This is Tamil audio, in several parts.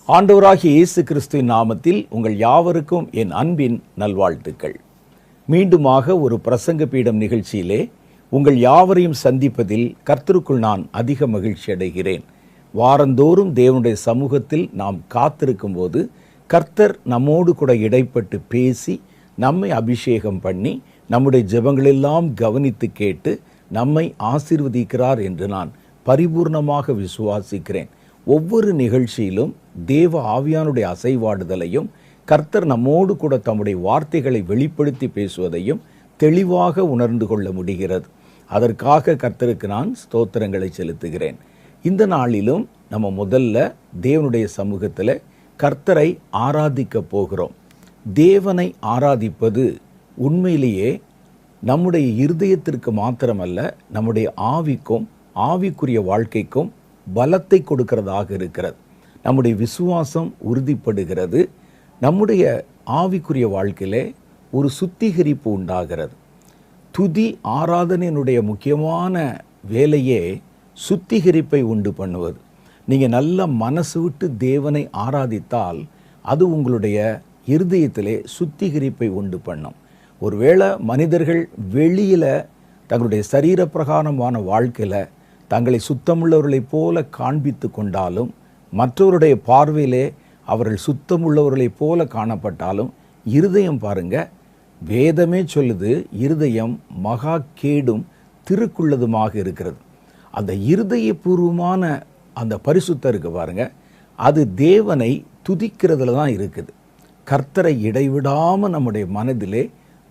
ஆண்டவராகிய இயேசு கிறிஸ்துவின் நாமத்தில் உங்கள் யாவருக்கும் என் அன்பின் நல்வாழ்த்துக்கள். மீண்டுமாக ஒரு பிரசங்க பீடம் நிகழ்ச்சியிலே உங்கள் யாவரையும் சந்திப்பதில் கர்த்தருக்குள் நான் அதிக மகிழ்ச்சி அடைகிறேன். வாரந்தோறும் தேவனுடைய சமூகத்தில் நாம் காத்திருக்கும் போது கர்த்தர் நம்மோடு கூட இடைப்பட்டு பேசி நம்மை அபிஷேகம் பண்ணி நம்முடைய ஜெபங்களெல்லாம் கவனித்து கேட்டு நம்மை ஆசீர்வதிக்கிறார் என்று நான் பரிபூர்ணமாக விசுவாசிக்கிறேன். ஒவ்வொரு நிகழ்ச்சியிலும் தேவ ஆவியானுடைய அசைவாடுதலையும் கர்த்தர் நம்மோடு கூட தம்முடைய வார்த்தைகளை வெளிப்படுத்தி பேசுவதையும் தெளிவாக உணர்ந்து கொள்ள முடிகிறது. அதற்காக கர்த்தருக்கு நான் ஸ்தோத்திரங்களை செலுத்துகிறேன். இந்த நாளிலும் நம்ம முதல்ல தேவனுடைய சமூகத்தில் கர்த்தரை ஆராதிக்க போகிறோம். தேவனை ஆராதிப்பது உண்மையிலேயே நம்முடைய இருதயத்திற்கு மாத்திரமல்ல, நம்முடைய ஆவிக்கும் ஆவிக்குரிய வாழ்க்கைக்கும் பலத்தை கொடுக்கிறதாக இருக்கிறது. நம்முடைய விசுவாசம் உறுதிப்படுகிறது. நம்முடைய ஆவிக்குரிய வாழ்க்கையிலே ஒரு சுத்திகரிப்பு உண்டாகிறது. துதி ஆராதனையினுடைய முக்கியமான வேலையே சுத்திகரிப்பை உண்டு பண்ணுவது. நீங்கள் நல்ல மனசு விட்டு தேவனை ஆராதித்தால் அது உங்களுடைய இருதயத்திலே சுத்திகரிப்பை உண்டு பண்ணும். ஒருவேளை மனிதர்கள் வெளியில் தங்களுடைய சரீர பிரகாரமான வாழ்க்கையில் தங்களை சுத்தமுள்ளவர்களைப் போல காண்பித்து கொண்டாலும், மற்றவருடைய பார்வையிலே அவர்கள் சுத்தமுள்ளவர்களைப் போல காணப்பட்டாலும், இருதயம் பாருங்க, வேதமே சொல்லுது, இருதயம் மகா கேடும் திருக்குள்ளதுமாக இருக்கிறது. அந்த இருதயபூர்வமான அந்த பரிசுத்தம் இருக்கு பாருங்க, அது தேவனை துதிக்கிறதுல தான் இருக்குது. கர்த்தரை இடைவிடாமல் நம்முடைய மனதிலே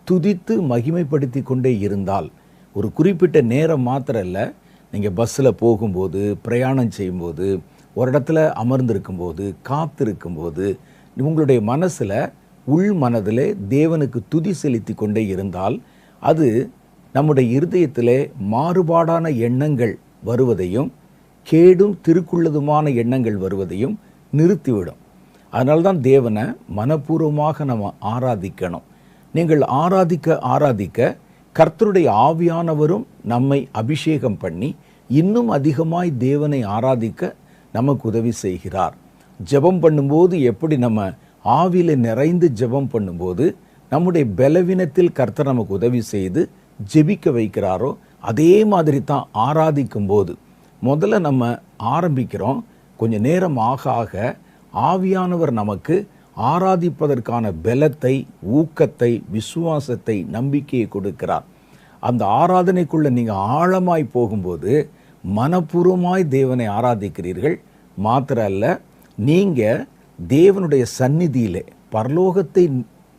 துதித்து மகிமைப்படுத்தி கொண்டே இருந்தால், ஒரு குறிப்பிட்ட நேரம் மாத்திரம் இல்லை, நீங்கள் பஸ்ஸில் போகும்போது, பிரயாணம் செய்யும்போது, ஒரு இடத்துல அமர்ந்திருக்கும்போது, காத்திருக்கும்போது, உங்களுடைய மனசில் உள் மனதில் தேவனுக்கு துதி செலுத்தி கொண்டே இருந்தால் அது நம்முடைய இருதயத்திலே மாறுபாடான எண்ணங்கள் வருவதையும் கேடும் திருக்குள்ளதுமான எண்ணங்கள் வருவதையும் நிறுத்திவிடும். அதனால்தான் தேவனை மனப்பூர்வமாக நம்ம ஆராதிக்கணும். நீங்கள் ஆராதிக்க கர்த்தருடைய ஆவியானவரும் நம்மை அபிஷேகம் பண்ணி இன்னும் அதிகமாய் தேவனை ஆராதிக்க நமக்கு உதவி செய்கிறார். ஜெபம் பண்ணும்போது எப்படி நம்ம ஆவியில் நிறைந்து ஜெபம் பண்ணும்போது நம்முடைய பலவீனத்தில் கர்த்தர் நமக்கு உதவி செய்து ஜெபிக்க வைக்கிறாரோ, அதே மாதிரி தான் ஆராதிக்கும் போது முதல்ல நம்ம ஆரம்பிக்கிறோம். கொஞ்சம் நேரம் ஆக ஆக ஆவியானவர் நமக்கு ஆராதிப்பதற்கான பலத்தை, ஊக்கத்தை, விசுவாசத்தை, நம்பிக்கையை கொடுக்கிறார். அந்த ஆராதனைக்குள்ளே நீங்கள் ஆழமாய் போகும்போது மனப்பூர்வமாய் தேவனை ஆராதிக்கிறீர்கள். மாத்திரம் அல்ல, நீங்கள் தேவனுடைய சந்நிதியிலே பரலோகத்தை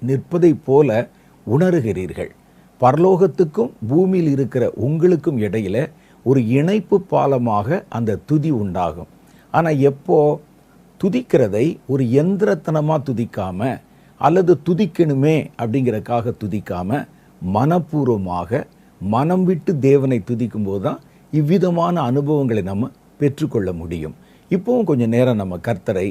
நிற்பதைப் போல உணர்கிறீர்கள். பரலோகத்துக்கும் பூமியில் இருக்கிற உங்களுக்கும் இடையில ஒரு இணைப்பு பாலமாக அந்த துதி உண்டாகும். ஆனால் எப்போ துதிக்கிறதை ஒரு எந்திரத்தனமாக துதிக்காம, அல்லது துதிக்கணுமே அப்படிங்கிறக்காக துதிக்காம, மனப்பூர்வமாக மனம் விட்டு தேவனை துதிக்கும் போது தான் இவ்விதமான அனுபவங்களை நம்ம பெற்றுக்கொள்ள முடியும். இப்போவும் கொஞ்சம் நேரம் நம்ம கர்த்தரை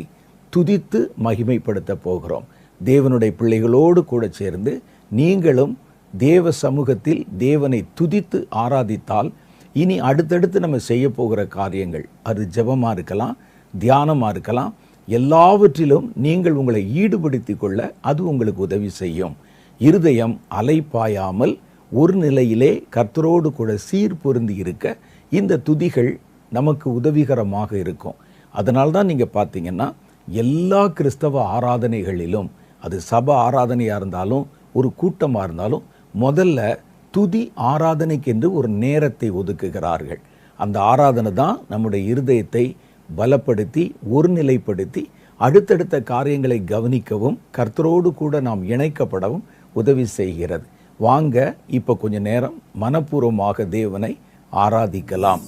துதித்து மகிமைப்படுத்த போகிறோம். தேவனுடைய பிள்ளைகளோடு கூட சேர்ந்து நீங்களும் தேவ சமூகத்தில் தேவனை துதித்து ஆராதித்தால் இனி அடுத்தடுத்து நம்ம செய்ய போகிற காரியங்கள், அது ஜெபமாக இருக்கலாம், தியானமாக இருக்கலாம், எல்லாவற்றிலும் நீங்கள் உங்களை ஈடுபடுத்தி கொள்ள அது உங்களுக்கு உதவி செய்யும். இருதயம் அலைப்பாயாமல் ஒரு நிலையிலே கர்த்தரோடு கூட சீர் பொருந்தி இருக்க இந்த துதிகள் நமக்கு உதவிகரமாக இருக்கும். அதனால்தான் நீங்கள் பார்த்தீங்கன்னா எல்லா கிறிஸ்தவ ஆராதனைகளிலும், அது சபை ஆராதனையாக இருந்தாலும் ஒரு கூட்டமாக இருந்தாலும், முதல்ல துதி ஆராதனைக்கென்று ஒரு நேரத்தை ஒதுக்குகிறார்கள். அந்த ஆராதனை தான் நம்முடைய இருதயத்தை பலப்படுத்தி ஒருநிலைப்படுத்தி அடுத்தடுத்த காரியங்களை கவனிக்கவும் கர்த்தரோடு கூட நாம் இணைக்கப்படவும் உதவி செய்கிறது. வாங்க, இப்போ கொஞ்ச நேரம் மனப்பூர்வமாக தேவனை ஆராதிக்கலாம்.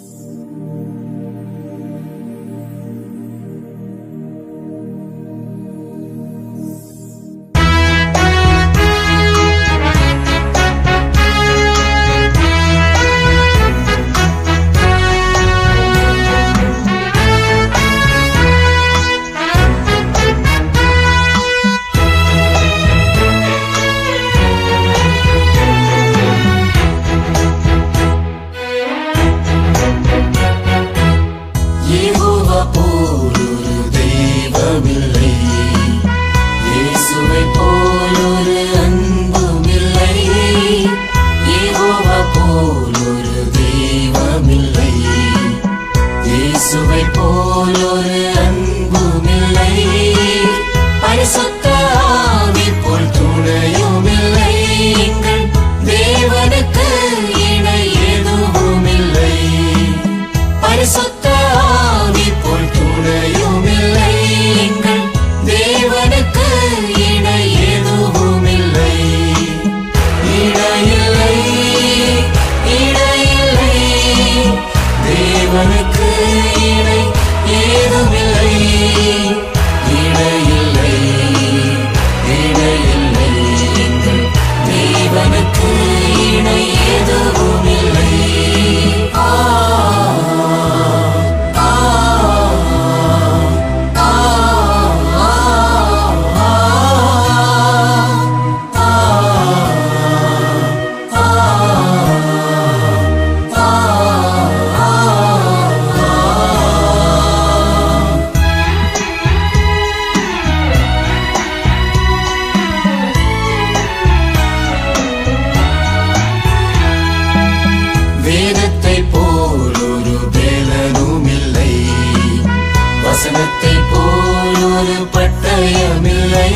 ஒரு பட்டயமில்லை,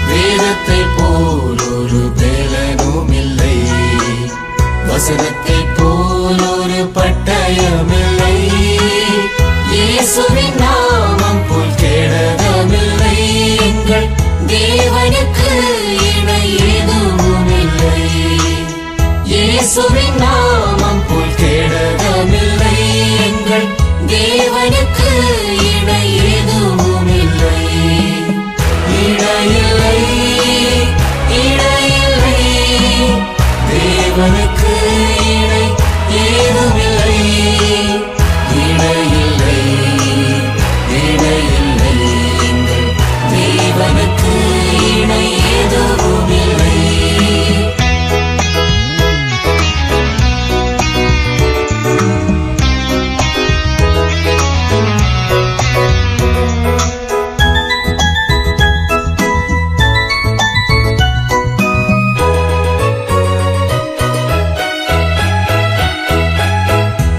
வேதத்தை போல் ஒரு பேலனும் இல்லை. வசனத்தை போல் ஒரு பட்டயமில்லை, இயேசுவின் நாமம் போல் கேடகமில்லை. எங்கள் தேவனுக்கு இணை எதுவும் இல்லை. இயேசுவின் நாமம் போல் கேடகமில்லை. எங்கள் தேவனுக்கு இணை எதுவும் இல்லை. இணையில்லை, இணையில்லை, தேவனுக்கு இணை ஏதுமில்லை. இணையில்லை, இணையில்லை, எங்கள் தேவனுக்கு இணை எதுவும் இல்லை.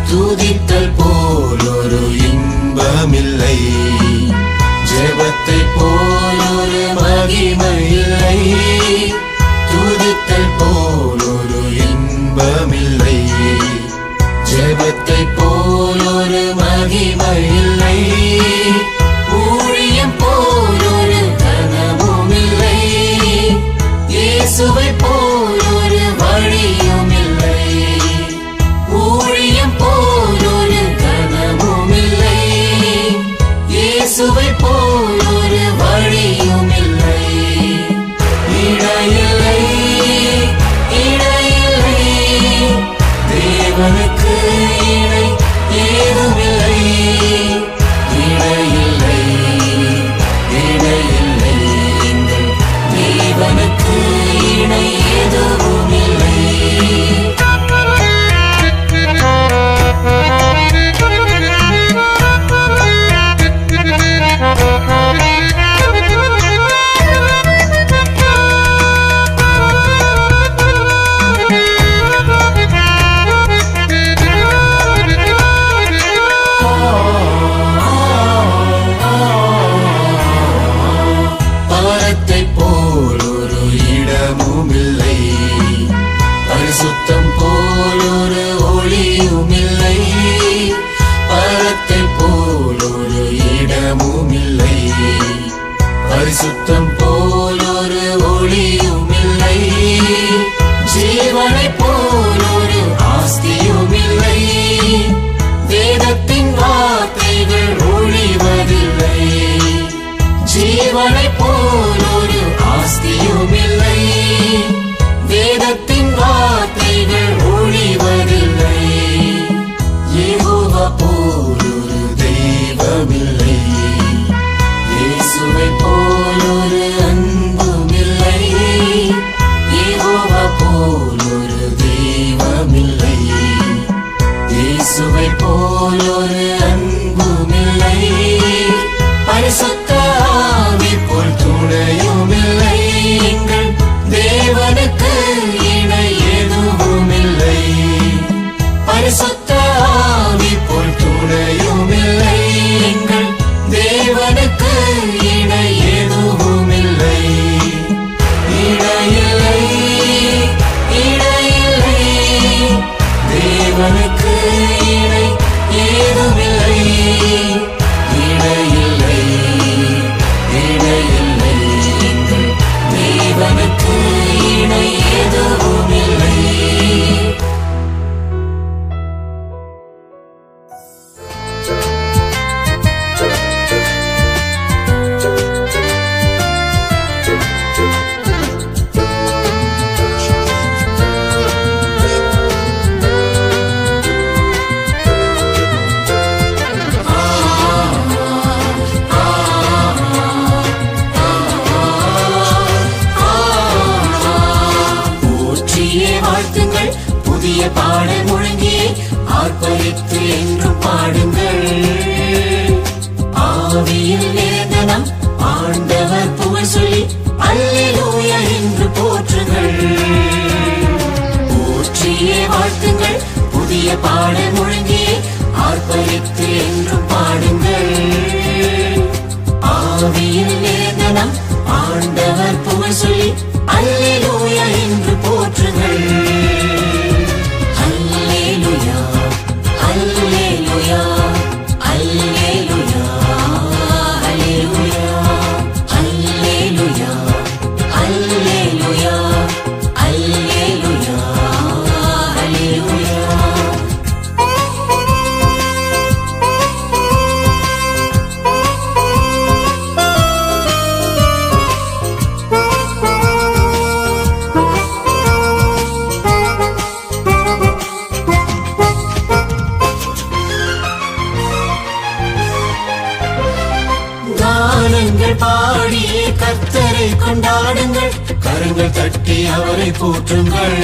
துதித்தல் போல் ஒரு இன்பமில்லை, ஜெபத்தை போல் ஒரு மகிமை இல்லை. துதித்தல் போல் ஒரு இன்பமில்லை, ஜெபத்தை போல் ஒரு மகிமை இல்லை. ஊழியம் போல் ஒரு கனவும் இல்லை, இயேசுவை போல் ஒரு வழியும் இல்லை. ஊழியம் போல் ஒரு கனவும் இல்லை, இயேசுவை போல் ஒரு வழியும் இல்லை. இணையில்லை, இணையில்லை, தேவனுக்கு இணை ஏதுமில்லை. இணையில்லை, இணையில்லை, எங்கள் தேவனுக்கு இணை எதுவும் இல்லை. பரத்தை போல் ஒரு இடமும் இல்லை, பரிசுத்தம் போல் ஒரு ஒளியும் இல்லை. பரத்தை போல் ஒரு இடமும் இல்லை, பரிசுத்தம் போல் ஒரு ஒளியும் இல்லை. ஜீவனை போல் ஒரு ஆஸ்தியும் இல்லை, வேதத்தின் வார்த்தைகள் ஒழிவதில்லை. ஜீவனை போல் ஒரு ஆஸ்தியும் இல்லை, வேதத்தின் வார்த்தைகள் ஒழிவதில்லை. யெகோவா போல் ஒரு தெய்வமில்லை, இயேசுவை போல் ஒரு அன்புமில்லை. யெகோவா போல் ஒரு தெய்வமில்லை, இயேசுவை போல் ஒரு அன்புமில்லை. பரிசுத்த ஆவி போல் துணையும் இல்லை, எங்கள் தேவனுக்கு இணை எதுவும் இல்லை. பரிசுத்த ஆவி போல் துணையும் இல்லை, எங்கள் தேவனுக்கு இணை எதுவும் இல்லை. இணையில்லை, இணையில்லை, தேவனுக்கு இணை ஏதுமில்லை. இணையில்லை, இணையில்லை, எங்கள் தேவனுக்கு இணை எதுவும் இல்லை. புதிய பாடல் முழங்கி ஆர்ப்பரித்து என்றும் பாடுங்கள். ஆவியில் வேதனம் ஆண்டவர் புகழ் சொல்லி அல்லேலூயா என்று போற்றுங்கள். போற்றியே வாழ்த்துங்கள், புதிய பாடல் முழங்கி ஆர்ப்பரித்து என்றும் பாடுங்கள். ஆவியில் நிறைந்த நம் ஆண்டவர் புகழ் சொல்லி அல்லேலூயா என்று போற்றுங்கள். அல்லேலூயா அல்லேலூயா அல்லேலூயா அல்லேலூயா அல்லேலூயா அல்லேலூயா அல்லேலூயா அல்லேலூயா. கானங்கள் பாடியே கர்த்தரை கொண்டாடுங்கள், கரங்கள் தட்டி அவரை போற்றுங்கள்.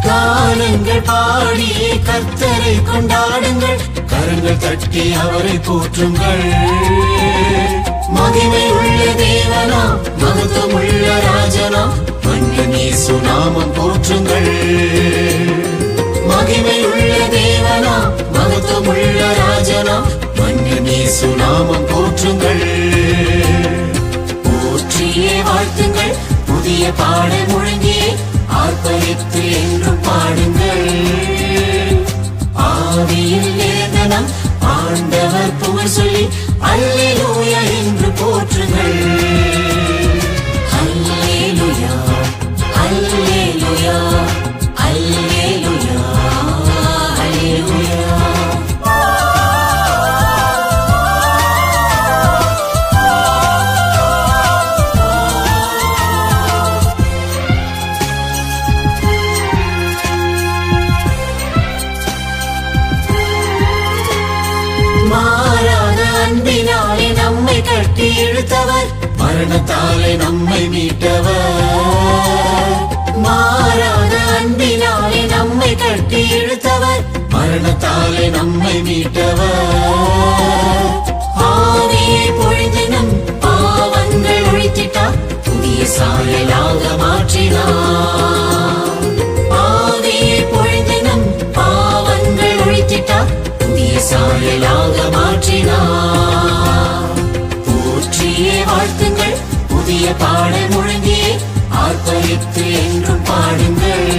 கானங்கள் பாடியே கர்த்தரை கொண்டாடுங்கள், கரங்கள் தட்டி அவரை போற்றுங்கள். மகிமை உள்ள தேவனா மகத்துவம் உள்ள ராஜனா மன்னன் இயேசு நாமம் போற்றுங்கள். மகிமை உள்ள தேவனா மகத்துவம் உள்ள ராஜனா மன்னன் இயேசு நாமம் போற்றுங்கள். போற்றியே வாழ்த்துங்கள், புதிய பாடல் முழங்கியே ஆர்ப்பரித்து என்றும் பாடுங்கள். ஆவியில் நிறைந்த நம் ஆண்டவர் புகழ் சொல்லி அல்லேலூயா என்று போற்றுங்கள். அல்லேலூயா அல்லேலூயா அல்லேலூயா அல்லேலூயா. மாறாத அன்பினாலே நம்மை கட்டி இழுத்தவர், மரணத்தாலே நம்மை மீட்டவர். மாறாத அன்பினாலே நம்மை கட்டி இழுத்தவர், மரணத்தாலே நம்மை மீட்டவர். ஆவியை பொழிந்து நம் பாவங்கள் ஒழித்திட்டார், புதிய சாயலாக மாற்றினார். ஆவியை பொழிந்து நம் பாவங்கள் ஒழித்திட்டார், புதிய சாயலாக மாற்றினார். போற்றியே வாழ்த்துங்கள், புதிய பாடல் முழங்கியே ஆர்ப்பரித்து என்றும் பாடுங்கள்.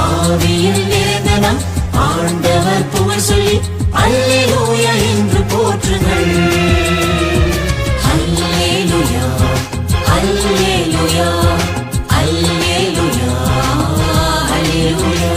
ஆவியில் நிறைந்த நம் ஆண்டவர் புகழ் சொல்லி அல்லேலூயா என்று போற்றுங்கள். அல்லேலூயா அல்லேலூயா அல்லேலூயா அல்லேலூயா.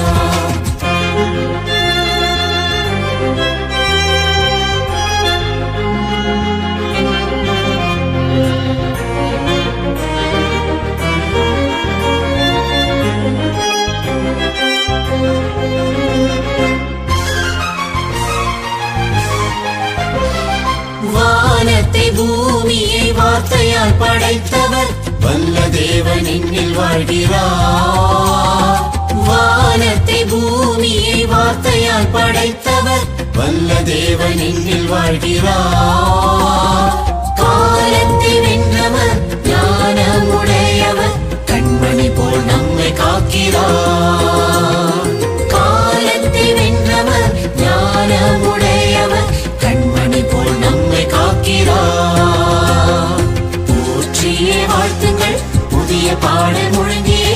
வானத்தை பூமியை வார்த்தையால் படைத்தவர், வல்ல தேவன் என்னில் வாழ்கிறார். வானத்தை பூமியை வார்த்தையால் படைத்தவர், வல்ல தேவன் என்னில் வாழ்கிறார். காலத்தை வென்றவர், ஞானமுடையவர், கண்மணி போல் நம்மை காக்கிறார். காலத்தை வென்றவர், ஞானமுடையவர், கண்மணி போல் நம்மை காக்கிறார். போற்றியே வாழ்த்துங்கள், புதிய பாடல் முழங்கியே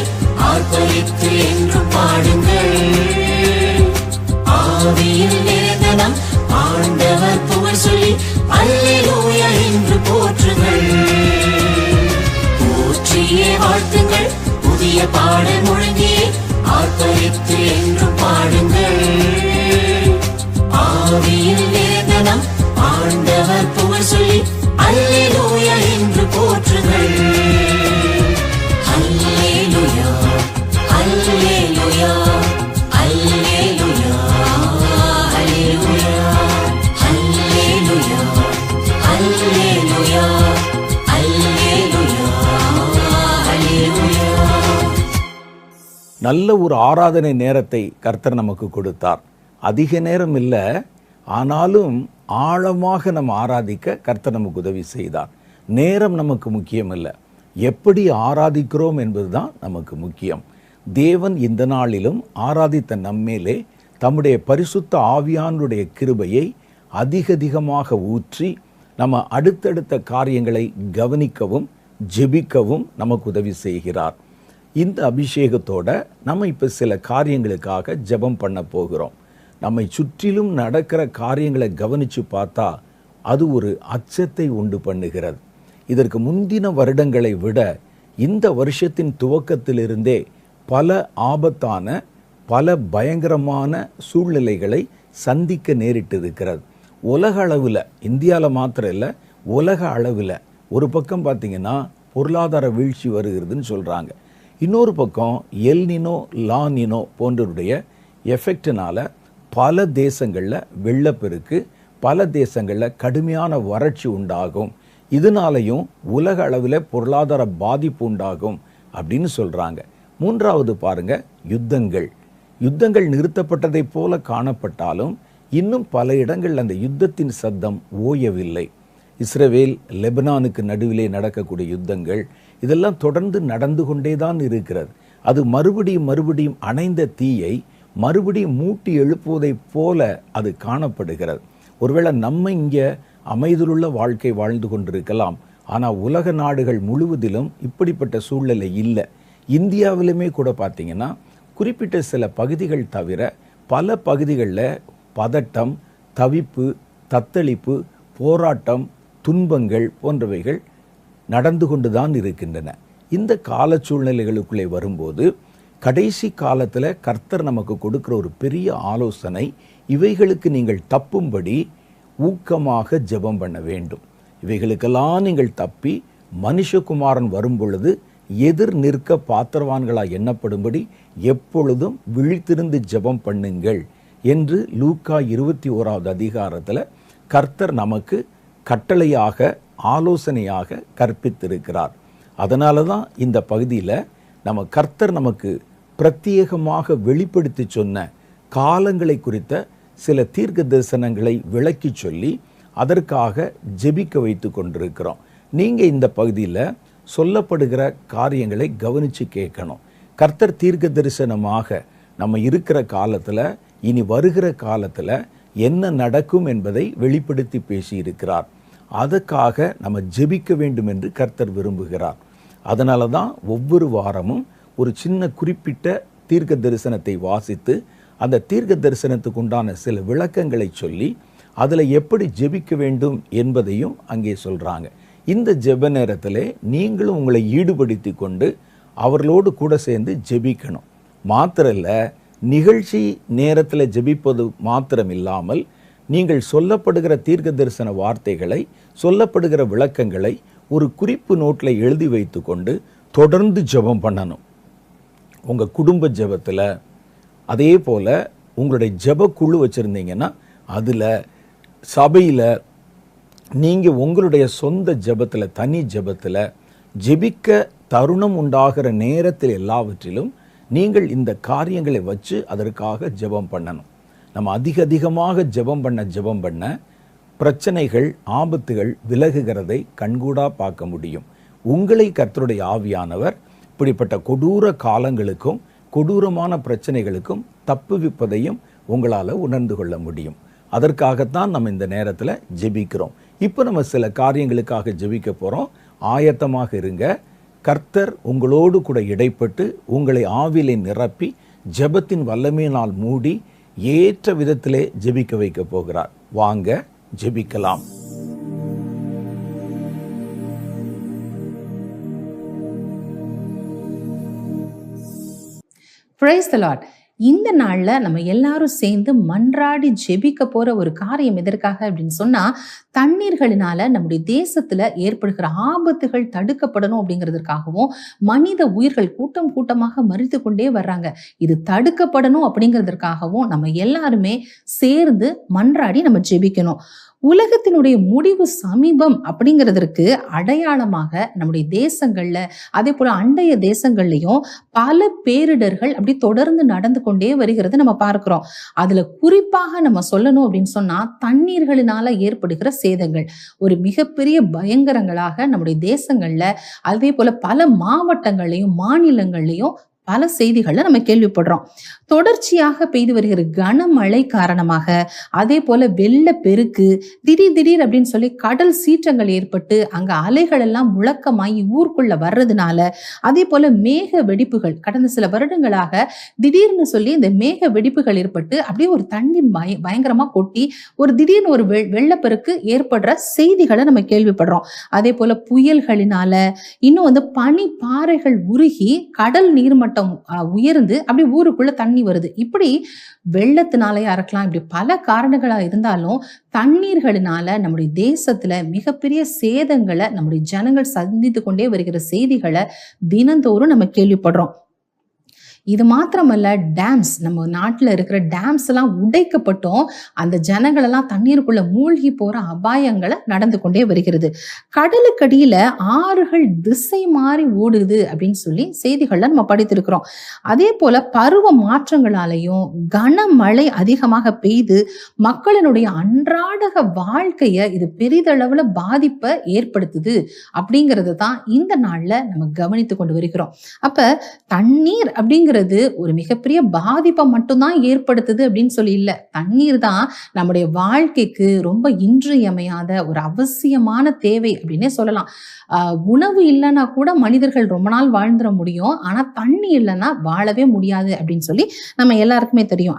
ஆர்ப்பரித்து என்றும் பாடுங்கள். ஆவியில் நிறைந்த நம் ஆண்டவர் புகழ் சொல்லி அல்லேலூயா என்று போற்றுங்கள். போற்றியே வாழ்த்துங்கள், புதிய பாடல் முழங்கியே ஆர்ப்பரித்து என்றும் பாடுங்கள். ஆவியில் நிறைந்த நம் ஆண்டவர் புகழ் சொல்லி அல்லேலூயா என்று போற்றுங்கள். அல்லேலூயா அல்லேலூயா அல்லேலூயா அல்லேலூயா அல்லேலூயா அல்லேலூயா அல்லேலூயா அல்லேலூயா. நல்ல ஒரு ஆராதனை நேரத்தை கர்த்தர் நமக்கு கொடுத்தார். அதிக நேரம் இல்லை, ஆனாலும் ஆழமாக நம்ம ஆராதிக்க கர்த்தர் நமக்கு உதவி செய்தார். நேரம் நமக்கு முக்கியம் இல்லை, எப்படி ஆராதிக்கிறோம் என்பதுதான் நமக்கு முக்கியம். தேவன் இந்த நாளிலும் ஆராதித்த நம்மேலே தம்முடைய பரிசுத்த ஆவியானுடைய கிருபையை அதிகமாக ஊற்றி நம்ம அடுத்தடுத்த காரியங்களை கவனிக்கவும் ஜெபிக்கவும் நமக்கு உதவி செய்கிறார். இந்த அபிஷேகத்தோட நம்ம இப்போ சில காரியங்களுக்காக ஜெபம் பண்ண போகிறோம். நம்மை சுற்றிலும் நடக்கிற காரியங்களை கவனித்து பார்த்தா அது ஒரு அச்சத்தை உண்டு பண்ணுகிறது. இதற்கு முந்தின வருடங்களை விட இந்த வருஷத்தின் துவக்கத்திலிருந்தே பல ஆபத்தான பல பயங்கரமான சூழ்நிலைகளை சந்திக்க நேரிட்டு இருக்கிறது. உலக அளவில், இந்தியாவில் மாத்திரம் இல்லை, உலக அளவில் ஒரு பக்கம் பார்த்திங்கன்னா பொருளாதார வீழ்ச்சி வருகிறதுன்னு சொல்கிறாங்க. இன்னொரு பக்கம் எல்னினோ லானினோ போன்றவருடைய எஃபெக்டினால் பல தேசங்களில் வெள்ளப்பெருக்கு, பல தேசங்களில் கடுமையான வறட்சி உண்டாகும், இதனாலையும் உலக அளவில் பொருளாதார பாதிப்பு உண்டாகும் அப்படின்னு சொல்கிறாங்க. மூன்றாவது பாருங்க, யுத்தங்கள் நிறுத்தப்பட்டதை போல காணப்பட்டாலும் இன்னும் பல இடங்கள் அந்த யுத்தத்தின் சத்தம் ஓயவில்லை. இஸ்ரவேல் லெபனானுக்கு நடுவிலே நடக்கக்கூடிய யுத்தங்கள் இதெல்லாம் தொடர்ந்து நடந்து கொண்டே தான் இருக்கிறது. அது மறுபடியும் அணைந்த தீயை மறுபடியும் மூட்டி எழுப்புவதைப் போல அது காணப்படுகிறது. ஒருவேளை நம்ம இங்கே அமைதியுள்ள வாழ்க்கை வாழ்ந்து கொண்டிருக்கலாம், ஆனால் உலக நாடுகள் முழுவதிலும் இப்படிப்பட்ட சூழ்நிலை இல்லை. இந்தியாவிலுமே கூட பார்த்தீங்கன்னா குறிப்பிட்ட சில பகுதிகள் தவிர பல பகுதிகளில் பதட்டம், தவிப்பு, தத்தளிப்பு, போராட்டம், துன்பங்கள் போன்றவைகள் நடந்து கொண்டு தான் இருக்கின்றன. இந்த கால சூழ்நிலைகளுக்குள்ளே வரும்போது கடைசி காலத்தில் கர்த்தர் நமக்கு கொடுக்கிற ஒரு பெரிய ஆலோசனை, இவைகளுக்கு நீங்கள் தப்பும்படி ஊக்கமாக ஜெபம் பண்ண வேண்டும். இவைகளுக்கெல்லாம் நீங்கள் தப்பி மனுஷகுமாரன் வரும் பொழுது எதிர் நிற்க பாத்திரவான்களாக எண்ணப்படும்படி எப்பொழுதும் விழித்திருந்து ஜெபம் பண்ணுங்கள் என்று லூக்கா 21வது அதிகாரத்தில் கர்த்தர் நமக்கு கட்டளையாக ஆலோசனையாக கற்பித்திருக்கிறார். அதனால தான் இந்த பகுதியில் நம்ம கர்த்தர் நமக்கு பிரத்யேகமாக வெளிப்படுத்தி சொன்ன காலங்களை குறித்த சில தீர்க்க தரிசனங்களை விளக்கி சொல்லி அதற்காக ஜெபிக்க வைத்து கொண்டிருக்கிறோம். நீங்கள் இந்த பகுதியில் சொல்லப்படுகிற காரியங்களை கவனித்து கேட்கணும். கர்த்தர் தீர்க்க தரிசனமாக நம்ம இருக்கிற காலத்தில், இனி வருகிற காலத்தில் என்ன நடக்கும் என்பதை வெளிப்படுத்தி பேசியிருக்கிறார். அதுக்காக நம்ம ஜெபிக்க வேண்டும் என்று கர்த்தர் விரும்புகிறார். அதனால தான் ஒவ்வொரு வாரமும் ஒரு சின்ன குறிப்பிட்ட தீர்க்க தரிசனத்தை வாசித்து அந்த தீர்க்க தரிசனத்துக்கு உண்டான சில விளக்கங்களை சொல்லி அதில் எப்படி ஜெபிக்க வேண்டும் என்பதையும் அங்கே சொல்கிறாங்க. இந்த ஜெப நேரத்தில் நீங்களும் உங்களை ஈடுபடுத்தி கொண்டு அவர்களோடு கூட சேர்ந்து ஜெபிக்கணும். மாத்திரம் இல்லை, நிகழ்ச்சி நேரத்தில் ஜெபிப்பது மாத்திரம் இல்லாமல் நீங்கள் சொல்லப்படுகிற தீர்க்க தரிசன வார்த்தைகளை, சொல்லப்படுகிற விளக்கங்களை ஒரு குறிப்பு நோட்டில் எழுதி வைத்து கொண்டு தொடர்ந்து ஜெபம் பண்ணணும். உங்கள் குடும்ப ஜெபத்தில், அதே போல் உங்களுடைய ஜெப குழு வச்சுருந்தீங்கன்னா அதில், சபையில், நீங்கள் உங்களுடைய சொந்த ஜெபத்தில், தனி ஜெபத்தில், ஜெபிக்க தருணம் உண்டாகிற நேரத்தில் எல்லாவற்றிலும் நீங்கள் இந்த காரியங்களை வச்சு அதற்காக ஜெபம் பண்ணணும். நம்ம அதிகமாக ஜெபம் பண்ண பிரச்சனைகள், ஆபத்துகள் விலகுகிறதை கண்கூடா பார்க்க முடியும். உங்களை கர்த்தருடைய ஆவியானவர் இப்படிப்பட்ட கொடூர காலங்களுக்கும் கொடூரமான பிரச்சனைகளுக்கும் தப்புவிப்பதையும் உங்களால் உணர்ந்து கொள்ள முடியும். அதற்காகத்தான் நம்ம இந்த நேரத்தில் ஜெபிக்கிறோம். இப்போ நம்ம சில காரியங்களுக்காக ஜெபிக்க போகிறோம். ஆயத்தமாக இருங்க. கர்த்தர் உங்களோடு கூட இடைப்பட்டு உங்களை ஆவிலை நிரப்பி ஜெபத்தின் வல்லமையினால் மூடி ஏற்ற விதத்திலே ஜெபிக்க வைக்க போகிறார். வாங்க ஜெபிக்கலாம். Praise the Lord. இந்த நாள்ல நம்ம எல்லாரும் சேர்ந்து மன்றாடி ஜெபிக்க போற ஒரு காரியம் எதற்காக அப்படின்னு சொன்னா, தண்ணீர்களினால நம்முடைய தேசத்துல ஏற்படுகிற ஆபத்துகள் தடுக்கப்படணும் அப்படிங்கிறதுக்காகவும், மனித உயிர்கள் கூட்டம் கூட்டமாக மரித்து கொண்டே வர்றாங்க, இது தடுக்கப்படணும் அப்படிங்கிறதுக்காகவும் நம்ம எல்லாருமே சேர்ந்து மன்றாடி நம்ம ஜெபிக்கணும். உலகத்தினுடைய முடிவு சமீபம் அப்படிங்கிறதுக்கு அடையாளமாக நம்முடைய தேசங்கள்ல, அதே போல அண்டைய தேசங்கள்லயும் பல பேரிடர்கள் அப்படி தொடர்ந்து நடந்து கொண்டே வருகிறது நம்ம பார்க்கிறோம். அதுல குறிப்பாக நம்ம சொல்லணும் அப்படின்னு சொன்னா, தண்ணீர்களினால ஏற்படுகிற சேதங்கள் ஒரு மிகப்பெரிய பயங்கரங்களாக நம்முடைய தேசங்கள்ல, அதே போல பல மாவட்டங்கள்லயும் மாநிலங்கள்லயும் பல செய்திகளை நம்ம கேள்விப்படுறோம். தொடர்ச்சியாக பெய்து வருகிற கனமழை காரணமாக, அதே போல வெள்ளப்பெருக்கு, திடீர் அப்படின்னு சொல்லி கடல் சீற்றங்கள் ஏற்பட்டு அங்க அலைகள் எல்லாம் முழக்கமாகி ஊருக்குள்ள வர்றதுனால, அதே போல மேக வெடிப்புகள் கடந்த சில வருடங்களாக திடீர்னு சொல்லி இந்த மேக வெடிப்புகள் ஏற்பட்டு அப்படியே ஒரு தண்ணி பயங்கரமா கொட்டி ஒரு திடீர்னு ஒரு வெள்ளப்பெருக்கு ஏற்படுற செய்திகளை நம்ம கேள்விப்படுறோம். அதே போல புயல்களினால, இன்னும் பனி பாறைகள் உருகி கடல் நீர்மட்டம் உயர்ந்து அப்படி ஊருக்குள்ள தண்ணி வருது. இப்படி வெள்ளத்தினாலயா இருக்கலாம், இப்படி பல காரணங்களா இருந்தாலும் தண்ணீர்களினால நம்முடைய தேசத்துல மிகப்பெரிய சேதங்களை நம்முடைய ஜனங்கள் சந்தித்து கொண்டே வருகிற செய்திகளை தினந்தோறும் நம்ம கேள்விப்படுறோம். இது மாத்திரமல்ல, டேம்ஸ், நம்ம நாட்டில் இருக்கிற டேம்ஸ் எல்லாம் உடைக்கப்பட்டும் அந்த ஜனங்கள் எல்லாம் தண்ணீருக்குள்ள மூழ்கி போற அபாயங்களை நடந்து கொண்டே வருகிறது. கடலுக்கடியில ஆறுகள் திசை மாறி ஓடுது அப்படின்னு சொல்லி செய்திகள்ல நம்ம படித்திருக்கிறோம். அதே போல பருவ மாற்றங்களாலையும் கனமழை அதிகமாக பெய்து மக்களினுடைய அன்றாட வாழ்க்கைய இது பெரிதளவுல பாதிப்பை ஏற்படுத்துது அப்படிங்கிறது தான் இந்த நாள்ல நம்ம கவனித்து கொண்டு வருகிறோம். அப்ப தண்ணீர் அப்படிங்கிறது ஒரு மிகப்பெரிய பாதிப்பை மட்டும்தான் ஏற்படுத்துது அப்படின்னு சொல்லி இல்ல. தண்ணீர் தான் நம்முடைய வாழ்க்கைக்கு ரொம்ப இன்றியமையாத ஒரு அவசியமான தேவை அப்படின்னே சொல்லலாம். உணவு இல்லைன்னா கூட மனிதர்கள் ரொம்ப நாள் வாழ்ந்துட முடியும், ஆனா தண்ணி இல்லைன்னா வாழவே முடியாது அப்படின்னு சொல்லி நம்ம எல்லாருக்குமே தெரியும்.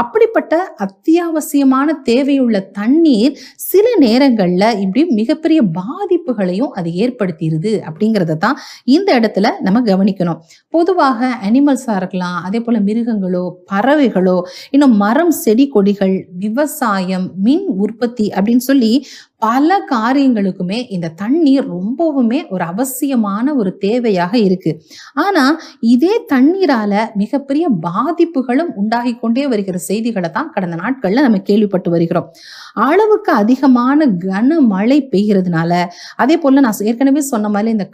அப்படிப்பட்ட அத்தியாவசியமான தேவையுள்ள தண்ணீர் சில நேரங்கள்ல இப்படி மிகப்பெரிய பாதிப்புகளையும் அது ஏற்படுத்திடுது அப்படிங்கிறத தான் இந்த இடத்துல நம்ம கவனிக்கணும். பொதுவாக அனிமல்ஸா இருக்கலாம், அதே போல மிருகங்களோ பறவைகளோ, இன்னும் மரம் செடி கொடிகள், விவசாயம், மின் உற்பத்தி அப்படின்னு சொல்லி பல காரியங்களுக்குமே இந்த தண்ணீர் ரொம்பவுமே ஒரு அவசியமான ஒரு தேவையாக இருக்கு. ஆனா இதே தண்ணீரால மிகப்பெரிய பாதிப்புகளும் உண்டாகி கொண்டே வருகிற செய்திகளை தான் கடந்த நாட்கள்ல நம்ம கேள்விப்பட்டு வருகிறோம். அளவுக்கு அதிகமான கனமழை பெய்கிறதுனால, அதே போல நான் ஏற்கனவே சொன்ன மாதிரி இந்த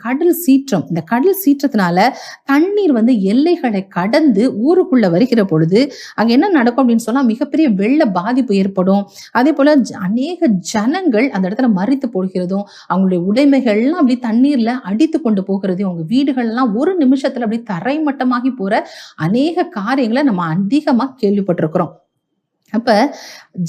கடல் சீற்றத்தினால தண்ணீர் எல்லைகளை கடந்து ஊருக்குள்ள வருகிற பொழுது அங்க என்ன நடக்கும் அப்படின்னு சொன்னா மிகப்பெரிய வெள்ள பாதிப்பு ஏற்படும். அதே போல அநேக ஜனங்கள் அந்த இடத்துல மறித்து போடுகிறதும், அவங்களுடைய உடைமைகள் எல்லாம் அப்படி தண்ணீர்ல அடித்து கொண்டு போகிறதையும், அவங்க வீடுகள் எல்லாம் ஒரு நிமிஷத்துல அப்படி தரைமட்டமாகி போற அநேக காரியங்களை நம்ம அதிகமா கேள்விப்பட்டிருக்கிறோம். அப்ப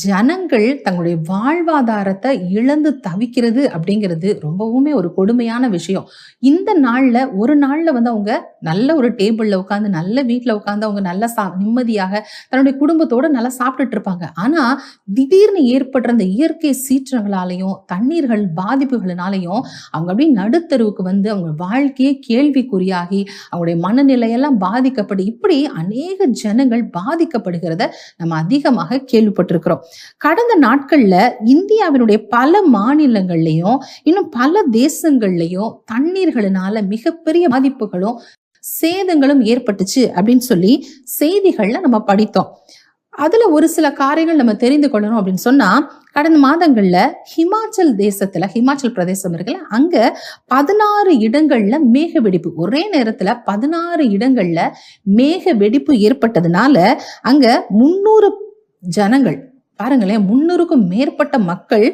ஜனங்கள் தங்களுடைய வாழ்வாதாரத்தை இழந்து தவிக்கிறது அப்படிங்கிறது ரொம்பவுமே ஒரு கொடுமையான விஷயம். இந்த நாள்ல ஒரு நாள்ல அவங்க நல்ல ஒரு டேபிள்ல உட்காந்து, நல்ல வீட்டுல உட்காந்து அவங்க நல்ல நிம்மதியாக தன்னுடைய குடும்பத்தோட நல்லா சாப்பிட்டுட்டு இருப்பாங்க. ஆனா திடீர்னு ஏற்படுற அந்த இயற்கை சீற்றங்களாலையும் தண்ணீர்கள் பாதிப்புகளினாலையும் அவங்க அப்படியே நடுத்தருவுக்கு அவங்க வாழ்க்கையே கேள்விக்குறியாகி அவங்களுடைய மனநிலையெல்லாம் பாதிக்கப்பட்டு இப்படி அநேக ஜனங்கள் பாதிக்கப்படுகிறத நம்ம அதிகமாக கேள்விப்பட்டிருக்கிறோம். கடந்த நாட்கள்ல இந்தியாவினுடைய பல மாநிலங்கள்லயும் இன்னும் பல தேசங்கள்லயும் தண்ணீர்களினால மிகப்பெரிய பாதிப்புகளும் சேதங்களும் ஏற்பட்டுச்சு அப்படின்னு சொல்லி செய்திகள்ல நம்ம படித்தோம். அதுல ஒரு சில காரியங்கள் நம்ம தெரிந்து கொள்ளணும் அப்படின்னு சொன்னா, கடந்த மாதங்கள்ல ஹிமாச்சல் பிரதேசம் இருக்குல்ல, அங்க 16 இடங்கள்ல மேக வெடிப்பு, ஒரே நேரத்துல 16 இடங்கள்ல மேக வெடிப்பு ஏற்பட்டதுனால அங்க 300 ஜனங்கள், பாருங்களேன், 300க்கும் மேற்பட்ட மக்கள்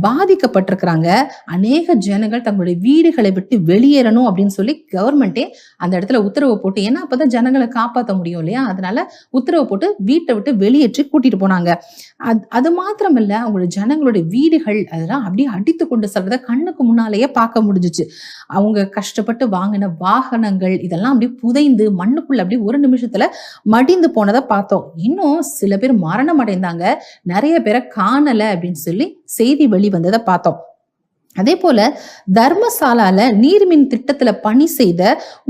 பாதிக்கப்பட்டிருக்கிறாங்க. அநேக ஜனங்கள் தங்களுடைய வீடுகளை விட்டு வெளியேறணும் அப்படின்னு சொல்லி கவர்மெண்டே அந்த இடத்துல உத்தரவு போட்டு, ஏன்னா அப்பதான் ஜனங்களை காப்பாற்ற முடியும் இல்லையா, அதனால உத்தரவு போட்டு வீட்டை விட்டு வெளியேற்றி கூட்டிட்டு போனாங்க. அது மாத்திரமல்ல, அவங்களுடைய ஜனங்களுடைய வீடுகள் அதெல்லாம் அப்படியே அடித்து கொண்டு செல்றத கண்ணுக்கு முன்னாலேயே பார்க்க முடிஞ்சிச்சு. அவங்க கஷ்டப்பட்டு வாங்கின வாகனங்கள் இதெல்லாம் அப்படியே புதைந்து மண்ணுக்குள்ள அப்படியே ஒரு நிமிஷத்துல மடிந்து போனதை பார்த்தோம். இன்னும் சில பேர் மரணம் அடைந்தாங்க, நிறைய பேரை காணல அப்படின்னு சொல்லி செய்தி வெளிவந்ததை பார்த்தோம். அதே போல தர்மசாலால நீர்மின் திட்டத்துல பணி செய்த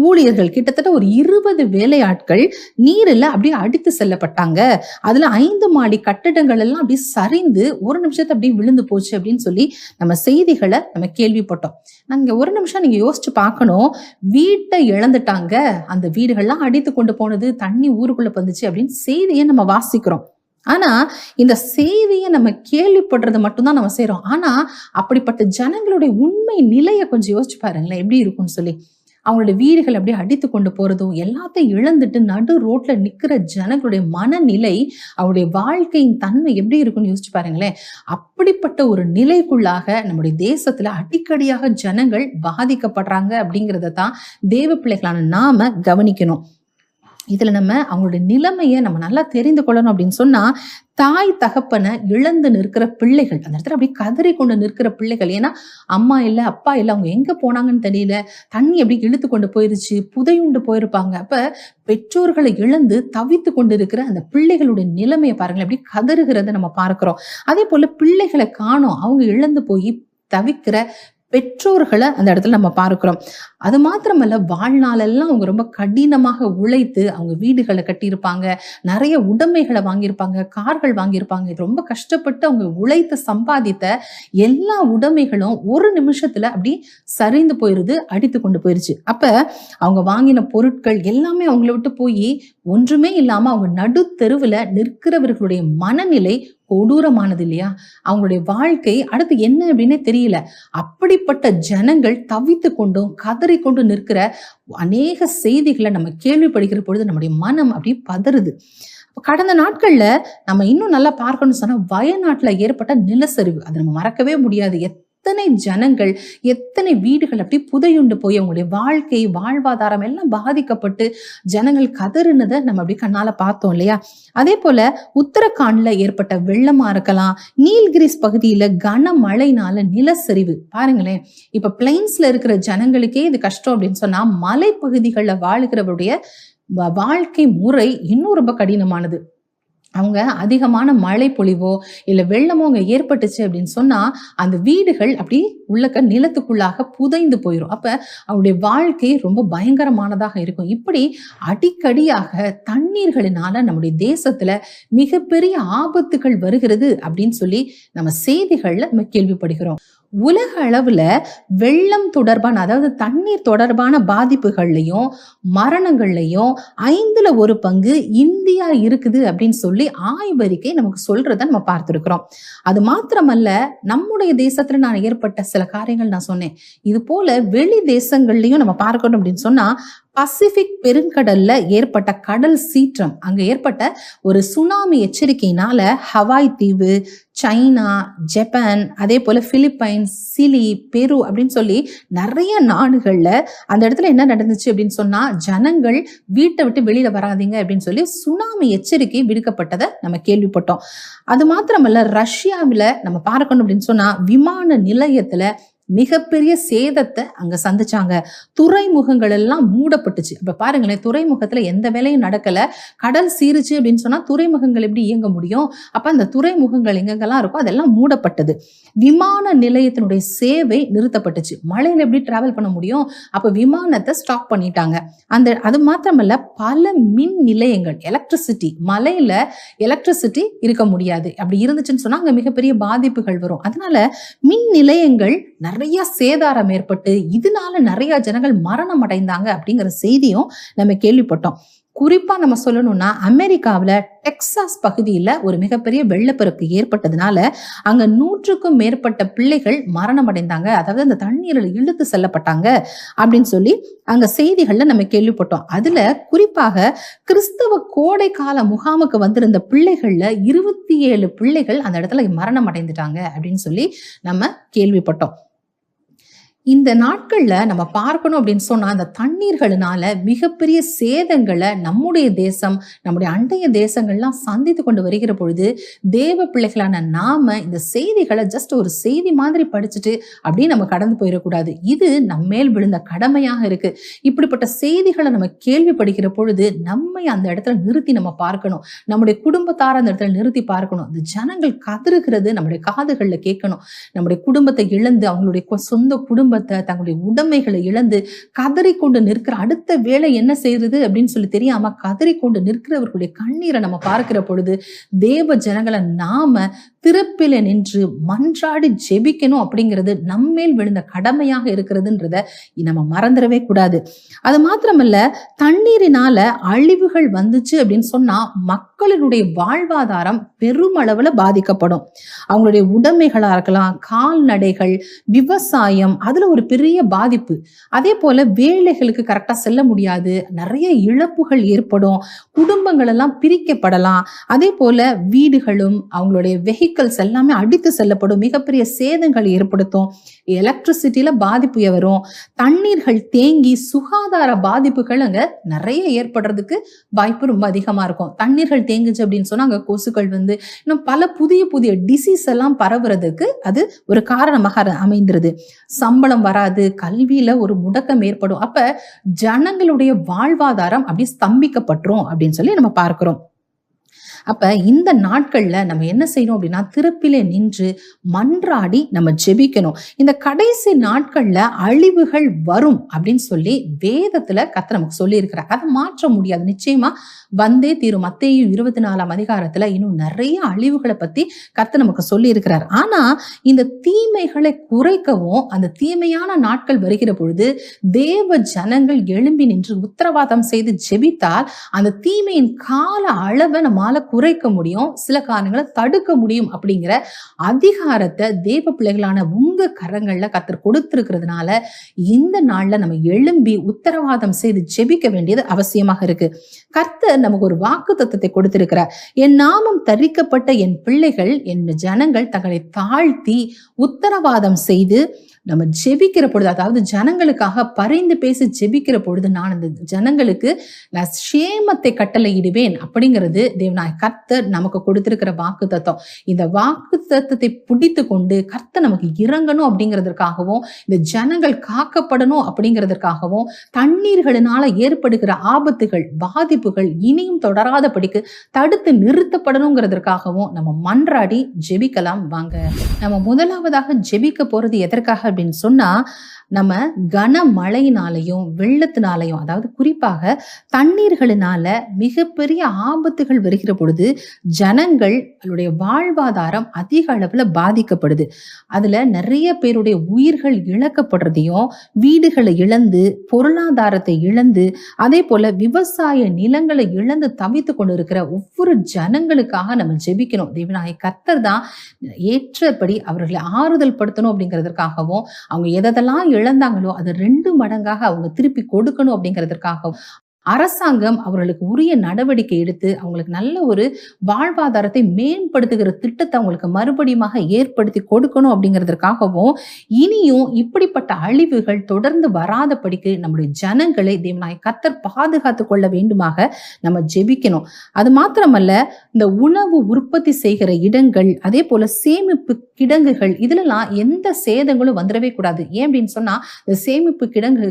ஊழியர்கள் கிட்டத்தட்ட ஒரு 20 வேலையாட்கள் நீரில் அப்படியே அடித்து செல்லப்பட்டாங்க. அதுல 5 மாடி கட்டிடங்கள் எல்லாம் அப்படியே சரிந்து ஒரு நிமிஷத்தை அப்படியே விழுந்து போச்சு அப்படின்னு சொல்லி நம்ம செய்திகளை நம்ம கேள்விப்பட்டோம். நாங்க ஒரு நிமிஷம் நீங்க யோசிச்சு பார்க்கணும், வீட்டை இழந்துட்டாங்க, அந்த வீடுகள்லாம் அடித்து கொண்டு போனது, தண்ணி ஊருக்குள்ள வந்துச்சு அப்படின்னு செய்தியை நம்ம வாசிக்கிறோம். ஆனா இந்த செய்தியை நம்ம கேள்விப்படுறது மட்டும்தான் நம்ம செய்யறோம். ஆனா அப்படிப்பட்ட ஜனங்களுடைய உண்மை நிலையை கொஞ்சம் யோசிச்சு பாருங்களேன், எப்படி இருக்கும்னு சொல்லி. அவங்களுடைய வீடுகள் அப்படியே அடித்து கொண்டு போறதும், எல்லாத்தையும் இழந்துட்டு நடு ரோட்ல நிக்கிற ஜனங்களுடைய மனநிலை, அவருடைய வாழ்க்கையின் தன்மை எப்படி இருக்குன்னு யோசிச்சு பாருங்களேன். அப்படிப்பட்ட ஒரு நிலைக்குள்ளாக நம்முடைய தேசத்துல அடிக்கடியாக ஜனங்கள் பாதிக்கப்படுறாங்க அப்படிங்கிறத தான் தேவ பிள்ளைகளான நாம கவனிக்கணும். இதுல நம்ம அவங்களுடைய நிலைமையை நம்ம நல்லா தெரிந்து கொள்ளணும் அப்படின்னு சொன்னா, தாய் தகப்பனை இழந்து நிற்கிற பிள்ளைகள், அந்த இடத்துல அப்படியே கதறி கொண்டு நிற்கிற பிள்ளைகள். ஏன்னா அம்மா இல்ல, அப்பா இல்ல, அவங்க எங்க போனாங்கன்னு தெரியல, தண்ணி அப்படி இழுத்து கொண்டு போயிருச்சு, புதையுண்டு போயிருப்பாங்க. அப்ப பெற்றோர்களை இழந்து தவித்து கொண்டு இருக்கிற அந்த பிள்ளைகளுடைய நிலைமையை பாருங்களேன், அப்படி கதறுகிறத நம்ம பார்க்கிறோம். அதே போல பிள்ளைகளை காணோம், அவங்க இழந்து போய் தவிக்கிற பெற்றோர்களை அந்த இடத்துல நம்ம பார்க்கிறோம். அது மாத்திரமல்ல, வாழ்நாளெல்லாம் அவங்க ரொம்ப கடினமாக உழைத்து அவங்க வீடுகளை கட்டியிருப்பாங்க, நிறைய உடைமைகளை வாங்கியிருப்பாங்க, கார்கள் வாங்கியிருப்பாங்க. இது ரொம்ப கஷ்டப்பட்டு அவங்க உழைத்து சம்பாதித்த எல்லா உடைமைகளும் ஒரு நிமிஷத்துல அப்படி சரிந்து போயிருது, அடித்து கொண்டு போயிருச்சு. அப்ப அவங்க வாங்கின பொருட்கள் எல்லாமே அவங்கள விட்டு போய் ஒன்றுமே இல்லாம அவங்க நடுத்தெருவுல நிற்கிறவர்களுடைய மனநிலை கொடூரமானது இல்லையா? அவங்களுடைய வாழ்க்கை அடுத்து என்ன அப்படின்னே தெரியல. அப்படிப்பட்ட ஜனங்கள் தவித்து கொண்டும் கதறி கொண்டு நிற்கிற அநேக செய்திகளை நம்ம கேள்விப்படுகிற பொழுது நம்முடைய மனம் அப்படியே பதறுது. கடந்த நாட்கள்ல நம்ம இன்னும் நல்லா பார்க்கணும்னு சொன்னா, வயநாட்டுல ஏற்பட்ட நிலச்சரிவு, அதை நம்ம மறக்கவே முடியாது. எத்தனை ஜனங்கள், எத்தனை வீடுகள் அப்படி புதையுண்டு போய் அவங்களுடைய வாழ்க்கை வாழ்வாதாரம் எல்லாம் பாதிக்கப்பட்டு ஜனங்கள் கதறினதை நம்ம அப்படி கண்ணால பார்த்தோம் இல்லையா? அதே போல உத்தரகாண்ட்ல ஏற்பட்ட வெள்ளமா இருக்கலாம், நீல்கிரிஸ் பகுதியில கனமழைனால நிலச்சரிவு. பாருங்களேன், இப்ப பிளைன்ஸ்ல இருக்கிற ஜனங்களுக்கே இது கஷ்டம் அப்படின்னு சொன்னா, மலைப்பகுதிகளில் வாழுகிறவருடைய வாழ்க்கை முறை இன்னும் ரொம்ப கடினமானது. அவங்க அதிகமான மழை பொழிவோ இல்ல வெள்ளமோ அங்க ஏற்பட்டுச்சு அப்படின்னு சொன்னா, அந்த வீடுகள் அப்படி உள்ளக்க நிலத்துக்குள்ளாக புதைந்து போயிடும். அப்ப அவங்களுடைய வாழ்க்கை ரொம்ப பயங்கரமானதாக இருக்கும். இப்படி அடிக்கடியாக தண்ணீர்களினால நம்முடைய தேசத்துல மிகப்பெரிய ஆபத்துகள் வருகிறது அப்படின்னு சொல்லி நம்ம செய்திகள்ல நம்ம கேள்விப்படுகிறோம். உலக அளவுல வெள்ளம் தொடர்பான, அதாவது தண்ணீர் தொடர்பான பாதிப்புகள்லையும் மரணங்கள்லையும் 1/5 இந்தியா இருக்குது அப்படின்னு சொல்லி ஆய்வறிக்கை நமக்கு சொல்றத நம்ம பார்த்திருக்கிறோம். அது மாத்திரமல்ல, நம்முடைய தேசத்துல நான் ஏற்பட்ட சில காரியங்கள் நான் சொன்னேன். இது போல வெளி தேசங்கள்லயும் நம்ம பார்க்கணும் அப்படின்னு சொன்னா, பசிபிக் பெருங்கடல்ல ஏற்பட்ட கடல் சீற்றம், அங்க ஏற்பட்ட ஒரு சுனாமி எச்சரிக்கையினால ஹவாய் தீவு, சைனா, ஜப்பான், அதே போல பிலிப்பைன்ஸ், சிலி, பெரு அப்படின்னு சொல்லி நிறைய நாடுகள்ல அந்த இடத்துல என்ன நடந்துச்சு அப்படின்னு சொன்னா, ஜனங்கள் வீட்டை விட்டு வெளியில வராதீங்க அப்படின்னு சொல்லி சுனாமி எச்சரிக்கை விடுக்கப்பட்டதை நம்ம கேள்விப்பட்டோம். அது மாத்திரமல்ல, ரஷ்யாவில நம்ம பார்க்கணும் அப்படின்னு சொன்னா, விமான நிலையத்துல மிகப்பெரிய சேதத்தை அங்க சந்திச்சாங்க. துறைமுகங்கள் எல்லாம் மூடப்பட்டுச்சு. இப்ப பாருங்களேன், துறைமுகத்துல எந்த வேலையும் நடக்கல, கடல் சீருச்சு அப்படின்னு சொன்னா துறைமுகங்கள் எப்படி இயங்க முடியும்? அப்ப அந்த துறைமுகங்கள் எங்கெங்கெல்லாம் இருக்கோ அதெல்லாம் மூடப்பட்டது. விமான நிலையத்தினுடைய சேவை நிறுத்தப்பட்டுச்சு. மழையில எப்படி டிராவல் பண்ண முடியும்? அப்ப விமானத்தை ஸ்டாப் பண்ணிட்டாங்க. அது மாத்திரமல்ல, பல மின் நிலையங்கள், எலக்ட்ரிசிட்டி, மலையில எலக்ட்ரிசிட்டி இருக்க முடியாது. அப்படி இருந்துச்சுன்னு சொன்னா அங்க மிகப்பெரிய பாதிப்புகள் வரும். அதனால மின் நிலையங்கள் நிறைய சேதாரம் ஏற்பட்டு இதனால நிறைய ஜனங்கள் மரணம் அடைந்தாங்க அப்படிங்கிற செய்தியும் நம்ம கேள்விப்பட்டோம். குறிப்பா நம்ம சொல்லணும்னா, அமெரிக்காவில டெக்சாஸ் பகுதியில ஒரு மிகப்பெரிய வெள்ளப்பெருக்கு ஏற்பட்டதுனால அங்க 100க்கும் மேற்பட்ட பிள்ளைகள் மரணம் அடைந்தாங்க, அதாவது அந்த தண்ணீரில் இழுத்து செல்லப்பட்டாங்க அப்படின்னு சொல்லி அங்க செய்திகள்ல நம்ம கேள்விப்பட்டோம். அதுல குறிப்பாக கிறிஸ்தவ கோடை கால முகாமுக்கு வந்திருந்த பிள்ளைகள்ல 27 பிள்ளைகள் அந்த இடத்துல மரணம் அடைந்துட்டாங்க அப்படின்னு சொல்லி நம்ம கேள்விப்பட்டோம். இந்த நாட்கள்ல நம்ம பார்க்கணும் அப்படின்னு சொன்னா, அந்த தண்ணீர்களினால மிகப்பெரிய சேதங்களை நம்முடைய தேசம், நம்முடைய அண்டைய தேசங்கள்லாம் சந்தித்து கொண்டு வருகிற பொழுது, தேவ பிள்ளைகளான நாம இந்த செய்திகளை ஜஸ்ட் ஒரு செய்தி மாதிரி படிச்சுட்டு அப்படியே நம்ம கடந்து போயிடக்கூடாது. இது நம்மேல் விழுந்த கடமையாக இருக்கு. இப்படிப்பட்ட செய்திகளை நம்ம கேள்விப்படுகிற பொழுது நம்மை அந்த இடத்துல நிறுத்தி நம்ம பார்க்கணும். நம்முடைய குடும்பத்தார அந்த இடத்துல நிறுத்தி பார்க்கணும். இந்த ஜனங்கள் கதறுகிறது நம்முடைய காதுகள்ல கேட்கணும். நம்முடைய குடும்பத்தை இழந்து, அவங்களுடைய சொந்த குடும்பத்தை, தங்களுடைய உடைமைகளை இழந்து கதறிக்கொண்டு நிற்கிற, அடுத்த வேலை என்ன செய்யறது அப்படின்னு சொல்லி தெரியாம கதறிக்கொண்டு நிற்கிறவர்களுடைய கண்ணீரை நம்ம பார்க்கிற பொழுது, தேவ ஜனங்களை நாம திறப்பில நின்று மன்றாடி ஜெபிக்கணும் அப்படிங்கிறது நம்மேல் விழுந்த கடமையாக இருக்கிறதுன்றத நம்ம மறந்துடவே கூடாது. அது மாத்திரமல்ல, தண்ணீரினால அழிவுகள் வந்துச்சு அப்படின்னு சொன்னா மக்களினுடைய வாழ்வாதாரம் பெருமளவுல பாதிக்கப்படும். அவங்களுடைய உடைமைகளா இருக்கலாம், கால்நடைகள், விவசாயம், அதுல ஒரு பெரிய பாதிப்பு. அதே போல வேலைகளுக்கு கரெக்டா செல்ல முடியாது, நிறைய இழப்புகள் ஏற்படும், குடும்பங்கள் எல்லாம் பிரிக்கப்படலாம். அதே போல வீடுகளும் அவங்களுடைய வெஹிக்கிள் கெமிக்கல்ஸ் எல்லாமே அடித்து செல்லப்படும், மிகப்பெரிய சேதங்கள் ஏற்படுத்தும், எலக்ட்ரிசிட்டியில பாதிப்பு வரும், தண்ணீர்கள் தேங்கி சுகாதார பாதிப்புகள் அங்க நிறைய ஏற்படுறதுக்கு வாய்ப்பு ரொம்ப அதிகமா இருக்கும். தண்ணீர்கள் தேங்குச்சு அப்படின்னு சொன்னா அங்க கொசுக்கள் வந்து இன்னும் பல புதிய புதிய டிசீஸ் எல்லாம் பரவுறதுக்கு அது ஒரு காரணமாக அமைந்திருது. சம்பளம் வராது, கல்வியில ஒரு முடக்கம் ஏற்படும். அப்ப ஜனங்களுடைய வாழ்வாதாரம் அப்படி ஸ்தம்பிக்கப்பட்டுரும் அப்படின்னு சொல்லி நம்ம பார்க்கிறோம். அப்ப இந்த நாட்கள்ல நம்ம என்ன செய்யணும் அப்படின்னா, திறப்பிலே நின்று மன்றாடி நம்ம ஜெபிக்கணும். இந்த கடைசி நாட்கள்ல அழிவுகள் வரும் அப்படின்னு சொல்லி வேதத்துல கர்த்தர் நமக்கு சொல்லி இருக்கிறார். அதை மாற்ற முடியாது, நிச்சயமா வந்தே தீரும். மத்தேயு 24ஆம் அதிகாரத்துல இன்னும் நிறைய அழிவுகளை பத்தி கர்த்தர் நமக்கு சொல்லி இருக்கிறார். ஆனா இந்த தீமைகளை குறைக்கவும், அந்த தீமையான நாட்கள் வருகிற பொழுது தேவ ஜனங்கள் எழும்பி நின்று உத்தரவாதம் செய்து ஜெபித்தால் அந்த தீமையின் கால அளவை நம்மால குறைக்க முடியும், சில காரணங்களை தடுக்க முடியும். அப்படிங்கிற அதிகாரத்தை தேவ பிள்ளைகளான உங்க கரங்கள்ல கர்த்தர் கொடுத்திருக்கிறதுனால இந்த நாள்ல நம்ம எழும்பி உத்தரவாதம் செய்து ஜெபிக்க வேண்டியது அவசியமாக இருக்கு. கர்த்தர் நமக்கு ஒரு வாக்குத்தத்தத்தை கொடுத்திருக்கிறார். என் நாமம் தரிக்கப்பட்ட என் பிள்ளைகள், என் ஜனங்கள் தங்களை தாழ்த்தி உத்தரவாதம் செய்து நம்ம ஜெபிக்கிற பொழுது, அதாவது ஜனங்களுக்காக பரிந்து பேசி ஜெபிக்கிற பொழுது, நான் இந்த ஜனங்களுக்கு நான் சேமத்தை கட்டளையிடுவேன் அப்படிங்கிறது தேவனாய் கர்த்தர் நமக்கு கொடுத்திருக்கிற வாக்கு தத்தம். இந்த வாக்கு தத்தத்தை பிடித்து கொண்டு கர்த்தர் நமக்கு இறங்கணும் அப்படிங்கிறதுக்காகவும், இந்த ஜனங்கள் காக்கப்படணும் அப்படிங்கிறதுக்காகவும், தண்ணீர்களினால ஏற்படுகிற ஆபத்துகள் பாதிப்புகள் இனியும் தொடராதபடிக்கு தடுத்து நிறுத்தப்படணுங்கிறதுக்காகவும் நம்ம மன்றாடி ஜெபிக்கலாம். வாங்க, நம்ம முதலாவதாக ஜெபிக்க போறது எதற்காக அப்படின்னு சொன்னா, நம்ம கனமழையினாலையும் வெள்ளத்தினாலையும், அதாவது குறிப்பாக தண்ணீர்களினால மிகப்பெரிய ஆபத்துகள் வருகிற பொழுது ஜனங்களுடைய வாழ்வாதாரம் அதிக அளவுல பாதிக்கப்படுது. அதுல நிறைய பேருடைய உயிர்கள் இழக்கப்படுறதையும், வீடுகளை இழந்து பொருளாதாரத்தை இழந்து அதே போல விவசாய நிலங்களை இழந்து தவித்து கொண்டு இருக்கிற ஒவ்வொரு ஜனங்களுக்காக நம்ம ஜெபிக்கணும். தேவனாகிய கர்த்தர் தான் ஏற்றபடி அவர்களை ஆறுதல் படுத்தணும் அப்படிங்கிறதுக்காகவும், அவங்க எதெல்லாம் இழந்தாங்களோ அதை 2 மடங்காக அவங்க திருப்பி கொடுக்கணும் அப்படிங்கிறதுக்காகவும் அரசாங்கம் அவர்களுக்கு உரிய நடவடிக்கை எடுத்து அவங்களுக்கு நல்ல ஒரு வாழ்வாதாரத்தை மேம்படுத்துகிற திட்டத்தை அவங்களுக்கு மறுபடியும் ஏற்படுத்தி கொடுக்கணும் அப்படிங்கிறதுக்காகவும், இனியும் இப்படிப்பட்ட அழிவுகள் தொடர்ந்து வராதபடிக்கு நம்முடைய ஜனங்களை தேவனாய் கர்த்தர் பாதுகாத்து கொள்ள வேண்டுமாக நம்ம ஜெபிக்கணும். அது மாத்திரமல்ல, இந்த உணவு உற்பத்தி செய்கிற இடங்கள், அதே போல சேமிப்பு கிடங்குகள், இதுலலாம் எந்த சேதங்களும் வந்துடவே கூடாது. ஏன் அப்படின்னு சொன்னா, இந்த சேமிப்பு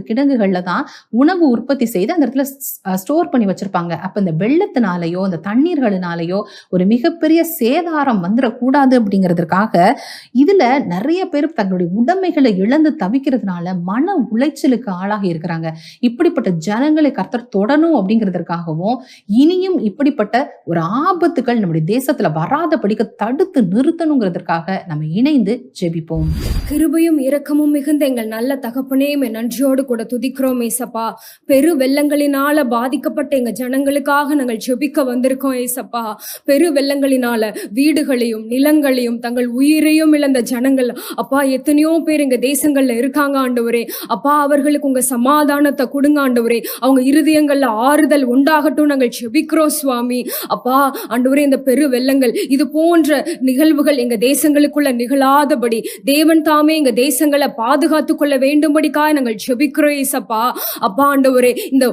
கிடங்குகள்ல தான் உணவு உற்பத்தி செய்து அந்த இடத்துல ஸ்டோர் பண்ணி வச்சிருப்பாங்க. அப்ப இந்த வெள்ளத்தினாலேயோ இந்த தண்ணீர்களினாலேயோ ஒரு மிகப்பெரிய சேதாரம் வந்துடக்கூடாது அப்படிங்கிறதுக்காக இதுல நிறைய பேர் தங்களுடைய உடைமைகளை இழந்து தவிக்கிறதுனால மன உளைச்சலுக்கு ஆளாகி இருக்கிறாங்க. இப்படிப்பட்ட ஜனங்களை கர்த்தர் தொடணும் அப்படிங்கிறதுக்காகவும், இனியும் இப்படிப்பட்ட ஒரு ஆபத்துகள் நம்முடைய தேசத்துல வராதபடிக்கு தடுத்து நிறுத்தணுங்கிறதுக்காக நம்ம இணைந்து ஜெபிப்போம். கிருபையும் இரக்கமும் மிகுந்த எங்கள் நல்ல தகப்பனே, நன்றியோடு கூட துதிக்கிறோம் ஏசப்பா. பெரு வெள்ளங்களினால பாதிக்கப்பட்ட எங்க ஜனங்களுக்காக நாங்கள் ஜெபிக்க வந்திருக்கோம் ஏசப்பா. பெரு வெள்ளங்களினால வீடுகளையும் நிலங்களையும் தங்கள் உயிரையும் இழந்த ஜனங்கள் அப்பா எத்தனையோ பேர் எங்க தேசங்கள்ல இருக்காங்க ஆண்டவரே. அப்பா, அவர்களுக்கு உங்க சமாதானத்தை கொடுங்க ஆண்டவரே. அவங்க இருதயங்கள்ல ஆறுதல் உண்டாகட்டும் நாங்கள் ஜெபிக்கிறோம் சுவாமி. அப்பா ஆண்டவரே, இந்த பெரு வெள்ளங்கள் இது போன்ற நிகழ்வுகள் எங்க தேசங்களுக்குள்ள நிகழாதபடி தேவன் தாமே எங்க தேசங்களை பாதுகாத்து கொள்ள வேண்டும்படிக்காய் நாங்கள் ஜெபிக்கிறோம் ஏசப்பா. அப்பா ஆண்டவரே, இந்த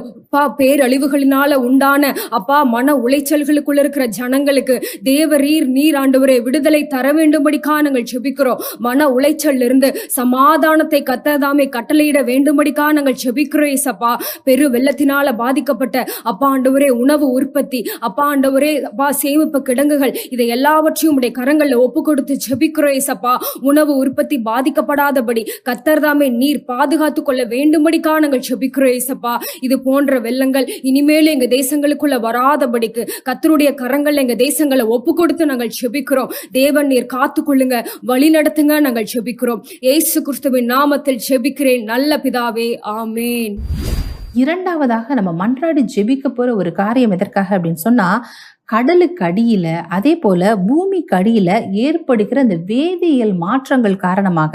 பேரழிவுகளினால உண்டான அப்பா மன உளைச்சல்களுக்குள்ள இருக்கிற ஜனங்களுக்கு தேவரீர் நீர் ஆண்டவரே விடுதலை தர வேண்டும்படிக்கா நாங்கள் ஜெபிக்கிறோம். மன உளைச்சல் இருந்து சமாதானத்தை கர்த்தர்தாமே கட்டளையிட வேண்டும்படிக்கா நாங்கள் ஜெபிக்கிறோம் ஏசப்பா. பெரு வெள்ளத்தினால பாதிக்கப்பட்ட அப்பா ஆண்டவரே உணவு உற்பத்தி, அப்பா ஆண்டவரே அப்பா சேமிப்பு கிடங்குகள், இதை எல்லாவற்றையும் உடைய கரங்கள்ல ஒப்பு கொடுத்து ஜெபிக்கிறோம் ஏசப்பா. உணவு உற்பத்தி பாதிக்கப்படாதபடி கர்த்தர்தாமே நீர் பாதுகாத்து கொள்ள வேண்டும்படிக்கா நாங்கள் ஜெபிக்கிறோம் ஏசப்பா. இது போன்ற வெள்ளங்கள் இனிமேல் எங்க தேசங்களுக்குள்ள வராதபடிக்கு கர்த்தருடைய கரங்கள் எங்க தேசங்களை ஒப்பு கொடுத்து நாங்கள் ஜெபிக்கிறோம். தேவன் நீர் காத்து கொள்ளுங்க, வழி நடத்துங்க நாங்கள் ஜெபிக்கிறோம். இயேசு கிறிஸ்துவின் நாமத்தில் ஜெபிக்கிறேன் நல்ல பிதாவே, ஆமேன். இரண்டாவதாக நம்ம மன்றாடி ஜெபிக்க போற ஒரு காரியம் எதற்காக அப்படின்னு சொன்னா, கடலுக்கு அடியில அதே போல பூமிக்கு அடியில ஏற்படுகிற இந்த வேதியியல் மாற்றங்கள் காரணமாக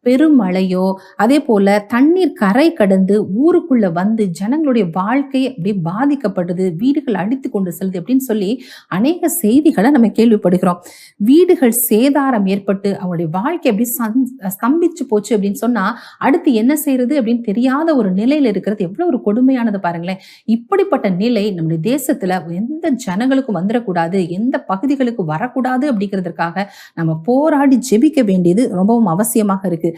பெருமழையோ அதே போல தண்ணீர் கரை கடந்து ஊருக்குள்ள வந்து ஜனங்களுடைய வாழ்க்கை அப்படியே பாதிக்கப்படுது, வீடுகள் அடித்து கொண்டு செல்லுது அப்படின்னு சொல்லி அநேக செய்திகளை நம்ம கேள்விப்படுகிறோம். வீடுகள் சேதாரம் ஏற்பட்டு அவங்களுடைய வாழ்க்கை எப்படி ஸ்தம்பிச்சு போச்சு அப்படின்னு சொன்னா அடுத்து என்ன செய்யறது அப்படின்னு தெரியாத ஒரு நிலையில இருக்கிறது எவ்வளவு ஒரு கொடுமையானது பாருங்களேன். இப்படிப்பட்ட நிலை நம்முடைய தேசத்துல எந்த ஜனங்களுக்கும் வந்துடக்கூடாது, எந்த பகுதிகளுக்கு வரக்கூடாது அப்படிங்கிறதுக்காக நம்ம போராடி ஜெபிக்க வேண்டியது ரொம்பவும் அவசியமாக இருக்கு.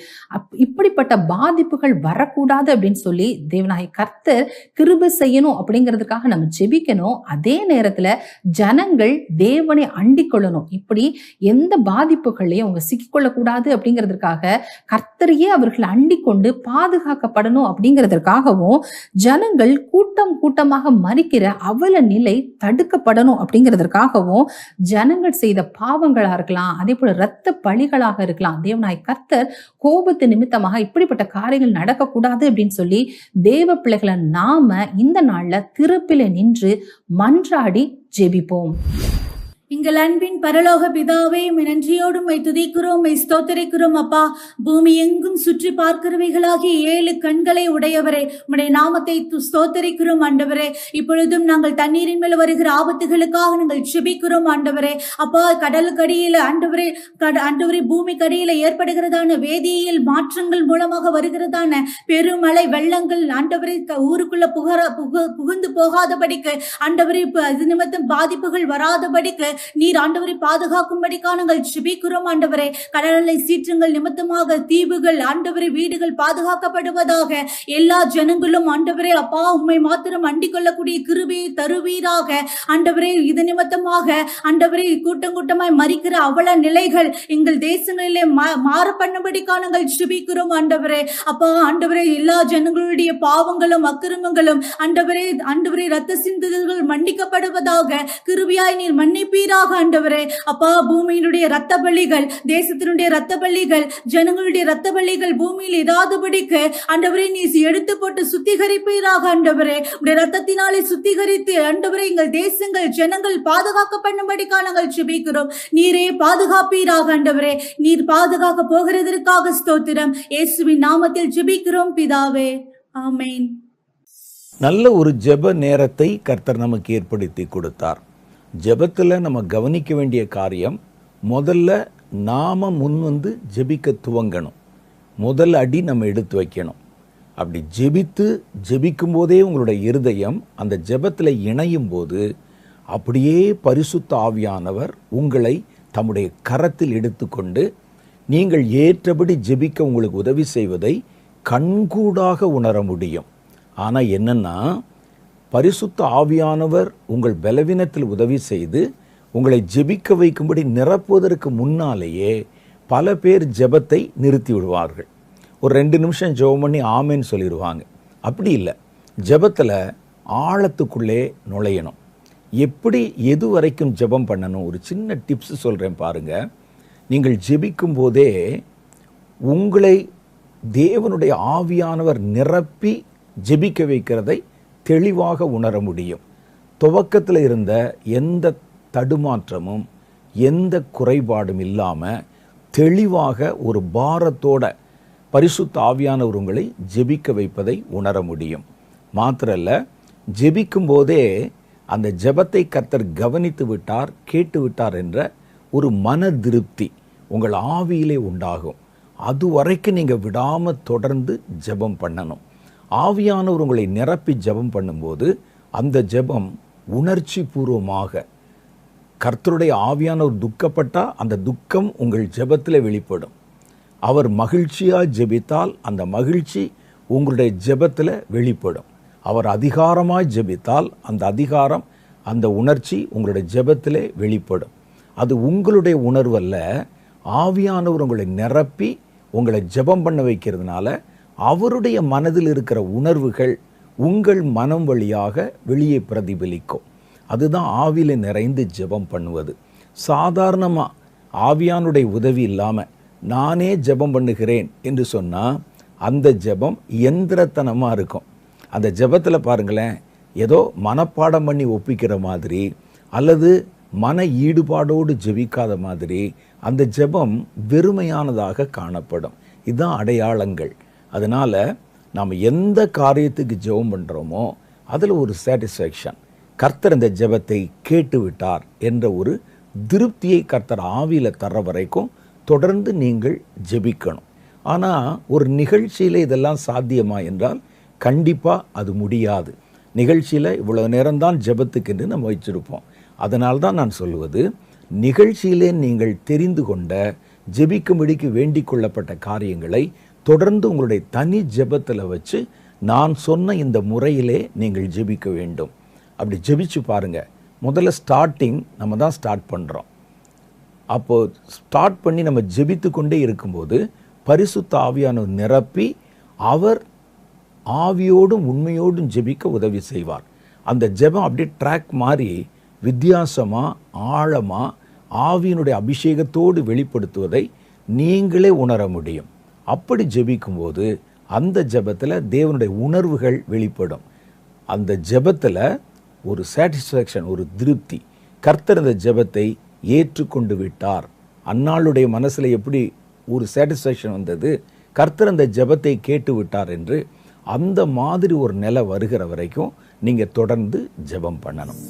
இப்படிப்பட்ட பாதிப்புகள் வரக்கூடாது அப்படின்னு சொல்லி தேவனாகிய கர்த்தர் கிருபை செய்யணும் அப்படிங்கிறதுக்காக நம்ம ஜெபிக்கணும். அதே நேரத்துல ஜனங்கள் தேவனை அண்டிக் கொள்ளணும். இப்படி எந்த பாதிப்புகளையும் அவங்க சிக்கிக்கொள்ளக்கூடாது அப்படிங்கிறதுக்காக கர்த்தரையே அவர்கள் அண்டிக் கொண்டு பாதுகாக்கப்படணும் அப்படிங்கிறதுக்காகவும் ஜனங்கள் கூட்டம் கூட்டமாக மரிக்கிற அவல நிலை தடுக்கப்படணும் அப்படிங்கிறதுக்காகவும் ஜனங்கள் செய்த பாவங்களா இருக்கலாம், அதே போல இரத்த பலிகளாக இருக்கலாம், தேவனாய் கர்த்தர் கோபத்து நிமித்தமாக இப்படிப்பட்ட காரியங்கள் நடக்கக்கூடாது அப்படின்னு சொல்லி தேவ பிள்ளைகளை நாம இந்த நாள்ல திறப்பில நின்று மன்றாடி ஜெபிப்போம். எங்கள் அன்பின் பரலோக பிதாவே, நன்றியோடு மை துதிக்கிறோம், மை ஸ்தோத்தரிக்கிறோம் அப்பா. பூமி எங்கும் சுற்றி பார்க்கிறவைகளாகி 7 கண்களை உடையவரே, உம்முடைய நாமத்தை ஸ்தோத்தரிக்கிறோம் ஆண்டவரே. இப்பொழுதும் நாங்கள் தண்ணீரின் மேல் வருகிற ஆபத்துகளுக்காக நாங்கள் ஜெபிக்கிறோம் ஆண்டவரே. அப்பா, கடலுக்கடியில ஆண்டவரே, ஆண்டவரே பூமிக்கடியில ஏற்படுகிறதான வேதியியல் மாற்றங்கள் மூலமாக வருகிறதான பெருமழை வெள்ளங்கள் ஆண்டவரே ஊருக்குள்ள புகுந்து போகாதபடிக்கு ஆண்டவரே இது நிமித்தம் பாதிப்புகள் வராதபடிக்கு நீர் ஆண்டவரை பாதுகாக்கும்படிக்காக நாங்கள் ஜெபிக்கிறோம் ஆண்டவரே. கடலை சீற்றங்கள் நிமித்தமாக தீவுகள் ஆண்டவரே வீடுகள் பாதுகாக்கப்படுவதாக எல்லா ஜனங்களும் ஆண்டவரே அப்பா உம்மை மாத்திரம் அண்டிக் கொள்ளக்கூடிய கிருபையை தருவீராக ஆண்டவரே. இது நிமித்தமாக ஆண்டவரே கூட்டம் கூட்டமாய் மரிக்கிற அவல நிலைகள் எங்கள் தேசங்களிலே மாற பண்ணும்படிக்காக நாங்கள் ஜெபிக்கிறோம் ஆண்டவரே. அப்பா ஆண்டவரே எல்லா ஜனங்களுடைய பாவங்களும் அக்கிரமங்களும் ஆண்டவரே ரத்த சிந்துதல்கள் மன்னிக்கப்படுவதாக கிருபையாய் நீர் மன்னிப்பீராக ஆண்டவரே. அப்பா பூமியினுடைய ரத்த பலிகள், தேசத்தினுடைய ரத்த பலிகள், ஜனங்களுடைய ரத்த பலிகள் பூமியில் இராதபடிக்கு ஆண்டவரே நீர் எடுத்து போட்டு சுத்திகரிப்பீராக ஆண்டவரே. உடைய ரத்தத்தினாலே சுத்திகரித்து ஆண்டவரே எங்கள் தேசங்கள் ஜனங்கள் பாதுகாக்க பண்ணும்படிக்காக நாங்கள் ஜெபிக்கிறோம். நீரே பாதுகாப்பீராக ஆண்டவரே. நீர் பாதுகாக்க போகிறதற்காக ஸ்தோத்திரம். இயேசுவின் நாமத்தில் ஜெபிக்கிறோம் பிதாவே, ஆமென். நல்ல ஒரு ஜெப நேரத்தை கர்த்தர் நமக்கு ஏற்படுத்தி கொடுத்தார். ஜெபத்தில் நம்ம கவனிக்க வேண்டிய காரியம், முதல்ல நாம முன் வந்து ஜெபிக்க துவங்கணும். முதல் அடி நம்ம எடுத்து வைக்கணும். அப்படி ஜெபிக்கும் போதே உங்களுடைய இருதயம் அந்த ஜெபத்தில் இணையும் போது அப்படியே பரிசுத்த ஆவியானவர் உங்களை தம்முடைய கரத்தில் எடுத்துக்கொண்டு நீங்கள் ஏற்றபடி ஜெபிக்க உங்களுக்கு உதவி செய்வதை கண்கூடாக உணர முடியும். ஆனால் என்னன்னா, பரிசுத்த ஆவியானவர் உங்கள் பலவீனத்தில் உதவி செய்து உங்களை ஜெபிக்க வைக்கும்படி நிரப்புவதற்கு முன்னாலேயே பல பேர் ஜெபத்தை நிறுத்தி விடுவார்கள். ஒரு 2 நிமிஷம் ஜெபம் பண்ணி ஆமேன்னு சொல்லிடுவாங்க. அப்படி இல்லை, ஜெபத்தில் ஆழத்துக்குள்ளே நுழையணும். எப்படி எது வரைக்கும் ஜெபம் பண்ணணும், ஒரு சின்ன டிப்ஸ் சொல்கிறேன் பாருங்க. நீங்கள் ஜெபிக்கும் போதே உங்களை தேவனுடைய ஆவியானவர் நிரப்பி ஜெபிக்க வைக்கிறதை தெளிவாக உணர முடியும். துவக்கத்தில் இருந்த எந்த தடுமாற்றமும் எந்த குறைபாடும் இல்லாமல் தெளிவாக ஒரு பாரத்தோட பரிசுத்த ஆவியானவர் உங்களை ஜெபிக்க வைப்பதை உணர முடியும். மாத்திரல்ல, ஜெபிக்கும் போதே அந்த ஜெபத்தை கர்த்தர் கவனித்து விட்டார், கேட்டு விட்டார் என்ற ஒரு மன திருப்தி உங்கள் ஆவியிலே உண்டாகும். அது வரைக்கும் நீங்கள் விடாமல் தொடர்ந்து ஜெபம் பண்ணணும். ஆவியானவர் உங்களை நிரப்பி ஜெபம் பண்ணும்போது அந்த ஜெபம் உணர்ச்சி பூர்வமாக, கர்த்தருடைய ஆவியானவர் துக்கப்பட்டால் அந்த துக்கம் உங்கள் ஜெபத்தில் வெளிப்படும். அவர் மகிழ்ச்சியாக ஜெபித்தால் அந்த மகிழ்ச்சி உங்களுடைய ஜெபத்தில் வெளிப்படும். அவர் அதிகாரமாக ஜெபித்தால் அந்த அதிகாரம், அந்த உணர்ச்சி உங்களுடைய ஜெபத்திலே வெளிப்படும். அது உங்களுடைய உணர்வல்ல, ஆவியானவர் உங்களை நிரப்பி உங்களை ஜெபம் பண்ண வைக்கிறதுனால அவருடைய மனதில் இருக்கிற உணர்வுகள் உங்கள் மனம் வழியாக வெளியே பிரதிபலிக்கும். அதுதான் ஆவியில நிறைந்து ஜெபம் பண்ணுவது. சாதாரணமாக ஆவியானுடைய உதவி இல்லாமல் நானே ஜெபம் பண்ணுகிறேன் என்று சொன்னால் அந்த ஜெபம் இயந்திரத்தனமாக இருக்கும். அந்த ஜெபத்தில் பாருங்களேன், ஏதோ மனப்பாடம் பண்ணி ஒப்பிக்கிற மாதிரி அல்லது மன ஈடுபாடோடு ஜெபிக்காத மாதிரி அந்த ஜெபம் வெறுமையானதாக காணப்படும். இதுதான் அடையாளங்கள். அதனால நாம் எந்த காரியத்துக்கு ஜெபம் பண்ணுறோமோ அதில் ஒரு சாட்டிஸ்ஃபேக்ஷன், கர்த்தர் இந்த ஜெபத்தை கேட்டு விட்டார் என்ற ஒரு திருப்தியை கர்த்தர் ஆவியில் தர்ற வரைக்கும் தொடர்ந்து நீங்கள் ஜெபிக்கணும். ஆனால் ஒரு நிகழ்ச்சியில் இதெல்லாம் சாத்தியமா என்றால் கண்டிப்பாக அது முடியாது. நிகழ்ச்சியில் இவ்வளோ நேரம்தான் ஜெபத்துக்கென்று நம்ம வச்சிருப்போம். அதனால்தான் நான் சொல்லுவது, நிகழ்ச்சியிலே நீங்கள் தெரிந்து கொண்ட ஜெபிக்கும்படிக்கு வேண்டிக் கொள்ளப்பட்ட காரியங்களை தொடர்ந்து உங்களுடைய தனி ஜெபத்தில் வச்சு நான் சொன்ன இந்த முறையிலே நீங்கள் ஜெபிக்க வேண்டும். அப்படி ஜெபிச்சு பாருங்க. முதல்ல ஸ்டார்டிங் நம்ம தான் ஸ்டார்ட் பண்ணுறோம். அப்போது ஸ்டார்ட் பண்ணி நம்ம ஜெபித்து கொண்டே இருக்கும்போது பரிசுத்த ஆவியானவர் நிரப்பி அவர் ஆவியோடும் உண்மையோடும் ஜெபிக்க உதவி செய்வார். அந்த ஜெபம் அப்படியே ட்ராக் மாதிரி வித்தியாசமாக ஆழமாக ஆவியினுடைய அபிஷேகத்தோடு வெளிப்படுத்துவதை நீங்களே உணர முடியும். அப்படி ஜெபிக்கும்போது அந்த ஜெபத்தில் தேவனுடைய உணர்வுகள் வெளிப்படும். அந்த ஜெபத்தில் ஒரு சாட்டிஸ்ஃபேக்ஷன், ஒரு திருப்தி. கர்த்தர் அந்த ஜெபத்தை ஏற்றுக்கொண்டு விட்டார். அன்னாளுடைய மனசில் எப்படி ஒரு சாட்டிஸ்ஃபேக்ஷன் வந்தது, கர்த்தர் அந்த ஜெபத்தை கேட்டு விட்டார் என்று. அந்த மாதிரி ஒரு நிலை வருகிற வரைக்கும் நீங்கள் தொடர்ந்து ஜெபம் பண்ணணும்.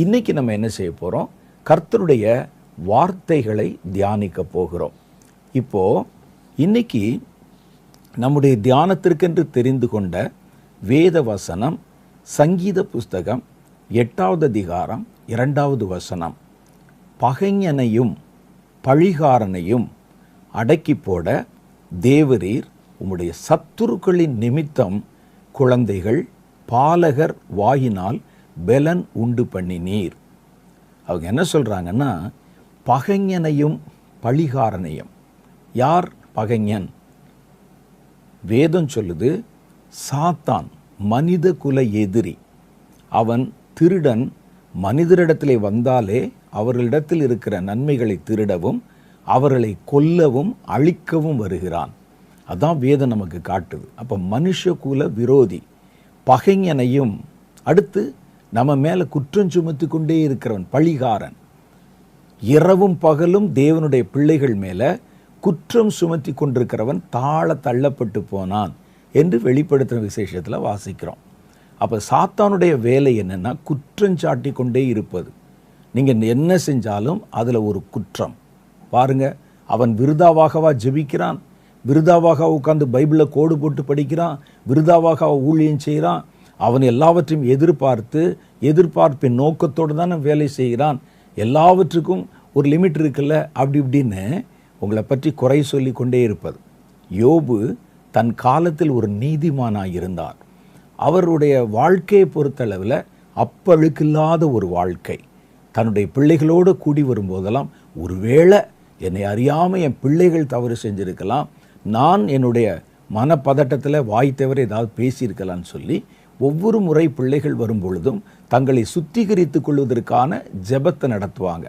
இன்னைக்கு நம்ம என்ன செய்ய போகிறோம்? கர்த்தருடைய வார்த்தைகளை தியானிக்க போகிறோம். இப்போ இன்னைக்கு நம்முடைய தியானத்திற்கென்று தெரிந்து கொண்ட வேத வசனம் சங்கீத புஸ்தகம் 8வது அதிகாரம் 2வது வசனம். பகைஞனையும் பழிகாரனையும் அடக்கி போட தேவரீர் உம்முடைய சத்துருக்களின் நிமித்தம் குழந்தைகள் பாலகர் வாயினால் பெலன் உண்டு பண்ணினீர். அவங்க என்ன சொல்றாங்கன்னா, பகைஞனையும் பழிகாரனையும். யார் பகைஞன்? வேதம் சொல்லுது சாத்தான், மனித குல எதிரி. அவன் திருடன். மனிதரிடத்திலே வந்தாலே அவர்களிடத்தில் இருக்கிற நன்மைகளை திருடவும் அவர்களை கொல்லவும் அழிக்கவும் வருகிறான். அதான் வேதம் நமக்கு காட்டுது. அப்போ மனுஷகுல விரோதி பகைஞனையும், அடுத்து நம்ம மேலே குற்றம் சுமத்தி கொண்டே இருக்கிறவன் பழிகாரன். இரவும் பகலும் தேவனுடைய பிள்ளைகள் மேலே குற்றம் சுமத்தி கொண்டிருக்கிறவன் தாழ தள்ளப்பட்டு போனான் என்று வெளிப்படுத்துகிற விசேஷத்தில் வாசிக்கிறோம். அப்போ சாத்தானுடைய வேலை என்னென்னா குற்றஞ்சாட்டி கொண்டே இருப்பது. நீங்கள் என்ன செஞ்சாலும் அதில் ஒரு குற்றம். பாருங்க, அவன் விருதாவாகவா ஜெபிக்கிறான், விருதாவாக உட்காந்து பைபிளை கோடு போட்டு படிக்கிறான், விருதாவாக ஊழியம் செய்கிறான். அவன் எல்லாவற்றையும் எதிர்பார்ப்பின் நோக்கத்தோடு தானே வேலை செய்கிறான். எல்லாவற்றுக்கும் ஒரு லிமிட் இருக்குல்ல, அப்படி இப்படின்னு உங்களை பற்றி குறை சொல்லி கொண்டே இருப்பது. யோபு தன் காலத்தில் ஒரு நீதிமானாக இருந்தார். அவருடைய வாழ்க்கையை பொறுத்தளவில் அப்பழுக்கில்லாத ஒரு வாழ்க்கை. தன்னுடைய பிள்ளைகளோடு கூடி வரும்போதெல்லாம், ஒருவேளை என்னை அறியாமல் என் பிள்ளைகள் தவறு செஞ்சிருக்கலாம், நான் என்னுடைய மனப்பதட்டத்தில் வாய் தவிர ஏதாவது பேசியிருக்கலான்னு சொல்லி ஒவ்வொரு முறை பிள்ளைகள் வரும் பொழுதும் தங்களை சுத்திகரித்து கொள்வதற்கான ஜெபத்தை நடத்துவாங்க.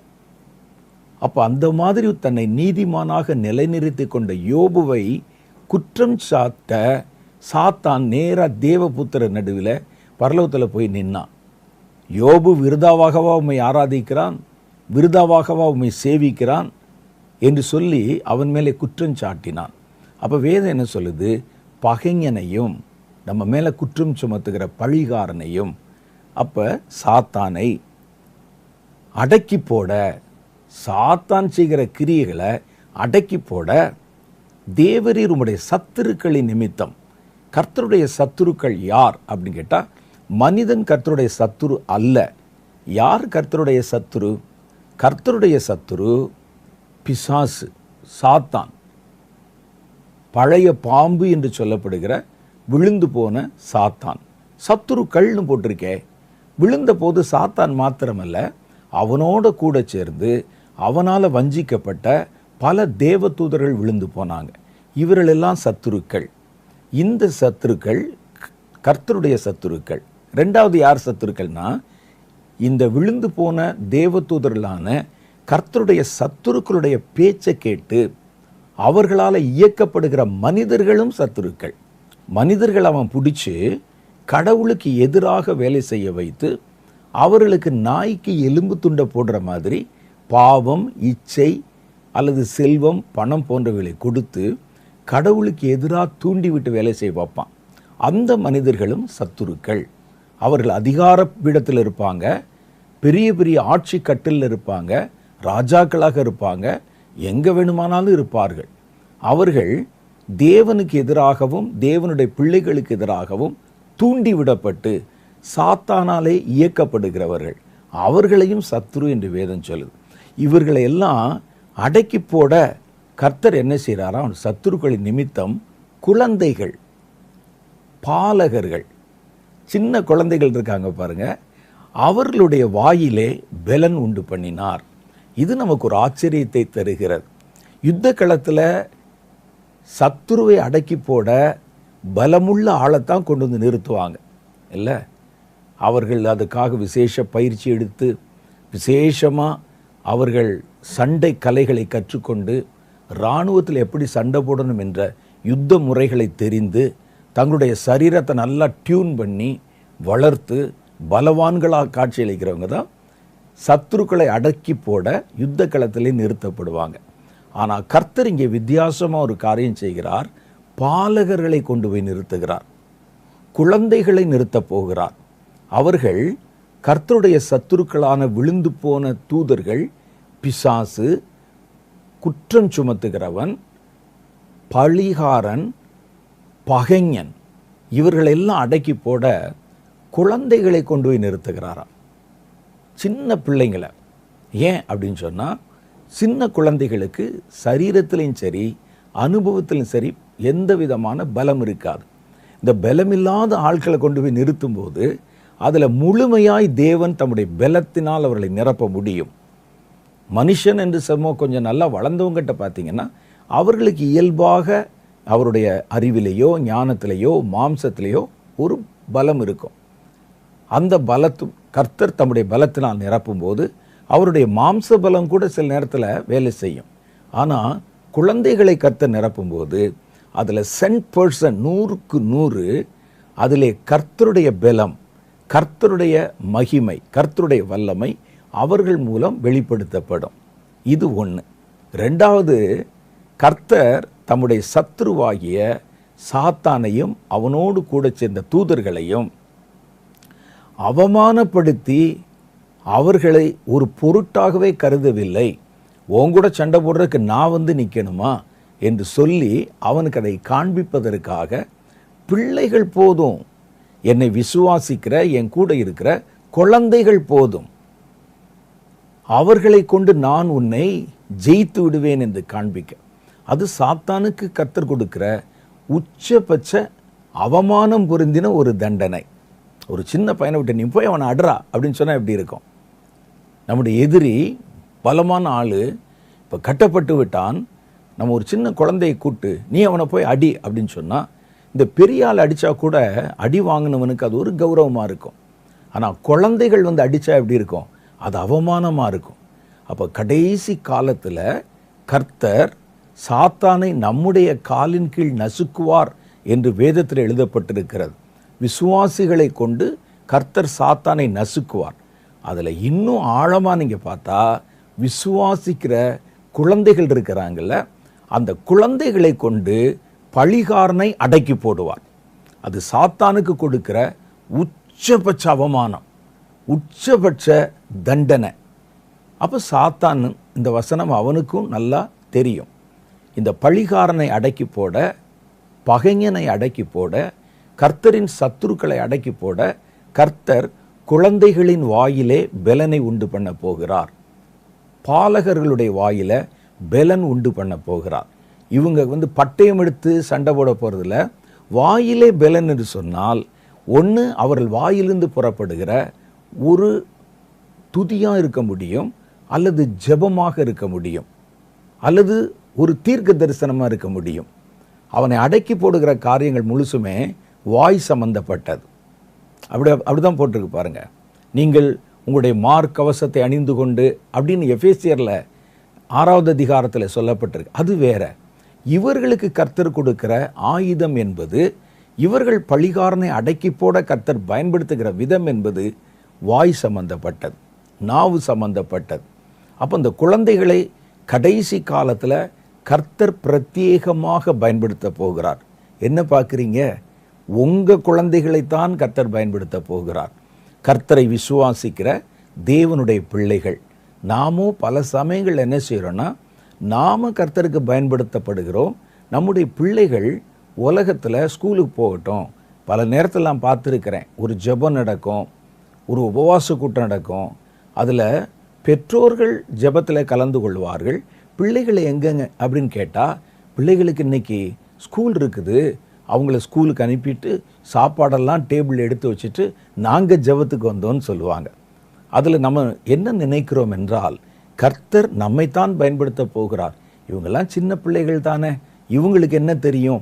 அப்போ அந்த மாதிரி தன்னை நீதிமானாக நிலைநிறுத்தி கொண்ட யோபுவை குற்றம் சாட்ட சாத்தான் நேராக தேவபுத்திரர் நடுவில் பரலோகத்தில் போய் நின்னான். யோபு விருதாவாகவா உம்மை ஆராதிக்கிறான், விருதாவாகவா உம்மை சேவிக்கிறான் என்று சொல்லி அவன் மேலே குற்றம் சாட்டினான். அப்போ வேதம் என்ன சொல்லுது? பகைஞனையும், நம்ம மேலே குற்றம் சுமத்துகிற பழிகாரனையும், அப்போ சாத்தானை அடக்கி போட, சாத்தான் செய்கிற கிரியைகளை அடக்கி போட தேவரீர் உம்முடைய சத்துருக்களின் நிமித்தம். கர்த்தருடைய சத்துருக்கள் யார் அப்படின்னு கேட்டால், மனிதன் கர்த்தருடைய சத்துரு அல்ல. யார் கர்த்தருடைய சத்துரு? கர்த்தருடைய சத்துரு பிசாசு, சாத்தான். பழைய பாம்பு என்று சொல்லப்படுகிற விழுந்து போன சாத்தான். சத்துருக்கள்னு போட்டிருக்கே. விழுந்த போது சாத்தான் மாத்திரமல்ல, அவனோட கூட சேர்ந்து அவனால் வஞ்சிக்கப்பட்ட பல தேவதூதர்கள் விழுந்து போனாங்க. இவர்களெல்லாம் சத்துருக்கள். இந்த சத்துருக்கள் கர்த்தருடைய சத்துருக்கள். ரெண்டாவது யார் சத்துருக்கள்னா, இந்த விழுந்து போன தேவதூதர்களான கர்த்தருடைய சத்துருக்களுடைய பேச்சை கேட்டு அவர்களால் இயக்கப்படுகிற மனிதர்களும் சத்துருக்கள். மனிதர்கள் அவன் பிடிச்சி கடவுளுக்கு எதிராக வேலை செய்ய வைத்து அவர்களுக்கு நாய்க்கு எலும்பு துண்டை போடுற மாதிரி பாவம், இச்சை அல்லது செல்வம், பணம் போன்றவைகளை கொடுத்து கடவுளுக்கு எதிராக தூண்டிவிட்டு வேலை செய்ய வைப்பான். அந்த மனிதர்களும் சத்துருக்கள். அவர்கள் அதிகார பீடத்தில் இருப்பாங்க, பெரிய பெரிய ஆட்சி கட்டில் இருப்பாங்க, ராஜாக்களாக இருப்பாங்க, எங்கே வேணுமானாலும் இருப்பார்கள். அவர்கள் தேவனுக்கு எதிராகவும் தேவனுடைய பிள்ளைகளுக்கு எதிராகவும் தூண்டிவிடப்பட்டு சாத்தானாலே இயக்கப்படுகிறவர்கள். அவர்களையும் சத்துரு என்று வேதம் சொல்லுது. இவர்களை எல்லாம் அடக்கி போட கர்த்தர் என்ன செய்கிறாரா? சத்துருக்களின் நிமித்தம் குழந்தைகள், பாலகர்கள், சின்ன குழந்தைகள் இருக்காங்க பாருங்க, அவர்களுடைய வாயிலே பெலன் உண்டு பண்ணினார். இது நமக்கு ஒரு ஆச்சரியத்தை தருகிறது. யுத்த களத்தில் சத்துருவை அடக்கி போட பலமுள்ள ஆளைத்தான் கொண்டு வந்து நிறுத்துவாங்க இல்லை? அவர்கள் அதுக்காக விசேஷ பயிற்சி எடுத்து விசேஷமாக அவர்கள் சண்டை கலைகளை கற்றுக்கொண்டு இராணுவத்தில் எப்படி சண்டை போடணும் என்ற யுத்த முறைகளை தெரிந்து தங்களுடைய சரீரத்தை நல்லா டியூன் பண்ணி வளர்த்து பலவான்களாக காட்சியளிக்கிறவங்க தான் சத்துருக்களை அடக்கி போட யுத்த களத்திலே நிறுத்தப்படுவாங்க. ஆனால் கர்த்தர் இங்கே வித்தியாசமாக ஒரு காரியம் செய்கிறார். பாலகர்களை கொண்டு போய் நிறுத்துகிறார், குழந்தைகளை நிறுத்தப் போகிறார். அவர்கள் கர்த்தருடைய சத்துருக்களான விழுந்து போன தூதர்கள், பிசாசு, குற்றம் சுமத்துகிறவன், பழிகாரன், பகைஞன், இவர்களெல்லாம் அடக்கி போட குழந்தைகளை கொண்டு போய் நிறுத்துகிறாராம். சின்ன பிள்ளைங்களை. ஏன் அப்படின்னு சொன்னால், சின்ன குழந்தைகளுக்கு சரீரத்திலையும் சரி அனுபவத்திலும் சரி எந்த விதமான பலம் இருக்காது. இந்த பலமில்லாத ஆட்களை கொண்டு போய் நிறுத்தும் போது அதில் முழுமையாய் தேவன் தம்முடைய பலத்தினால் அவர்களை நிரப்ப முடியும். மனுஷன் என்று சமூகம் கொஞ்சம் நல்லா வளர்ந்தவங்கிட்ட பார்த்தீங்கன்னா அவர்களுக்கு இயல்பாக அவருடைய அறிவிலேயோ ஞானத்திலேயோ மாம்சத்திலேயோ ஒரு பலம் இருக்கும். அந்த பலத்து கர்த்தர் தம்முடைய பலத்தினால் நிரப்பும் போது அவருடைய மாம்ச பலம் கூட சில நேரத்தில் வேலை செய்யும். ஆனால் குழந்தைகளை கர்த்தர் நிரப்பும்போது அதில் 100% 100க்கு 100 அதிலே கர்த்தருடைய பலம், கர்த்தருடைய மகிமை, கர்த்தருடைய வல்லமை அவர்கள் மூலம் வெளிப்படுத்தப்படும். இது ஒன்று. ரெண்டாவது, கர்த்தர் தம்முடைய சத்துருவாகிய சாத்தானையும் அவனோடு கூட சேர்ந்த தூதர்களையும் அவமானப்படுத்தி அவர்களை ஒரு பொருட்டாகவே கருதவில்லை. உங்கூட சண்டை போடுறதுக்கு நான் வந்து நிற்கணுமா என்று சொல்லி அவனுக்கு அதை காண்பிப்பதற்காக பிள்ளைகள் போதும், என்னை விசுவாசிக்கிற என் கூட இருக்கிற குழந்தைகள் போதும், அவர்களை கொண்டு நான் உன்னை ஜெயித்து விடுவேன் என்று காண்பிக்க. அது சாத்தானுக்கு கர்த்தர் கொடுக்கிற உச்சபட்ச அவமானம் பொருந்தின ஒரு தண்டனை. ஒரு சின்ன பையனை விட்டு நீ போய் அவனை அட்றா அப்படின்னு சொன்னால் எப்படி இருக்கும்? நம்முடைய எதிரி பலமான ஆள் இப்போ கட்டப்பட்டு விட்டான், நம்ம ஒரு சின்ன குழந்தையை கூட்டு நீ அவனை போய் அடி அப்படின்னு சொன்னால், இந்த பெரிய ஆள் அடித்தா கூட அடி வாங்கினவனுக்கு அது ஒரு கௌரவமாக இருக்கும். ஆனால் குழந்தைகள் வந்து அடித்தா எப்படி இருக்கும்? அது அவமானமாக இருக்கும். அப்போ கடைசி காலத்தில் கர்த்தர் சாத்தானை நம்முடைய காலின் கீழ் நசுக்குவார் என்று வேதத்தில் எழுதப்பட்டிருக்கிறது. விசுவாசிகளை கொண்டு கர்த்தர் சாத்தானை நசுக்குவார். அதில் இன்னும் ஆழமாக நீங்கள் பார்த்தா, விசுவாசிக்கிற குழந்தைகள் இருக்கிறாங்கல்ல, அந்த குழந்தைகளை கொண்டு பழிகாரனை அடக்கி போடுவார். அது சாத்தானுக்கு கொடுக்கிற உச்சபட்ச அவமானம், உச்சபட்ச தண்டனை. அப்போ சாத்தான், இந்த வசனம் அவனுக்கும் நல்லா தெரியும். இந்த பழிகாரனை அடக்கி போட, பகைஞனை அடக்கி போட, கர்த்தரின் சத்துருக்களை அடக்கி போட கர்த்தர் குழந்தைகளின் வாயிலே பெலனை உண்டு பண்ண போகிறார். பாலகர்களுடைய வாயில பெலன் உண்டு பண்ண போகிறார். இவங்க வந்து பட்டயம் எடுத்து சண்டை போட போகிறதில்ல. வாயிலே பெலன் என்று சொன்னால், ஒன்று அவர்கள் வாயிலிருந்து புறப்படுகிற ஒரு துதியாக இருக்க முடியும், அல்லது ஜெபமாக இருக்க முடியும், அல்லது ஒரு தீர்க்க தரிசனமாக இருக்க முடியும். அவனை அடக்கி போடுகிற காரியங்கள் முழுசுமே வாய் சம்பந்தப்பட்டது. அப்படிதான் போட்டிருக்கு பாருங்க. நீங்கள் உங்களுடைய மார்க்கவசத்தை அணிந்து கொண்டு அப்படின்னு எபேசியரில் 6வது அதிகாரத்தில் சொல்லப்பட்டிருக்கு. அது வேற. இவர்களுக்கு கர்த்தர் கொடுக்கிற ஆயுதம் என்பது, இவர்கள் பழிகாரனை அடக்கி போட கர்த்தர் பயன்படுத்துகிற விதம் என்பது வாய் சம்பந்தப்பட்டது, நாவு சம்பந்தப்பட்டது. அப்போ இந்த குழந்தைகளை கடைசி காலத்தில் கர்த்தர் பிரத்யேகமாக பயன்படுத்த போகிறார். என்ன பார்க்குறீங்க? உங்கள் குழந்தைகளைத்தான் கர்த்தர் பயன்படுத்த போகிறார். கர்த்தரை விசுவாசிக்கிற தேவனுடைய பிள்ளைகள் நாமோ பல சமயங்கள் என்ன செய்கிறோன்னா, நாம் கர்த்தருக்கு பயன்படுத்தப்படுகிறோம். நம்முடைய பிள்ளைகள் உலகத்தில் ஸ்கூலுக்கு போகட்டும். பல நேரத்தில் நான் பார்த்துருக்கிறேன், ஒரு ஜெபம் நடக்கும், ஒரு உபவாச கூட்டம் நடக்கும். அதில் பெற்றோர்கள் ஜெபத்தில் கலந்து கொள்வார்கள். பிள்ளைகளை எங்கங்க அப்படின்னு கேட்டால், பிள்ளைகளுக்கு இன்றைக்கி ஸ்கூல் இருக்குது, அவங்கள ஸ்கூலுக்கு அனுப்பிட்டு சாப்பாடெல்லாம் டேபிள் எடுத்து வச்சுட்டு நாங்கள் ஜெபத்துக்கு வந்தோன்னு சொல்லுவாங்க. அதில் நம்ம என்ன நினைக்கிறோம் என்றால், கர்த்தர் நம்மைத்தான் பயன்படுத்த போகிறார். இவங்கெல்லாம் சின்ன பிள்ளைகள் தானே, இவங்களுக்கு என்ன தெரியும்,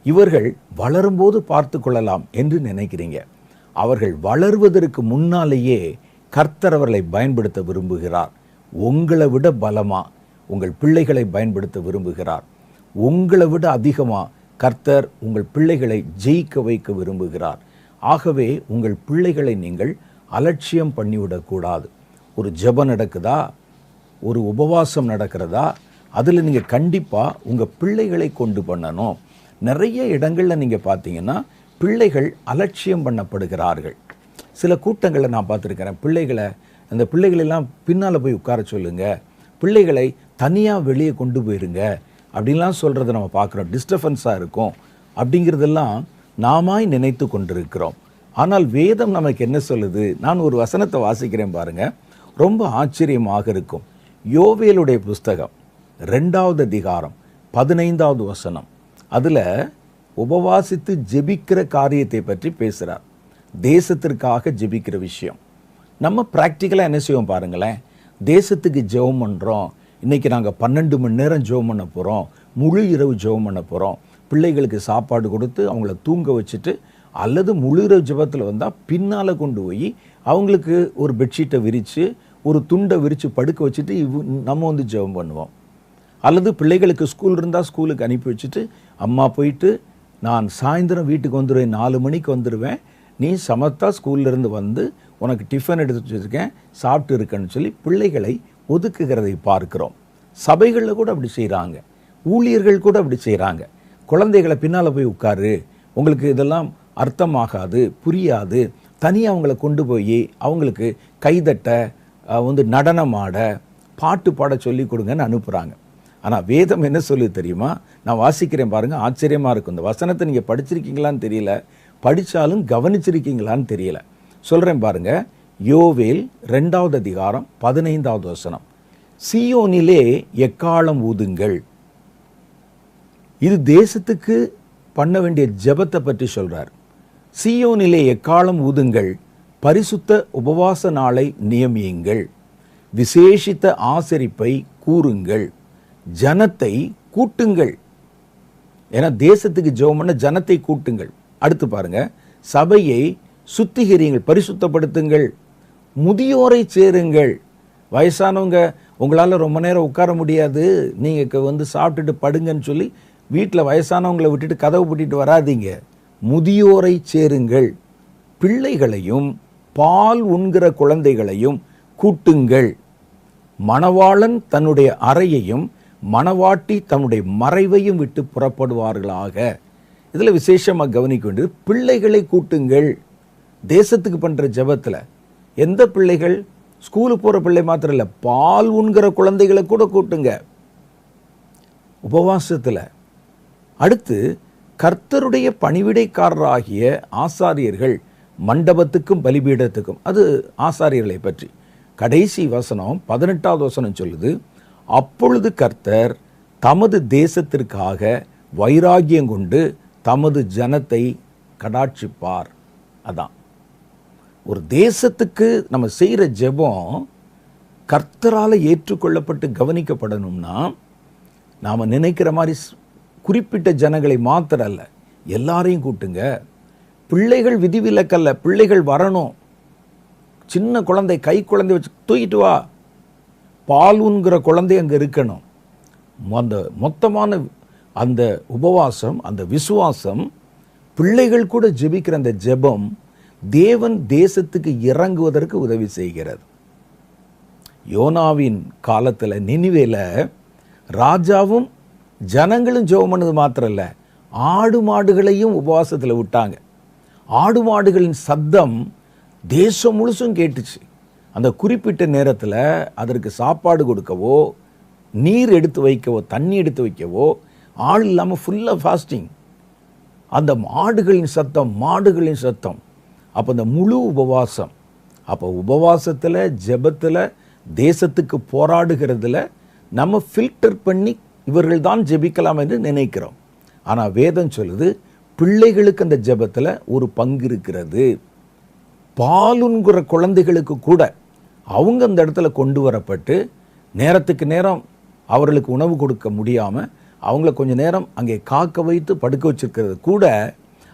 இவர்கள் வளரும்போது பார்த்து கொள்ளலாம் என்று நினைக்கிறீங்க. அவர்கள் வளர்வதற்கு முன்னாலேயே கர்த்தர் அவர்களை பயன்படுத்த விரும்புகிறார். உங்களை விட பலமா உங்கள் பிள்ளைகளை பயன்படுத்த விரும்புகிறார். உங்களை விட அதிகமாக கர்த்தர் உங்கள் பிள்ளைகளை ஜெயிக்க வைக்க விரும்புகிறார். ஆகவே உங்கள் பிள்ளைகளை நீங்கள் அலட்சியம் பண்ணிவிடக்கூடாது. ஒரு ஜெபம் நடக்குதா, ஒரு உபவாசம் நடக்கிறதா, அதில் நீங்கள் கண்டிப்பாக உங்கள் பிள்ளைகளை கொண்டு பண்ணணும். நிறைய இடங்களில் நீங்கள் பார்த்தீங்கன்னா பிள்ளைகள் அலட்சியம் பண்ணப்படுகிறார்கள். சில கூட்டங்களை நான் பார்த்துருக்கிறேன், அந்த பிள்ளைகளெல்லாம் பின்னால் போய் உட்கார சொல்லுங்கள், பிள்ளைகளை தனியாக வெளியே கொண்டு போயிருங்க அப்படின்லாம் சொல்கிறத நம்ம பார்க்குறோம். டிஸ்டர்பன்ஸாக இருக்கும் அப்படிங்கிறதெல்லாம் நாமாய் நினைத்து கொண்டிருக்கிறோம். ஆனால் வேதம் நமக்கு என்ன சொல்லுது? நான் ஒரு வசனத்தை வாசிக்கிறேன் பாருங்கள், ரொம்ப ஆச்சரியமாக இருக்கும். யோவேலுடைய புஸ்தகம் 2வது அதிகாரம் 15வது வசனம். அதில் உபவாசித்து ஜெபிக்கிற காரியத்தை பற்றி பேசுகிறார். தேசத்திற்காக ஜெபிக்கிற விஷயம். நம்ம ப்ராக்டிக்கலாக என்ன செய்வோம் பாருங்களேன், தேசத்துக்கு ஜெபம் பண்ணுறோம். இன்றைக்கி நாங்கள் 12 மணி நேரம் ஜெபம் பண்ண போகிறோம், முழு இரவு ஜெபம் பண்ண போகிறோம். பிள்ளைகளுக்கு சாப்பாடு கொடுத்து அவங்கள தூங்க வச்சுட்டு, அல்லது முழு இரவு ஜெபத்தில் வந்தால் பின்னால் கொண்டு போய் அவங்களுக்கு ஒரு பெட்ஷீட்டை விரித்து ஒரு துண்டை விரித்து படுக்க வச்சுட்டு நம்ம வந்து ஜெபம் பண்ணுவோம். அல்லது பிள்ளைகளுக்கு ஸ்கூல் இருந்தால் ஸ்கூலுக்கு அனுப்பி வச்சுட்டு, அம்மா போயிட்டு நான் சாயந்தரம் வீட்டுக்கு வந்துடுவேன், 4 மணிக்கு வந்துடுவேன், நீ சமத்தா ஸ்கூல்லேருந்து வந்து உனக்கு டிஃபன் எடுத்து வச்சுருக்கேன், சாப்பிட்டு இருக்கேன்னு சொல்லி பிள்ளைகளை ஒதுக்குகிறதை பார்க்குறோம். சபைகளில் கூட அப்படி செய்கிறாங்க, ஊழியர்கள் கூட அப்படி செய்கிறாங்க. குழந்தைகளை பின்னால் போய் உட்காரு, உங்களுக்கு இதெல்லாம் அர்த்தமாகாது, புரியாது, தனியாக அவங்கள கொண்டு போய் அவங்களுக்கு கைதட்ட வந்து நடனமாட பாட்டு பாட சொல்லி கொடுங்கன்னு அனுப்புகிறாங்க. ஆனால் வேதம் என்ன சொல்லி தெரியுமா? நான் வாசிக்கிறேன் பாருங்கள், ஆச்சரியமாக இருக்கும். இந்த வசனத்தை நீங்கள் படிச்சிருக்கீங்களான்னு தெரியல, படித்தாலும் கவனிச்சிருக்கீங்களான்னு தெரியல. சொல்கிறேன் பாருங்கள், யோவேல் 2வது அதிகாரம் 15வது வசனம். சீயோனிலே எக்காளம் ஊதுங்கள். இது தேசத்துக்கு பண்ண வேண்டிய ஜெபத்தை பற்றி சொல்கிறார். சீயோனிலே எக்காளம் ஊதுங்கள், பரிசுத்த உபவாச நாளை நியமியுங்கள், விசேஷித்த ஆசரிப்பை கூறுங்கள், ஜனத்தை கூட்டுங்கள். ஏன்னா தேசத்துக்கு ஜெபம் பண்ண ஜனத்தை கூட்டுங்கள். அடுத்து பாருங்க, சபையை சுத்திகரியுங்கள், பரிசுத்தப்படுத்துங்கள், முதியோரை சேருங்கள். வயசானவங்க உங்களால் ரொம்ப நேரம் உட்கார முடியாது, நீங்கள் வந்து சாப்பிட்டுட்டு படுங்கன்னு சொல்லி வீட்டில் வயசானவங்களை விட்டுட்டு கதவு பூட்டிட்டு வராதீங்க. முதியோரை சேருங்கள், பிள்ளைகளையும் பால் உண்கிற குழந்தைகளையும் கூட்டுங்கள். மணவாளன் தன்னுடைய அறையையும் மணவாட்டி தன்னுடைய மறைவையும் விட்டு புறப்படுவார்களாக. இதில் விசேஷமாக கவனிக்க வேண்டியது, பிள்ளைகளை கூட்டுங்கள். தேசத்துக்கு பண்ணுற ஜெபத்தில் எந்த பிள்ளைகள்? ஸ்கூலுக்கு போகிற பிள்ளை மாத்திரம் இல்லை, பால் உண்கிற குழந்தைகளை கூட கூட்டுங்க உபவாசத்தில். அடுத்து, கர்த்தருடைய பணிவிடைக்காரராகிய ஆசாரியர்கள் மண்டபத்துக்கும் பலிபீடத்துக்கும், அது ஆசாரியர்களை பற்றி. கடைசி வசனம் 18வது வசனம் சொல்லுது, அப்பொழுது கர்த்தர் தமது தேசத்திற்காக வைராகியம் கொண்டு தமது ஜனத்தை கடாட்சிப்பார். அதான் ஒரு தேசத்துக்கு நம்ம செய்கிற ஜெபம் கர்த்தரால் ஏற்றுக்கொள்ளப்பட்டு கவனிக்கப்படணும்னா, நாம் நினைக்கிற மாதிரி குறிப்பிட்ட ஜனங்களை மாத்திர அல்ல, எல்லாரையும் கூட்டுங்க. பிள்ளைகள் விதிவிலக்கல்ல, பிள்ளைகள் வரணும். சின்ன குழந்தை, கை குழந்தை வச்சு தூக்கிட்டு வா, பால் உண்கிற குழந்தை அங்கே இருக்கணும். அந்த மொத்தமான அந்த உபவாசம், அந்த விசுவாசம், பிள்ளைகள் கூட ஜெபிக்கிற அந்த ஜெபம் தேவன் தேசத்துக்கு இறங்குவதற்கு உதவி செய்கிறது. யோனாவின் காலத்தில் நினிவேல ராஜாவும் ஜனங்களும் ஜெபம் பண்ணது மாத்திரம் இல்லை, ஆடு மாடுகளையும் உபவாசத்தில் விட்டாங்க. ஆடு மாடுகளின் சத்தம் தேசம் முழுசும் கேட்டுச்சு. அந்த குறிப்பிட்ட நேரத்தில் அதற்கு சாப்பாடு கொடுக்கவோ, நீர் எடுத்து வைக்கவோ, தண்ணி எடுத்து வைக்கவோ ஆள் இல்லாமல் ஃபுல்லாக ஃபாஸ்டிங். அந்த மாடுகளின் சத்தம். அப்போ அந்த முழு உபவாசம். அப்போ உபவாசத்தில், ஜெபத்தில், தேசத்துக்கு போராடுகிறதுல நம்ம ஃபில்டர் பண்ணி இவர்கள் தான் ஜெபிக்கலாம் என்று நினைக்கிறோம். ஆனால் வேதம் சொல்லுது, பிள்ளைகளுக்கு அந்த ஜெபத்தில் ஒரு பங்கு இருக்கிறது. பாலுங்கிற குழந்தைகளுக்கு கூட அவங்க அந்த இடத்துல கொண்டு வரப்பட்டு நேரத்துக்கு நேரம் அவர்களுக்கு உணவு கொடுக்க முடியாமல் அவங்கள கொஞ்சம் நேரம் அங்கே காக்க வைத்து படுக்க வச்சிருக்கிறது கூட,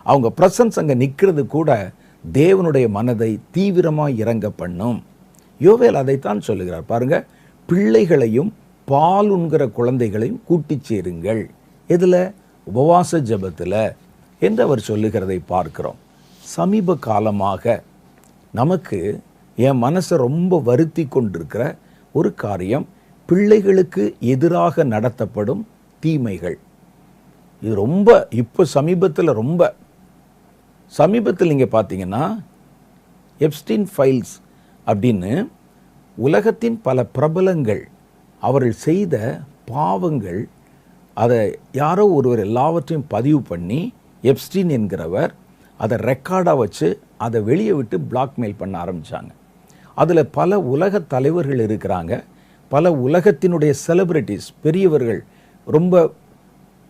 அவங்க பிரசன்ஸ் அங்கே நிற்கிறது கூட தேவனுடைய மனதை தீவிரமாக இறங்க பண்ணும். யோவேல் அதைத்தான் சொல்லுகிறார். பாருங்க, பிள்ளைகளையும் பால் உண்கிற குழந்தைகளையும் கூட்டி சேருங்கள். இதில் உபவாச ஜெபத்தில் என்று அவர் சொல்லுகிறதை பார்க்கிறோம். சமீப காலமாக நமக்கு என் மனசை ரொம்ப வருத்தி கொண்டிருக்கிற ஒரு காரியம், பிள்ளைகளுக்கு எதிராக நடத்தப்படும் தீமைகள். இது ரொம்ப இப்போ சமீபத்தில் நீங்கள் பார்த்தீங்கன்னா எப்ஸ்டீன் ஃபைல்ஸ் அப்படின்னு உலகத்தின் பல பிரபலங்கள் அவர்கள் செய்த பாவங்கள், அதை யாரோ ஒருவர் எல்லாவற்றையும் பதிவு பண்ணி, எப்ஸ்டீன் என்கிறவர் அதை ரெக்கார்டாக வச்சு அதை வெளியே விட்டு பிளாக்மெயில் பண்ண ஆரம்பித்தாங்க. அதில் பல உலக தலைவர்கள் இருக்கிறாங்க, பல உலகத்தினுடைய செலிபிரிட்டிஸ், பெரியவர்கள், ரொம்ப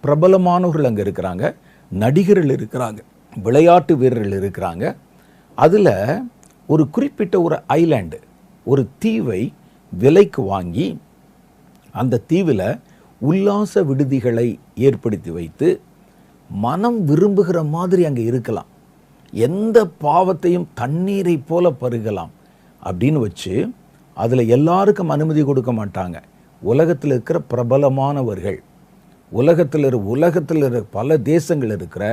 பிரபலமானவர்கள் அங்கே இருக்கிறாங்க, நடிகர்கள் இருக்கிறாங்க, விளையாட்டு வீரர்கள் இருக்கிறாங்க. அதில் ஒரு குறிப்பிட்ட ஒரு ஐலாண்டு, ஒரு தீவை விலைக்கு வாங்கி அந்த தீவில் உல்லாச விடுதிகளை ஏற்படுத்தி வைத்து மனம் விரும்புகிற மாதிரி அங்கே இருக்கலாம், எந்த பாவத்தையும் தண்ணீரை போல பருகலாம் அப்படின்னு வச்சு அதில் எல்லாருக்கும் அனுமதி கொடுக்க மாட்டாங்க. உலகத்தில் இருக்கிற பிரபலமானவர்கள், உலகத்தில் இருக்கிற பல தேசங்கள் இருக்கிற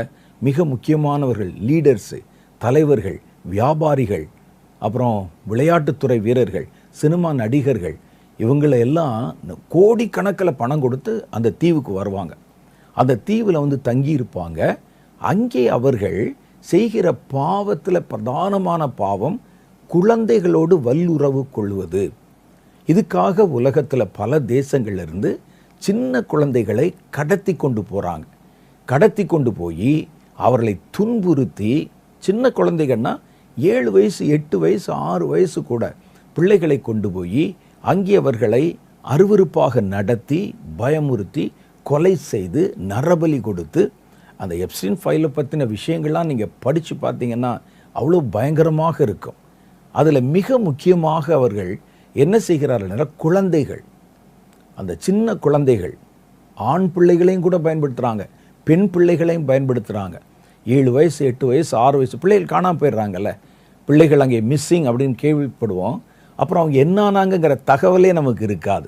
மிக முக்கியமானவர்கள், லீடர்ஸு, தலைவர்கள், வியாபாரிகள், அப்புறம் விளையாட்டுத்துறை வீரர்கள், சினிமா நடிகர்கள், இவங்களை எல்லாம் கோடிக்கணக்கில் பணம் கொடுத்து அந்த தீவுக்கு வருவாங்க. அந்த தீவில் வந்து தங்கியிருப்பாங்க. அங்கே அவர்கள் செய்கிற பாவத்தில் பிரதானமான பாவம் குழந்தைகளோடு வல்லுறவு கொள்வது. இதுக்காக உலகத்தில் பல தேசங்கள்லேருந்து சின்ன குழந்தைகளை கடத்தி கொண்டு போகிறாங்க. கடத்தி கொண்டு போய் அவர்களை துன்புறுத்தி, சின்ன குழந்தைகள்னா 7 வயசு 8 வயசு 6 வயசு கூட பிள்ளைகளை கொண்டு போய் அங்கே அவர்களை அருவருப்பாக நடத்தி, பயமுறுத்தி, கொலை செய்து, நரபலி கொடுத்து, அந்த எப்ஸ்டீன் ஃபைலை பற்றின விஷயங்கள்லாம் நீங்கள் படித்து பார்த்தீங்கன்னா அவ்வளோ பயங்கரமாக இருக்கும். அதில் மிக முக்கியமாக அவர்கள் என்ன செய்கிறார்கள், குழந்தைகள், அந்த சின்ன குழந்தைகள், ஆண் பிள்ளைகளையும் கூட பயன்படுத்துகிறாங்க, பெண் பிள்ளைகளையும் பயன்படுத்துகிறாங்க. 7 வயசு 8 வயசு 6 வயசு பிள்ளைகள் காணாமல் போயிடுறாங்கல்ல, பிள்ளைகள் அங்கே மிஸ்ஸிங் அப்படின்னு கேள்விப்படுவோம். அப்புறம் அவங்க என்னானாங்கிற தகவலே நமக்கு இருக்காது.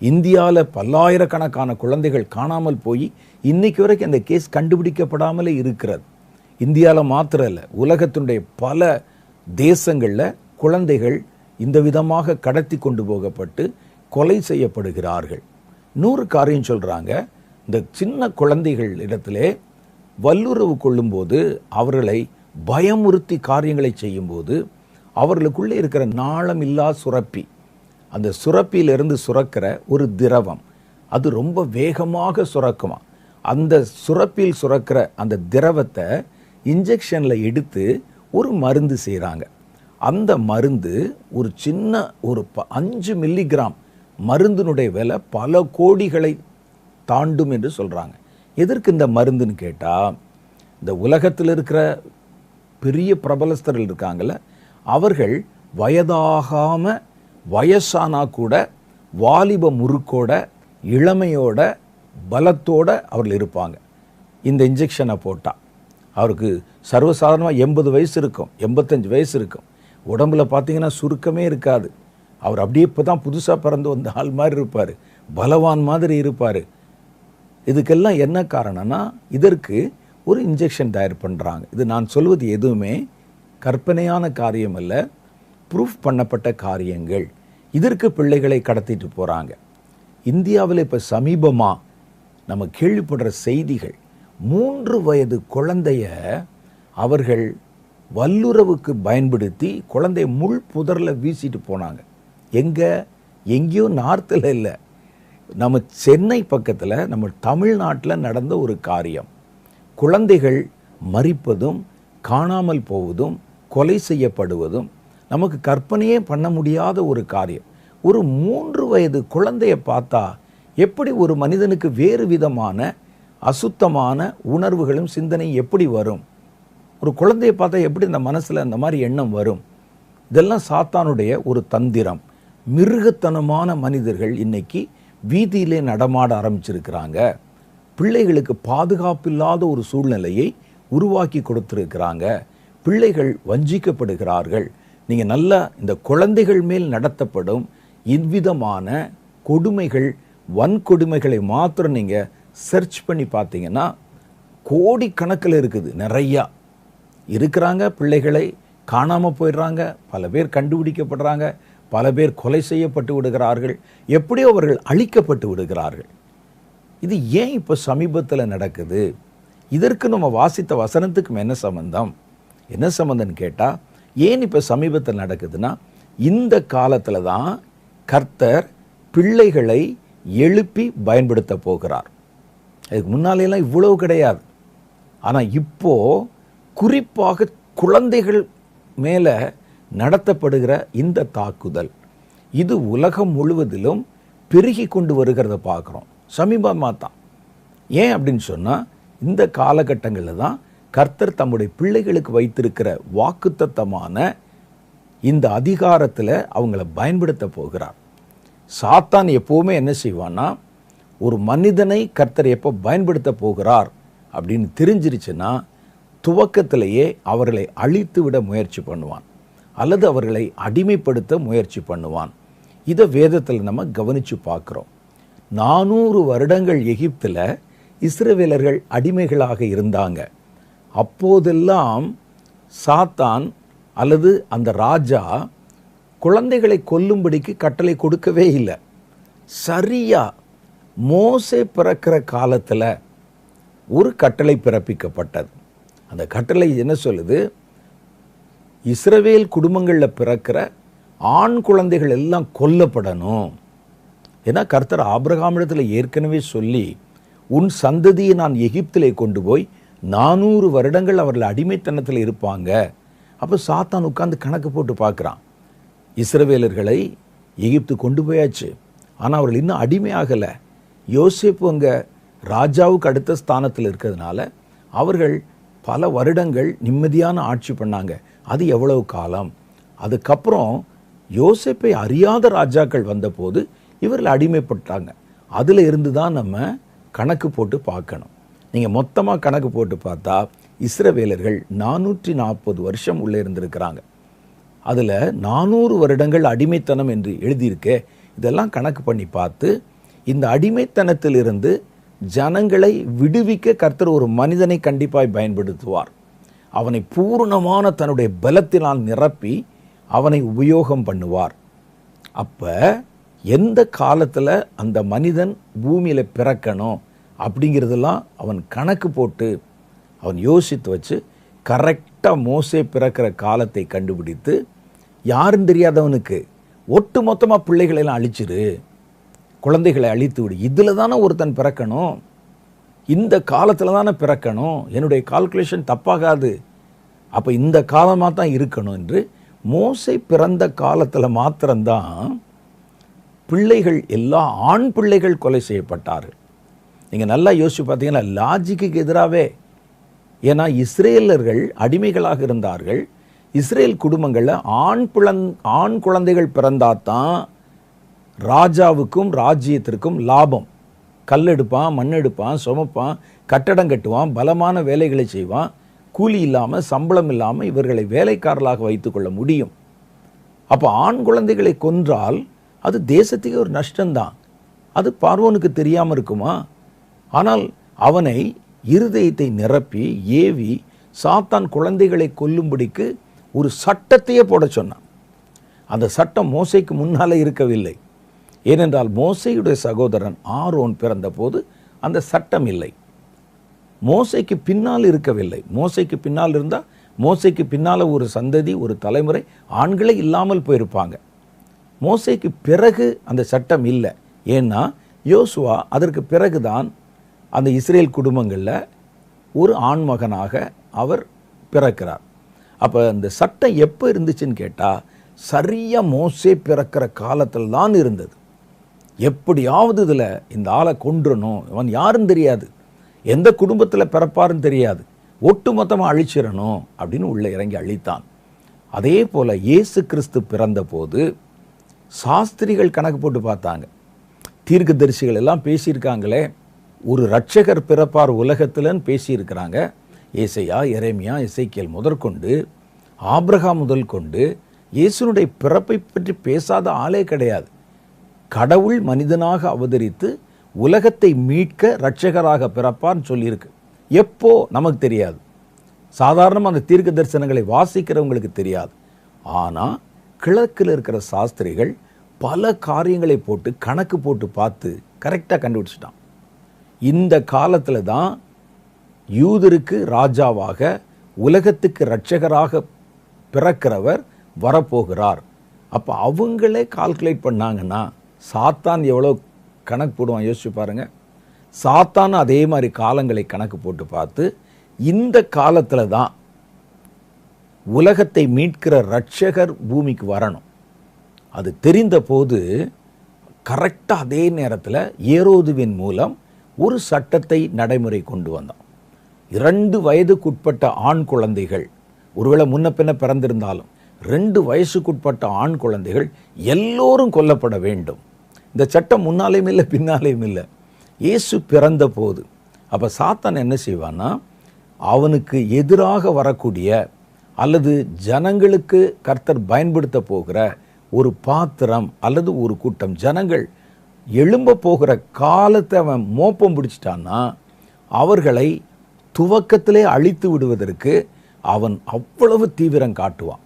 இந்தியாவில் பல்லாயிரக்கணக்கான குழந்தைகள் காணாமல் போய் இன்னைக்கு வரைக்கும் அந்த கேஸ் கண்டுபிடிக்கப்படாமலே இருக்கிறது. இந்தியாவில் மாத்திரம் இல்லை, உலகத்தினுடைய பல தேசங்களில் குழந்தைகள் இந்த விதமாக கடத்தி கொண்டு போகப்பட்டு கொலை செய்யப்படுகிறார்கள். 100 காரியம் சொல்கிறாங்க. இந்த சின்ன குழந்தைகள் இடத்திலே வல்லுறவு கொள்ளும்போது, அவர்களை பயமுறுத்தி காரியங்களை செய்யும்போது, அவர்களுக்குள்ளே இருக்கிற நாளமில்லா சுரப்பி, அந்த சுரப்பியிலிருந்து சுரக்கிற ஒரு திரவம், அது ரொம்ப வேகமாக சுரக்குமா. அந்த சுரப்பியில் சுரக்கிற அந்த திரவத்தை இன்ஜெக்ஷனில் எடுத்து ஒரு மருந்து செய்கிறாங்க. அந்த மருந்து ஒரு சின்ன ஒரு 5 மில்லிகிராம் மருந்தினுடைய விலை பல கோடிகளை தாண்டும் என்று சொல்கிறாங்க. எதற்கு இந்த மருந்துன்னு கேட்டால், இந்த உலகத்தில் இருக்கிற பெரிய பிரபலஸ்தர்கள் இருக்காங்கள்ல, அவர்கள் வயதாகாமல் வயசானா கூட வாலிப முறுக்கோட, இளமையோட, பலத்தோட அவர்கள் இருப்பாங்க. இந்த இன்ஜெக்ஷனை போட்டால் அவருக்கு சர்வசாதாரணமாக 80 வயசு இருக்கும், 85 வயசு இருக்கும். உடம்புல பார்த்தீங்கன்னா சுருக்கமே இருக்காது. அவர் அப்படியே இப்போ தான் புதுசாக பிறந்து வந்த ஆள் மாதிரி இருப்பார், பலவான் மாதிரி இருப்பார். இதுக்கெல்லாம் என்ன காரணம்னா, இதற்கு ஒரு இன்ஜெக்ஷன் தயார் பண்ணுறாங்க. இது நான் சொல்வது எதுவுமே கற்பனையான காரியம் அல்ல, ப்ரூஃப் பண்ணப்பட்ட காரியங்கள். இதற்கு பிள்ளைகளை கடத்திட்டு போகிறாங்க. இந்தியாவில் இப்போ சமீபமாக நம்ம கேள்விப்படுற செய்திகள், 3 வயது குழந்தைய அவர்கள் வல்லுறவுக்கு பயன்படுத்தி குழந்தைய முள் புதரில் வீசிட்டு போனாங்க. எங்கேயோ நார்த்தில் இல்லை, நம்ம சென்னை பக்கத்தில் நம்ம தமிழ்நாட்டில் நடந்த ஒரு காரியம். குழந்தைகள் மரிப்பதும் காணாமல் போவதும் கொலை செய்யப்படுவதும் நமக்கு கற்பனையே பண்ண முடியாத ஒரு காரியம். ஒரு 3 வயது குழந்தைய பார்த்தா எப்படி ஒரு மனிதனுக்கு வேறு விதமான அசுத்தமான உணர்வுகளும் சிந்தனை எப்படி வரும்? ஒரு குழந்தையை பார்த்தா எப்படி இந்த மனசில் அந்த மாதிரி எண்ணம் வரும்? இதெல்லாம் சாத்தானுடைய ஒரு தந்திரம். மிருகத்தனமான மனிதர்கள் இன்னைக்கு வீதியிலே நடமாட ஆரம்பிச்சிருக்கிறாங்க. பிள்ளைகளுக்கு பாதுகாப்பில்லாத ஒரு சூழ்நிலையை உருவாக்கி கொடுத்துருக்கிறாங்க. பிள்ளைகள் வஞ்சிக்கப்படுகிறார்கள். நீங்கள் நல்லா இந்த குழந்தைகள் மேல் நடத்தப்படும் இவ்விதமான கொடுமைகள், வன்கொடுமைகளை மாத்திரம் நீங்கள் சர்ச் பண்ணி பார்த்தீங்கன்னா கோடிக்கணக்கில் இருக்குது. நிறையா இருக்கிறாங்க. பிள்ளைகளை காணாமல் போயிடுறாங்க, பல பேர் கண்டுபிடிக்கப்படுறாங்க, பல பேர் கொலை செய்யப்பட்டு விடுகிறார்கள், எப்படியோ அவர்கள் அழிக்கப்பட்டு விடுகிறார்கள். இது ஏன் இப்போ சமீபத்தில் நடக்குது? இதற்கு நம்ம வாசித்த வசனத்துக்கும் என்ன சம்பந்தம்? என்ன சம்பந்தம்னு கேட்டால், ஏன் இப்போ சமீபத்தில் நடக்குதுன்னா, இந்த காலத்தில் தான் கர்த்தர் பிள்ளைகளை எழுப்பி பயன்படுத்த போகிறார். அதுக்கு முன்னாலேலாம் இவ்வளவு கிடையாது. ஆனால் இப்போ குறிப்பாக குழந்தைகள் மேலே நடத்தப்படுகிற இந்த தாக்குதல், இது உலகம் முழுவதிலும் பெருகி கொண்டு வருகிறத பார்க்குறோம். சமீபமாக தான். ஏன் அப்படின்னு சொன்னால், இந்த காலகட்டங்களில் தான் கர்த்தர் தம்முடைய பிள்ளைகளுக்கு வைத்திருக்கிற வாக்குத்தத்தமான இந்த அதிகாரத்தில் அவங்கள பயன்படுத்த போகிறார். சாத்தான் எப்போவுமே என்ன செய்வான்னா, ஒரு மனிதனை கர்த்தர் எப்போ பயன்படுத்த போகிறார் அப்படின்னு தெரிஞ்சிருச்சுன்னா, துவக்கத்திலேயே அவர்களை அழித்து விட முயற்சி பண்ணுவான், அல்லது அவர்களை அடிமைப்படுத்த முயற்சி பண்ணுவான். இதை வேதத்தில் நம்ம கவனித்து பார்க்குறோம். 400 வருடங்கள் எகிப்தில் இஸ்ரவேலர்கள் அடிமைகளாக இருந்தாங்க. அப்போதெல்லாம் சாத்தான் அல்லது அந்த ராஜா குழந்தைகளை கொல்லும்படிக்கு கட்டளை கொடுக்கவே இல்லை. சரியா மோசே பிறக்கிற காலத்தில் ஒரு கட்டளை பிறப்பிக்கப்பட்டது. அந்த கட்டளை என்ன சொல்லுது? இஸ்ரவேல் குடும்பங்களில் பிறக்கிற ஆண் குழந்தைகள் எல்லாம் கொல்லப்படணும். ஏன்னா கர்த்தர் ஆபிரகாமிடத்தில் ஏற்கனவே சொல்லி, உன் சந்ததியை நான் எகிப்திலே கொண்டு போய் 400 வருடங்கள் அவர்கள் அடிமைத்தனத்தில் இருப்பாங்க. அப்போ சாத்தான் உட்கார்ந்து கணக்கு போட்டு பார்க்குறான். இஸ்ரவேலர்களை எகிப்து கொண்டு போயாச்சு, ஆனால் அவர்கள் இன்னும் அடிமையாகலை. யோசேப்பு அங்கே ராஜாவுக்கு அடுத்த ஸ்தானத்தில் இருக்கிறதுனால அவர்கள் பல வருடங்கள் நிம்மதியான ஆட்சி பண்ணாங்க. அது எவ்வளவு காலம்? அதுக்கப்புறம் யோசேப்பை அறியாத ராஜாக்கள் வந்தபோது இவர்கள் அடிமைப்பட்டாங்க. அதில் இருந்து தான் நம்ம கணக்கு போட்டு பார்க்கணும். நீங்கள் மொத்தமாக கணக்கு போட்டு பார்த்தா இஸ்ரவேலர்கள் 440 வருஷம் உள்ளே இருந்திருக்கிறாங்க. அதில் 400 வருடங்கள் அடிமைத்தனம் என்று எழுதியிருக்கே. இதெல்லாம் கணக்கு பண்ணி பார்த்து இந்த அடிமைத்தனத்திலிருந்து ஜனங்களை விடுவிக்க கர்த்தர் ஒரு மனிதனை கண்டிப்பாய் பயன்படுத்துவார். அவனை பூர்ணமான தன்னுடைய பலத்தினால் நிரப்பி அவனை உபயோகம் பண்ணுவார். அப்போ எந்த காலத்தில் அந்த மனிதன் பூமியில் பிறக்கணும் அப்படிங்கிறதெல்லாம் அவன் கணக்கு போட்டு அவன் யோசித்து வச்சு கரெக்டாக மோசே பிறக்கிற காலத்தை கண்டுபிடித்து, யாருன்னு தெரியாதவனுக்கு ஒட்டு மொத்தமாக பிள்ளைகளெல்லாம் அழிச்சிரு, குழந்தைகளை அழித்து விடு, இதில் தானே ஒருத்தன் பிறக்கணும், இந்த காலத்தில் தானே பிறக்கணும், என்னுடைய கால்குலேஷன் தப்பாகாது, அப்போ இந்த காலமாக தான் இருக்கணும் என்று மோசே பிறந்த காலத்தில் மாத்திரம்தான் பிள்ளைகள், எல்லா ஆண் பிள்ளைகள் கொலை செய்யப்பட்டார்கள். நீங்கள் நல்லா யோசிச்சு பார்த்தீங்கன்னா லாஜிக்கு எதிராகவே. ஏன்னா இஸ்ரேலர்கள் அடிமைகளாக இருந்தார்கள். இஸ்ரேல் குடும்பங்களில் ஆண் குழந்தைகள் பிறந்தாதான் ராஜாவுக்கும் ராஜ்யத்திற்கும் லாபம். கல் எடுப்பான், மண் எடுப்பான், சுமப்பான், கட்டடம் கட்டுவான், பலமான வேலைகளை செய்வான். கூலி இல்லாமல், சம்பளம் இல்லாமல் இவர்களை வேலைக்காரர்களாக வைத்துக்கொள்ள முடியும். அப்போ ஆண் குழந்தைகளை கொன்றால் அது தேசத்துக்கு ஒரு நஷ்டம்தான். அது பார்வோனுக்கு தெரியாமல் இருக்குமா? ஆனால் அவனை இருதயத்தை நிரப்பி ஏவி சாத்தான் குழந்தைகளை கொல்லும்படிக்கு ஒரு சட்டத்தையே போட சொன்னான். அந்த சட்டம் மோசேக்கு முன்னாலே இருக்கவில்லை. ஏனென்றால் மோசேயுடைய சகோதரன் ஆரோன் பிறந்த போது அந்த சட்டம் இல்லை. மோசேக்கு பின்னால் இருக்கவில்லை. மோசேக்கு பின்னால் இருந்தால் மோசேக்கு பின்னால் ஒரு சந்ததி, ஒரு தலைமுறை ஆண்களே இல்லாமல் போயிருப்பாங்க. மோசேக்கு பிறகு அந்த சட்டம் இல்லை. ஏன்னா யோசுவா அதற்கு பிறகுதான் அந்த இஸ்ரேல் குடும்பங்களில் ஒரு ஆண்மகனாக அவர் பிறக்கிறார். அப்போ அந்த சட்டம் எப்போ இருந்துச்சுன்னு கேட்டால் சரியாக மோசே பிறக்கிற காலத்தில் தான் இருந்தது. எப்படியாவது இதில் இந்த ஆளை கொன்றணும், அவன் யாருன்னு தெரியாது, எந்த குடும்பத்தில் பிறப்பாருன்னு தெரியாது, ஒட்டு மொத்தமாக அழிச்சிடணும் அப்படின்னு உள்ளே இறங்கி அழித்தான். அதே போல் இயேசு கிறிஸ்து பிறந்த போது சாஸ்திரிகள் கணக்கு போட்டு பார்த்தாங்க. தீர்க்கதரிசிகள் எல்லாம் பேசியிருக்காங்களே, ஒரு இரட்சகர் பிறப்பார் உலகத்தில்னு பேசியிருக்கிறாங்க. ஏசையா, எரேமியா, எசேக்கியேல் முதற்கொண்டு ஆபிரகாம் முதல் கொண்டு இயேசுனுடைய பிறப்பை பற்றி பேசாத ஆளே கிடையாது. கடவுள் மனிதனாக அவதரித்து உலகத்தை மீட்க இரட்சகராக பிறப்பார்னு சொல்லியிருக்கு. எப்போ நமக்கு தெரியாது. சாதாரணமாக அந்த தீர்க்க தரிசனங்களை வாசிக்கிறவங்களுக்கு தெரியாது. ஆனால் கிழக்கில் இருக்கிற சாஸ்திரிகள் பல காரியங்களை போட்டு கணக்கு போட்டு பார்த்து கரெக்டாக கண்டுபிடிச்சிட்டான். இந்த காலத்தில் தான் யூதருக்கு ராஜாவாக உலகத்துக்கு இரட்சகராக பிறக்கிறவர் வரப்போகிறார். அப்போ அவங்களே கால்குலேட் பண்ணாங்கன்னா சாத்தான் எவ்வளோ கணக்கு போடுவான் யோசிச்சு பாருங்க. சாத்தான் அதே மாதிரி காலங்களை கணக்கு போட்டு பார்த்து இந்த காலத்தில் தான் உலகத்தை மீட்கிற இரட்சகர் பூமிக்கு வரணும். அது தெரிந்த போது கரெக்டாக அதே நேரத்தில் ஏரோதுவின் மூலம் ஒரு சட்டத்தை நடைமுறை கொண்டு வந்தான். 2 வயதுக்குட்பட்ட ஆண் குழந்தைகள், ஒருவேளை முன்ன பின்ன பிறந்திருந்தாலும் 2 வயசுக்குட்பட்ட ஆண் குழந்தைகள் எல்லோரும் கொல்லப்பட வேண்டும். இந்த சட்டம் முன்னாலேயும் இல்லை பின்னாலேயும் இல்லை. இயேசு பிறந்த போது அப்போ சாத்தான் என்ன செய்வான்னா, அவனுக்கு எதிராக வரக்கூடிய அல்லது ஜனங்களுக்கு கர்த்தர் பயன்படுத்த போகிற ஒரு பாத்திரம் அல்லது ஒரு கூட்டம் ஜனங்கள் எழும்ப போகிற காலத்தை அவன் மோப்பம் பிடிச்சிட்டான்னா அவர்களை துவக்கத்திலே அழித்து விடுவதற்கு அவன் அவ்வளவு தீவிரம் காட்டுவான்.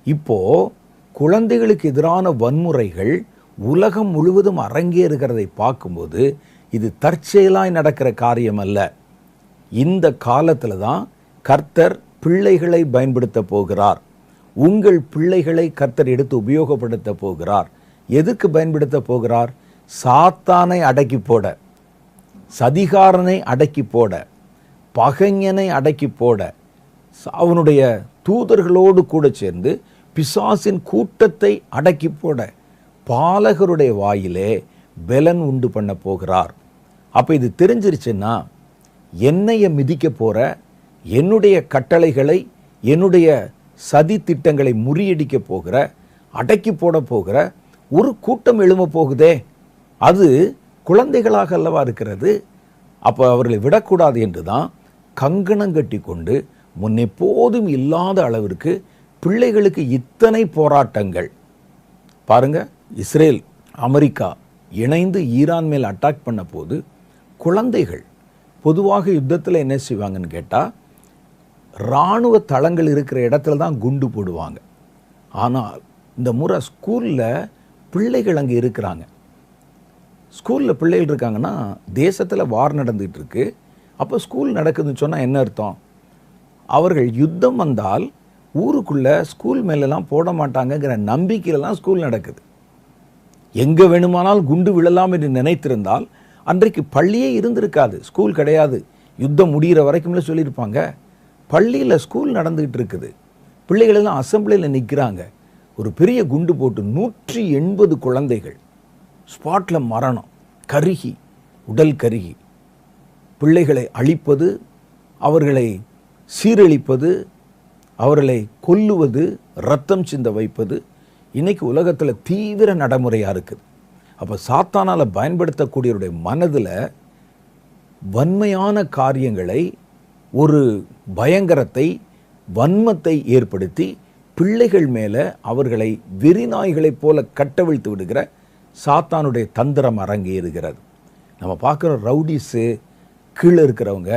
இப்போ குழந்தைகளுக்கு எதிரான வன்முறைகள் உலகம் முழுவதும் அரங்கேறுகிறதை பார்க்கும்போது இது தற்செயலாய் நடக்கிற காரியம் அல்ல. இந்த காலத்தில் தான் கர்த்தர் பிள்ளைகளை பயன்படுத்த போகிறார். உங்கள் பிள்ளைகளை கர்த்தர் எடுத்து உபயோகப்படுத்த போகிறார். எதுக்கு பயன்படுத்த போகிறார்? சாத்தானை அடக்கி போட, சதிகாரனை அடக்கி போட, பகைஞனை அடக்கி போட, அவனுடைய தூதர்களோடு கூட சேர்ந்து பிசாசின் கூட்டத்தை அடக்கி போட பாலகருடைய வாயிலே பெலன் உண்டு பண்ண போகிறார். அப்போ இது தெரிஞ்சிருச்சுன்னா என்னைய மிதிக்க போகிற, என்னுடைய கட்டளைகளை, என்னுடைய சதி திட்டங்களை முறியடிக்க போகிற, அடக்கி போட போகிற ஒரு கூட்டம் எழும்ப போகுதே, அது குழந்தைகளாக அல்லவா இருக்கிறது. அப்போ அவர்களை விடக்கூடாது என்று தான் கங்கணம் கட்டி கொண்டு முன்னெப்போதும் இல்லாத அளவிற்கு பிள்ளைகளுக்கு இத்தனை போராட்டங்கள். பாருங்க, இஸ்ரேல் அமெரிக்கா இணைந்து ஈரான் மேல் அட்டாக் பண்ண போது குழந்தைகள் பொதுவாக யுத்தத்தில் என்ன செய்வாங்கன்னு கேட்டால் இராணுவ தளங்கள் இருக்கிற இடத்துல தான் குண்டு போடுவாங்க. ஆனால் இந்த முறை ஸ்கூலில் பிள்ளைகள் அங்கே இருக்கிறாங்க. ஸ்கூலில் பிள்ளைகள் இருக்காங்கன்னா தேசத்தில் வார் நடந்துகிட்டு இருக்கு. அப்போ ஸ்கூல் நடக்குதுன்னு சொன்னால் என்ன அர்த்தம்? அவர்கள் யுத்தம் வந்தால் ஊருக்குள்ளே ஸ்கூல் மேலெல்லாம் போட மாட்டாங்கங்கிற நம்பிக்கையிலலாம் ஸ்கூல் நடக்குது. எங்கே வேணுமானால் குண்டு விழலாம் என்று நினைத்திருந்தால் அன்றைக்கு பள்ளியே இருந்திருக்காது, ஸ்கூல் கிடையாது, யுத்தம் முடிகிற வரைக்கும்ல சொல்லியிருப்பாங்க. பள்ளியில் ஸ்கூல் நடந்துகிட்டு இருக்குது, பிள்ளைகள் எல்லாம் அசம்பிளியில் நிற்கிறாங்க. ஒரு பெரிய குண்டு போட்டு 180 குழந்தைகள் ஸ்பாட்டில் மரணம், கருகி, உடல் கருகி. பிள்ளைகளை அழிப்பது, அவர்களை சீரழிப்பது, அவர்களை கொல்லுவது, ரத்தம் சிந்த வைப்பது இன்னைக்கு உலகத்தில் தீவிர நடைமுறையாக இருக்குது. அப்போ சாத்தானால் பயன்படுத்தக்கூடியவருடைய மனதில் வன்மையான காரியங்களை, ஒரு பயங்கரத்தை, வன்மத்தை ஏற்படுத்தி பிள்ளைகள் மேலே அவர்களை வெறிநாய்களைப் போல கட்டவிழ்த்து விடுகிற சாத்தானுடைய தந்திரம் அரங்கேறுகிறது. நம்ம பார்க்குற ரவுடிஸு, கீழே இருக்கிறவங்க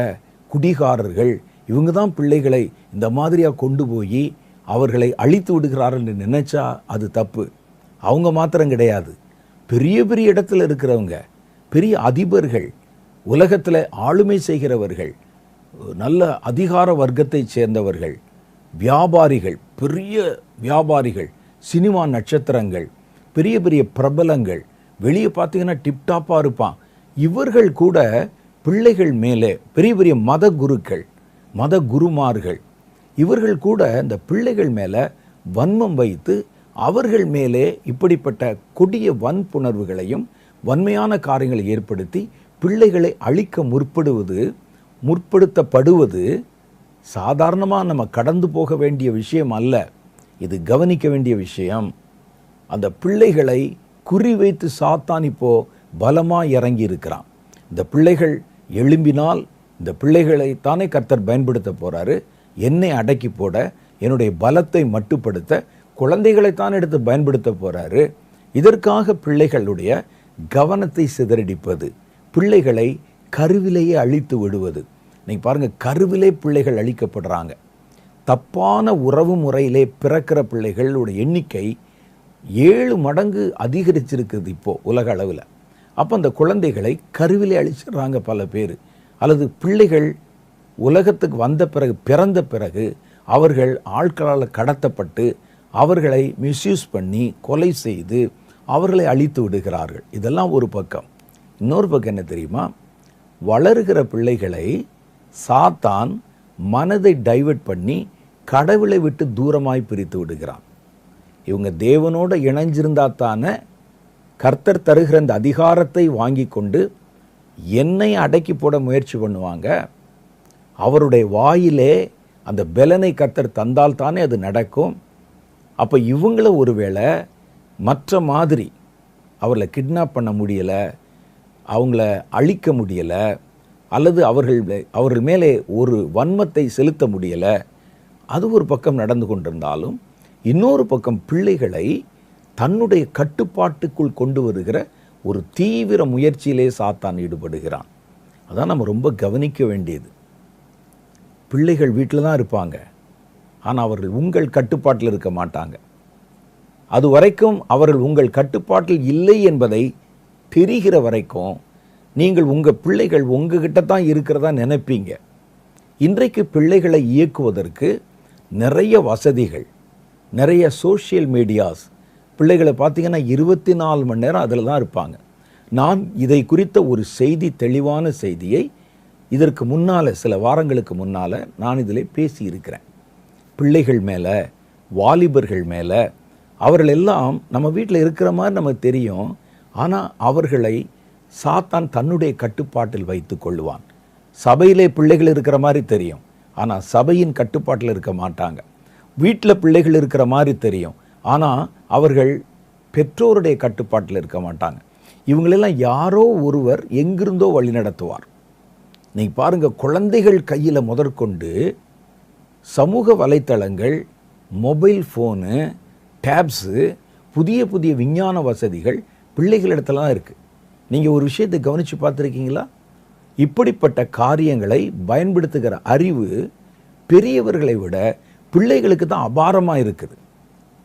குடிகாரர்கள் இவங்க தான் பிள்ளைகளை இந்த மாதிரியாக கொண்டு போய் அவர்களை அழித்து விடுகிறார்கள் என்று நினைச்சா அது தப்பு. அவங்க மாத்திரம் கிடையாது, பெரிய பெரிய இடத்துல இருக்கிறவங்க, பெரிய அதிபர்கள், உலகத்தில் ஆளுமை செய்கிறவர்கள், நல்ல அதிகார வர்க்கத்தை சேர்ந்தவர்கள், வியாபாரிகள், பெரிய வியாபாரிகள், சினிமா நட்சத்திரங்கள், பெரிய பெரிய பிரபலங்கள், வெளியே பார்த்தீங்கன்னா டிப்டாப்பாக இருப்பான், இவர்கள் கூட பிள்ளைகள் மேலே, பெரிய பெரிய மத குருக்கள், மத குருமார்கள், இவர்கள் கூட இந்த பிள்ளைகள் மேலே வன்மம் வைத்து அவர்கள் மேலே இப்படிப்பட்ட கொடிய வன்புணர்வுகளையும் வன்மையான காரியங்களை ஏற்படுத்தி பிள்ளைகளை அழிக்க முற்படுத்தப்படுவது சாதாரணமாக நம்ம கடந்து போக வேண்டிய விஷயம் அல்ல. இது கவனிக்க வேண்டிய விஷயம். அந்த பிள்ளைகளை குறிவைத்து சாத்தான் இப்போ பலமாக இறங்கி இருக்கிறான். இந்த பிள்ளைகள் எழும்பினால் இந்த பிள்ளைகளை தானே கர்த்தர் பயன்படுத்த போறாரு. என்னை அடக்கி போட, என்னுடைய பலத்தை மட்டுப்படுத்த குழந்தைகளைத்தான் எடுத்து பயன்படுத்த போறாரு. இதற்காக பிள்ளைகளுடைய கவனத்தை சிதறடிப்பது, பிள்ளைகளை கருவிலேயே அழித்து விடுவது. நீங்கள் பாருங்கள், கருவிலே பிள்ளைகள் அழிக்கப்படுறாங்க. தப்பான உறவு முறையிலே பிறக்கிற பிள்ளைகளுடைய எண்ணிக்கை 7 மடங்கு அதிகரிச்சிருக்குது இப்போது உலக அளவில். அப்போ அந்த குழந்தைகளை கருவிலே அழிச்சிடுறாங்க பல பேர். அல்லது பிள்ளைகள் உலகத்துக்கு வந்த பிறகு, பிறந்த பிறகு அவர்கள் ஆட்களால் கடத்தப்பட்டு அவர்களை மிஸ்யூஸ் பண்ணி கொலை செய்து அவர்களை அழித்து விடுகிறார்கள். இதெல்லாம் ஒரு பக்கம். இன்னொரு பக்கம் என்ன தெரியுமா? வளருகிற பிள்ளைகளை சாத்தான் மனதை டைவர்ட் பண்ணி கடவுளை விட்டு தூரமாய் பிரித்து விடுகிறான். இவங்க தேவனோடு இணைஞ்சிருந்தா தானே கர்த்தர் தருகிற அந்த அதிகாரத்தை வாங்கி கொண்டு என்னை அடக்கி போட முயற்சி பண்ணுவாங்க. அவருடைய வாயிலே அந்த பெலனை கர்த்தர் தந்தால் தானே அது நடக்கும். அப்போ இவங்கள ஒருவேளை மற்ற மாதிரி அவர்களை கிட்னாப் பண்ண முடியலை, அவங்கள அழிக்க முடியலை, அல்லது அவர்கள் மேலே ஒரு வன்மத்தை செலுத்த முடியலை, அது ஒரு பக்கம் நடந்து கொண்டிருந்தாலும் இன்னொரு பக்கம் பிள்ளைகளை தன்னுடைய கட்டுப்பாட்டுக்குள் கொண்டு வருகிற ஒரு தீவிர முயற்சியிலே சாத்தான் ஈடுபடுகிறான். அதான் நம்ம ரொம்ப கவனிக்க வேண்டியது. பிள்ளைகள் வீட்டில் தான் இருப்பாங்க, ஆனால் அவர்கள் உங்கள் கட்டுப்பாட்டில் இருக்க மாட்டாங்க. அது வரைக்கும் அவர்கள் உங்கள் கட்டுப்பாட்டில் இல்லை என்பதை தெரிகிற வரைக்கும் நீங்கள் உங்கள் பிள்ளைகள் உங்ககிட்ட தான் இருக்கிறதா நினைப்பீங்க. இன்றைக்கு பிள்ளைகளை இயக்குவதற்கு நிறைய வசதிகள், நிறைய சோஷியல் மீடியாஸ், பிள்ளைகளை பார்த்தீங்கன்னா 24 மணி நேரம் அதில் தான் இருப்பாங்க. நான் இதை குறித்த ஒரு செய்தி, தெளிவான செய்தியை இதற்கு முன்னால், சில வாரங்களுக்கு முன்னால் நான் இதில் பேசியிருக்கிறேன். பிள்ளைகள் மேலே, வாலிபர்கள் மேலே, அவர்கள் எல்லாம் நம்ம வீட்டில் இருக்கிற மாதிரி நமக்கு தெரியும், ஆனால் அவர்களை சாத்தான் தன்னுடைய கட்டுப்பாட்டில் வைத்து கொள்ளுவான். சபையிலே பிள்ளைகள் இருக்கிற மாதிரி தெரியும், ஆனால் சபையின் கட்டுப்பாட்டில் இருக்க மாட்டாங்க. வீட்டில் பிள்ளைகள் இருக்கிற மாதிரி தெரியும், ஆனால் அவர்கள் பெற்றோருடைய கட்டுப்பாட்டில் இருக்க மாட்டாங்க. இவங்களெல்லாம் யாரோ ஒருவர் எங்கிருந்தோ வழி நடத்துவார். நீங்கள் பாருங்கள், குழந்தைகள் கையில் முதற்கொண்டு சமூக வலைத்தளங்கள், மொபைல் ஃபோனு, டேப்ஸு, புதிய புதிய விஞ்ஞான வசதிகள் பிள்ளைகளிடத்துல தான் இருக்குது. நீங்கள் ஒரு விஷயத்தை கவனித்து பார்த்துருக்கீங்களா? இப்படிப்பட்ட காரியங்களை பயன்படுத்துகிற அறிவு பெரியவர்களை விட பிள்ளைகளுக்கு தான் அபாரமாக இருக்குது.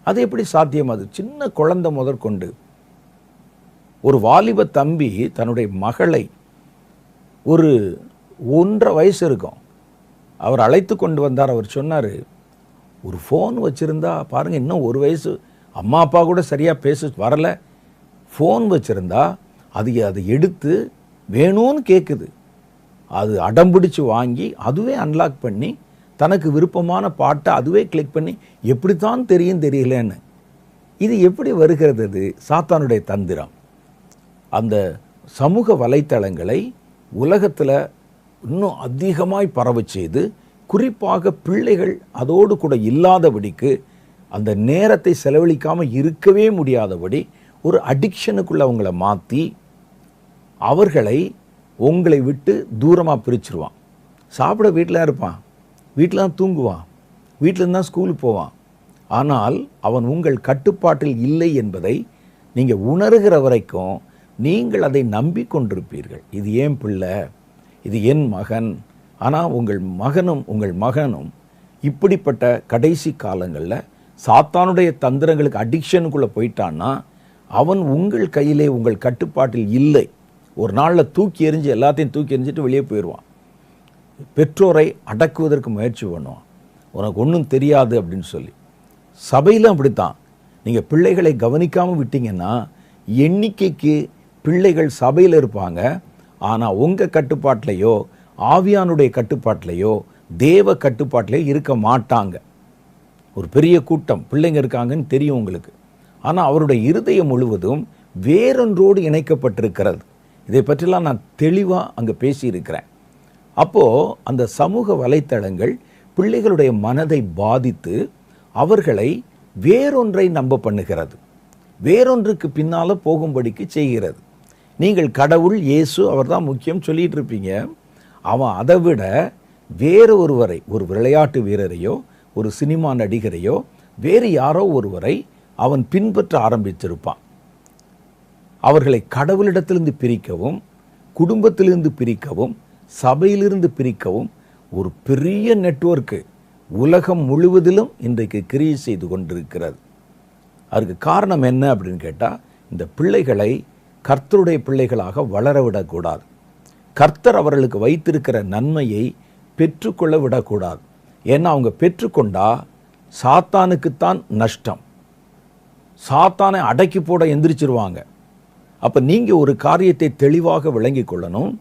அது எப்படி சாத்தியமாது? சின்ன குழந்தை முதற்கொண்டு, ஒரு வாலிப தம்பி தன்னுடைய மகளை, ஒரு 1.5 வயசு இருக்கும், அவர் அழைத்து கொண்டு வந்தார். அவர் சொன்னார், ஒரு ஃபோன் வச்சுருந்தா பாருங்கள், இன்னும் 1 வயசு, அம்மா அப்பா கூட சரியாக பேச வரலை, ஃபோன் வச்சுருந்தா அதை எடுத்து வேணும்னு கேட்குது. அது அடம்பிடிச்சு வாங்கி அதுவே அன்லாக் பண்ணி தனக்கு விருப்பமான பாட்டை அதுவே கிளிக் பண்ணி எப்படித்தான் தெரியலன்னு. இது எப்படி வருகிறது? அது சாத்தானுடைய தந்திரம். அந்த சமூக வலைத்தளங்களை உலகத்தில் இன்னும் அதிகமாய் பரவச் செய்து, குறிப்பாக பிள்ளைகள் அதோடு கூட இல்லாதபடிக்கு, அந்த நேரத்தை செலவழிக்காமல் இருக்கவே முடியாதபடி ஒரு அடிக்ஷனுக்குள்ளே அவங்கள மாற்றி அவர்களை உங்களை விட்டு தூரமாக பிரிச்சிருவான். சாப்பிட வீட்டில் இருப்பான், வீட்டில் தான் தூங்குவான், வீட்டில் தான் ஸ்கூலுக்கு போவான். ஆனால் அவன் உங்கள் கட்டுப்பாட்டில் இல்லை என்பதை நீங்கள் உணர்கிற வரைக்கும் நீங்கள் அதை நம்பிக்கொண்டிருப்பீர்கள். இது ஏன் பிள்ளை, இது என் மகன். ஆனால் உங்கள் மகனும் இப்படிப்பட்ட கடைசி காலங்களில் சாத்தானுடைய தந்திரங்களுக்கு அடிக்ஷனுக்குள்ளே போயிட்டான்னா அவன் உங்கள் கையிலே, உங்கள் கட்டுப்பாட்டில் இல்லை. ஒரு நாளில் தூக்கி எறிஞ்சு எல்லாத்தையும் தூக்கி எறிஞ்சிட்டு வெளியே போயிடுவான். பெற்றோரை அடக்குவதற்கு முயற்சி பண்ணுவான், உனக்கு ஒன்றும் தெரியாது அப்படின்னு சொல்லி. சபையிலும் அப்படித்தான். நீங்கள் பிள்ளைகளை கவனிக்காமல் விட்டீங்கன்னா எண்ணிக்கைக்கு பிள்ளைகள் சபையில் இருப்பாங்க, ஆனால் உங்கள் கட்டுப்பாட்டிலையோ ஆவியானுடைய கட்டுப்பாட்டிலையோ தேவ கட்டுப்பாட்டிலையோ இருக்க மாட்டாங்க. ஒரு பெரிய கூட்டம் பிள்ளைங்க இருக்காங்கன்னு தெரியும் உங்களுக்கு, ஆனால் அவருடைய இருதயம் முழுவதும் வேறொன்றோடு இணைக்கப்பட்டிருக்கிறது. இதை பற்றிலாம் நான் தெளிவாக அங்கே பேசியிருக்கிறேன். அப்போது அந்த சமூக வலைத்தளங்கள் பிள்ளைகளுடைய மனதை பாதித்து அவர்களை வேறொன்றை நம்ப பண்ணுகிறது, வேறொன்றுக்கு பின்னால் போகும்படிக்கு செய்கிறது. நீங்கள் கடவுள், இயேசு, அவர் தான் முக்கியம் சொல்லிட்டு இருப்பீங்க. அவன் அதை விட வேறு ஒருவரை, ஒரு விளையாட்டு வீரரையோ ஒரு சினிமா நடிகரையோ வேறு யாரோ ஒருவரை அவன் பின்பற்ற ஆரம்பித்திருப்பான். அவர்களை கடவுளிடத்திலிருந்து பிரிக்கவும், குடும்பத்திலிருந்து பிரிக்கவும், சபையிலிருந்து பிரிக்கவும் ஒரு பெரிய நெட்வொர்க்கு உலகம் முழுவதிலும் இன்றைக்கு கிரியை செய்து கொண்டிருக்கிறது. அதுக்கு காரணம் என்ன அப்படின்னு கேட்டால், இந்த பிள்ளைகளை கர்த்தருடைய பிள்ளைகளாக வளர விடக்கூடாது. கர்த்தர் அவர்களுக்கு வைத்திருக்கிற நன்மையை பெற்றுக்கொள்ள விடக்கூடாது. ஏன்னா அவங்க பெற்றுக்கொண்டா சாத்தானுக்குத்தான் நஷ்டம். சாத்தானை அடக்கி போட எந்திரிச்சிருவாங்க. அப்போ நீங்கள் ஒரு காரியத்தை தெளிவாக விளங்கி கொள்ளணும்.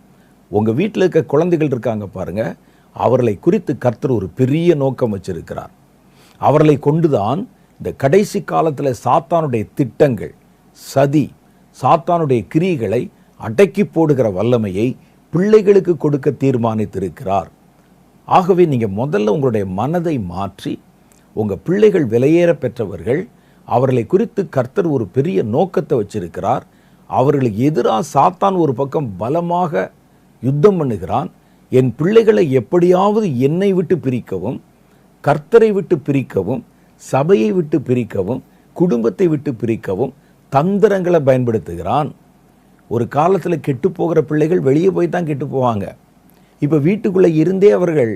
உங்கள் வீட்டில் இருக்க குழந்தைகள் இருக்காங்க பாருங்க, அவர்களை குறித்து கர்த்தர் ஒரு பெரிய நோக்கம் வச்சிருக்கிறார். அவர்களை கொண்டுதான் இந்த கடைசி காலத்தில் சாத்தானுடைய திட்டங்கள், சதி, சாத்தானுடைய கிரியைகளை அடக்கி போடுகிற வல்லமையை பிள்ளைகளுக்கு கொடுக்க தீர்மானித்திருக்கிறார். ஆகவே நீங்கள் முதல்ல உங்களுடைய மனதை மாற்றி, உங்கள் பிள்ளைகள் விலையேற பெற்றவர்கள், அவர்களை குறித்து கர்த்தர் ஒரு பெரிய நோக்கத்தை வச்சிருக்கிறார். அவர்களுக்கு எதிராக சாத்தான் ஒரு பக்கம் பலமாக யுத்தம் பண்ணுகிறான். என் பிள்ளைகளை எப்படியாவது என்னை விட்டு பிரிக்கவும், கர்த்தரை விட்டு பிரிக்கவும், சபையை விட்டு பிரிக்கவும், குடும்பத்தை விட்டு பிரிக்கவும் தந்திரங்களை பயன்படுத்துகிறான். ஒரு காலத்தில் கெட்டு போகிற பிள்ளைகள் வெளியே போய் தான் கெட்டு போவாங்க. இப்போ வீட்டுக்குள்ளே இருந்தே அவர்கள்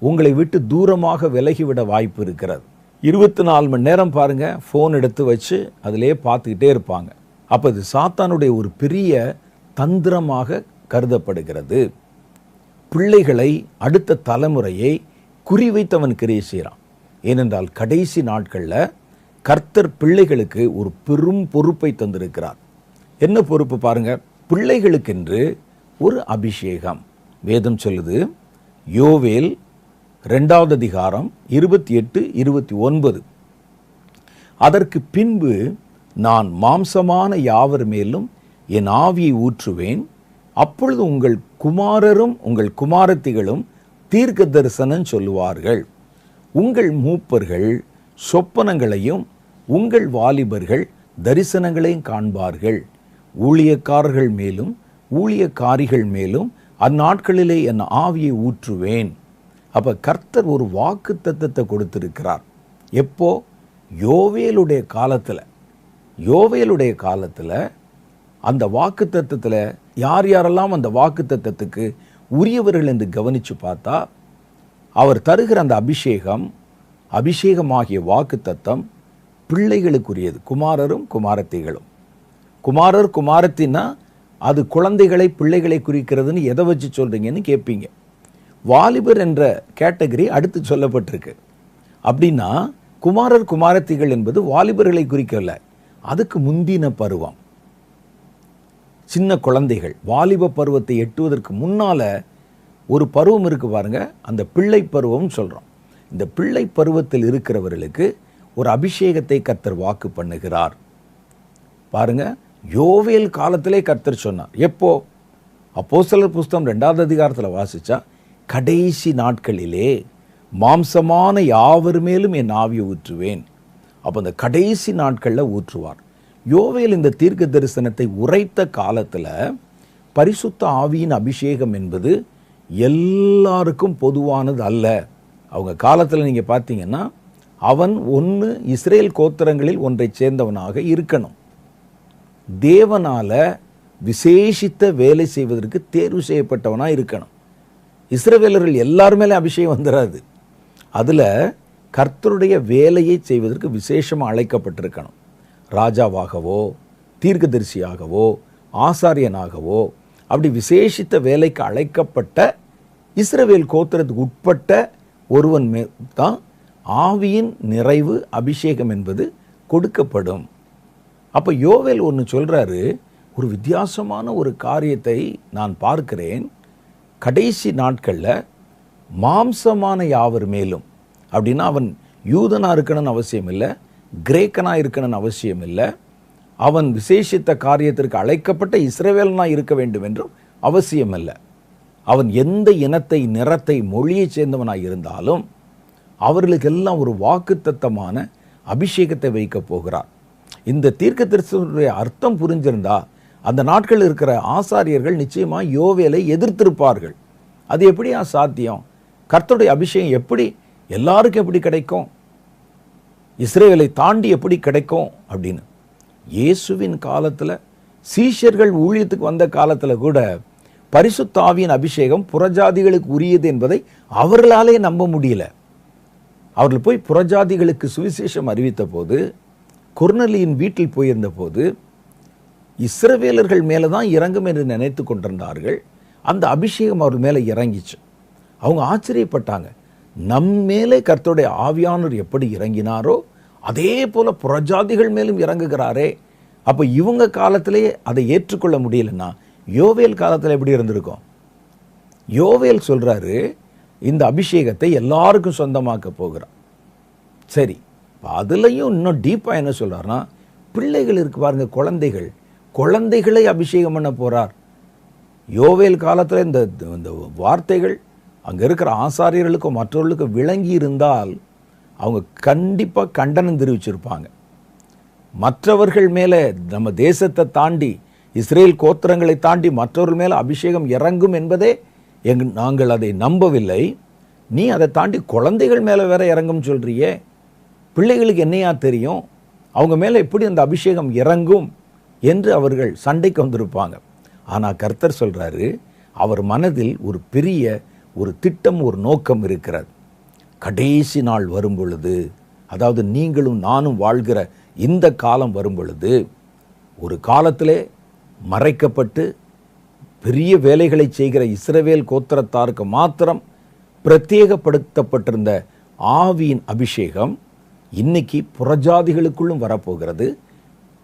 உங்களை விட்டு தூரமாக விலகிவிட வாய்ப்பு இருக்கிறது. 24 மணி நேரம் பாருங்கள், ஃபோன் எடுத்து வச்சு அதிலே பார்த்துக்கிட்டே இருப்பாங்க. அப்போ இது சாத்தானுடைய ஒரு பெரிய தந்திரமாக கருதப்படுகிறது. பிள்ளைகளை, அடுத்த தலைமுறையை குறிவைத்தவன் கிரியை செய்கிறான். ஏனென்றால் கடைசி நாட்களில் கர்த்தர் பிள்ளைகளுக்கு ஒரு பெரும் பொறுப்பை தந்திருக்கிறார். என்ன பொறுப்பு பாருங்க, பிள்ளைகளுக்கென்று ஒரு அபிஷேகம். வேதம் சொல்லுது, யோவேல் 2வது அதிகாரம் 28, 29, அதற்கு பின்பு நான் மாம்சமான யாவர் மேலும் என் ஆவியை ஊற்றுவேன், அப்பொழுது உங்கள் குமாரரும் உங்கள் குமாரத்திகளும் தீர்க்க தரிசனம் சொல்லுவார்கள், உங்கள் மூப்பர்கள் சொப்பனங்களையும் உங்கள் வாலிபர்கள் தரிசனங்களையும் காண்பார்கள், ஊழியக்காரர்கள் மேலும் ஊழியக்காரிகள் மேலும் அந்நாட்களிலே என் ஆவியை ஊற்றுவேன். அப்போ கர்த்தர் ஒரு வாக்கு தத்தத்தை கொடுத்திருக்கிறார். எப்போ? யோவேலுடைய காலத்தில் அந்த வாக்கு தத்தத்தில் யார் யாரெல்லாம் அந்த வாக்கு தத்தத்துக்கு உரியவர்கள் என்று கவனித்து பார்த்தா, அவர் தருகிற அந்த அபிஷேகமாகிய வாக்கு தத்தம் பிள்ளைகளுக்குரியது. குமாரரும் குமாரத்திகளும். குமாரர் குமாரத்தின்னா அது குழந்தைகளை, பிள்ளைகளை குறிக்கிறதுன்னு எதை வச்சு சொல்கிறீங்கன்னு கேட்பீங்க. வாலிபர் என்ற கேட்டகரி அடுத்து சொல்லப்பட்டிருக்கு. அப்படின்னா குமாரர் குமாரத்திகள் என்பது வாலிபர்களை குறிக்கல, அதுக்கு முந்தின பருவம். சின்ன குழந்தைகள் வாலிப பருவத்தை எட்டுவதற்கு முன்னால ஒரு பருவம் இருக்கு பாருங்க, அந்த பிள்ளை பருவம் சொல்றோம். இந்த பிள்ளை பருவத்தில் இருக்கிறவர்களுக்கு ஒரு அபிஷேகத்தை கர்த்தர் வாக்கு பண்ணுகிறார். பாருங்க, யோவேல் காலத்திலே கர்த்தர் சொன்னார். எப்போ? அப்போஸ்தலர் புஸ்தகம் 2வது அதிகாரத்தில் வாசிச்சா, கடைசி நாட்களிலே மாம்சமான யாவர் மேலும் என் ஆவியை ஊற்றுவேன். அப்போ அந்த கடைசி நாட்களில் ஊற்றுவார். யோவேல் இந்த தீர்க்க தரிசனத்தை உரைத்த காலத்தில் பரிசுத்த ஆவியின் அபிஷேகம் என்பது எல்லாருக்கும் பொதுவானது அல்ல. அவங்க காலத்தில் நீங்கள் பார்த்தீங்கன்னா, அவன் ஒன்று இஸ்ரேல் கோத்திரங்களில் ஒன்றை சேர்ந்தவனாக இருக்கணும், தேவனால விசேஷித்த வேலை செய்வதற்கு தேர்வு செய்யப்பட்டவனாக இருக்கணும். இஸ்ரவேலர்கள் எல்லாருமே அபிஷேகம் வந்துடாது. அதில் கர்த்தருடைய வேலையை செய்வதற்கு விசேஷமாக அழைக்கப்பட்டிருக்கணும். ராஜாவாகவோ தீர்க்கதரிசியாகவோ ஆசாரியனாகவோ அப்படி விசேஷித்த வேலைக்கு அழைக்கப்பட்ட இஸ்ரவேல் கோத்திரத்துக்கு உட்பட்ட ஒருவன் தான் ஆவியின் நிறைவு அபிஷேகம் என்பது கொடுக்கப்படும். அப்போ யோவேல் ஒன்று சொல்கிறாரு, ஒரு வித்தியாசமான ஒரு காரியத்தை நான் பார்க்கிறேன். கடைசி நாட்களில் மாம்சமான யாவர் மேலும், அப்படின்னா அவன் யூதனாக இருக்கணும்னு அவசியம் இல்லை, கிரேக்கனாக இருக்கணும்னு அவசியம் இல்லை, அவன் விசேஷித்த காரியத்திற்கு அழைக்கப்பட்ட இஸ்ரவேலனாக இருக்க வேண்டும் என்றும் அவசியம் இல்லை. அவன் எந்த இனத்தை, நிறத்தை, மொழியை சேர்ந்தவனாக இருந்தாலும் அவர்களுக்கெல்லாம் ஒரு வாக்குத்தத்தமான அபிஷேகத்தை வைக்க போகிறார். இந்த தீர்க்கதரிசனத்துடைய அர்த்தம் புரிஞ்சிருந்தா அந்த நாட்கள் இருக்கிற ஆசாரியர்கள் நிச்சயமாக யோவேலை எதிர்த்திருப்பார்கள். அது எப்படியா சாத்தியம்? கர்த்தருடைய அபிஷேகம் எப்படி எல்லாருக்கும் எப்படி கிடைக்கும்? இஸ்ரவேலை தாண்டி எப்படி கிடைக்கும் அப்படின்னு. இயேசுவின் காலத்தில், சீஷர்கள் ஊழியத்துக்கு வந்த காலத்தில் கூட பரிசுத்த ஆவியின் அபிஷேகம் புறஜாதிகளுக்கு உரியது என்பதை அவர்களாலே நம்ப முடியல. அவர்கள் போய் புறஜாதிகளுக்கு சுவிசேஷம் அறிவித்த போது, கொர்நேலியின் வீட்டில் போயிருந்த போது இஸ்ரவேலர்கள் மேலே தான் இறங்கும் என்று நினைத்து கொண்டிருந்தார்கள். அந்த அபிஷேகம் அவர்கள் மேலே இறங்கிச்சு. அவங்க ஆச்சரியப்பட்டாங்க. நம் மேலே கர்த்தருடைய ஆவியானவர் எப்படி இறங்கினாரோ அதே போல புறஜாதிகள் மேலும் இறங்குகிறாரே. அப்போ இவங்க காலத்திலேயே அதை ஏற்றுக்கொள்ள முடியலன்னா யோவேல் காலத்தில் எப்படி இருந்திருக்கும்? யோவேல் சொல்றாரு, இந்த அபிஷேகத்தை எல்லாருக்கும் சொந்தமாக்க போகிறார். சரி, அதுலேயும் இன்னும் டீப்பாக என்ன சொல்றாருன்னா, பிள்ளைகள் இருக்கு பாருங்க, குழந்தைகளை அபிஷேகம் பண்ண போறார். யோவேல் காலத்தில் இந்த வார்த்தைகள் அங்கே இருக்கிற ஆசாரியர்களுக்கும் மற்றவர்களுக்கும் விளங்கி இருந்தால் அவங்க கண்டிப்பாக கண்டனம் தெரிவிச்சிருப்பாங்க. மற்றவர்கள் மேலே, நம்ம தேசத்தை தாண்டி, இஸ்ரேல் கோத்திரங்களை தாண்டி மற்றவர்கள் மேலே அபிஷேகம் இறங்கும் என்பதே நாங்கள் அதை நம்பவில்லை. நீ அதை தாண்டி குழந்தைகள் மேலே வேற இறங்கும் சொல்றியே, பிள்ளைகளுக்கு என்னையா தெரியும், அவங்க மேலே எப்படி அந்த அபிஷேகம் இறங்கும் என்று அவர்கள் சண்டைக்கு வந்திருப்பாங்க. ஆனால் கர்த்தர் சொல்றாரு, அவர் மனதில் ஒரு பெரிய ஒரு திட்டம், ஒரு நோக்கம் இருக்கிறது. கடைசி நாள் வரும் பொழுது, அதாவது நீங்களும் நானும் வாழ்கிற இந்த காலம் வரும் பொழுது, ஒரு காலத்திலே மறைக்கப்பட்டு பெரிய வேலைகளை செய்கிற இஸ்ரவேல் கோத்திரத்தாருக்கு மாத்திரம் பிரத்யேகப்படுத்தப்பட்டிருந்த ஆவியின் அபிஷேகம் இன்னைக்கு புறஜாதிகளுக்குள்ளும் வரப்போகிறது,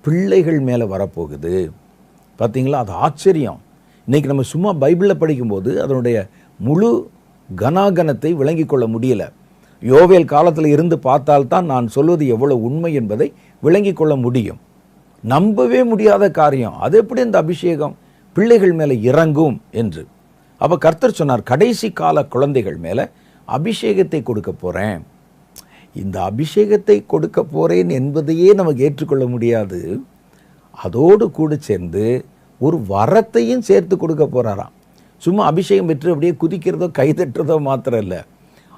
பிள்ளைகள் மேலே வரப்போகுது. பார்த்தீங்களா? அது ஆச்சரியம். இன்னைக்கு நம்ம சும்மா பைபிளில் படிக்கும்போது அதனுடைய முழு கனாகனத்தை விளங்கி கொள்ள முடியல. யோவேல் காலத்தில் இருந்து பார்த்தால்தான் நான் சொல்வது எவ்வளவு உண்மை என்பதை விளங்கி கொள்ள முடியும். நம்பவே முடியாத காரியம். அது எப்படி இந்த அபிஷேகம் பிள்ளைகள் மேலே இறங்கும் என்று. அப்போ கர்த்தர் சொன்னார், கடைசி கால குழந்தைகள் மேலே அபிஷேகத்தை கொடுக்க போகிறேன். இந்த அபிஷேகத்தை கொடுக்க போகிறேன் என்பதையே நமக்கு ஏற்றுக்கொள்ள முடியாது. அதோடு கூட சேர்ந்து ஒரு வரத்தையும் சேர்த்து கொடுக்க போகிறாராம். சும்மா அபிஷேகம் பெற்று அப்படியே குதிக்கிறதோ கைதட்டுறதோ மாத்திரம் இல்லை,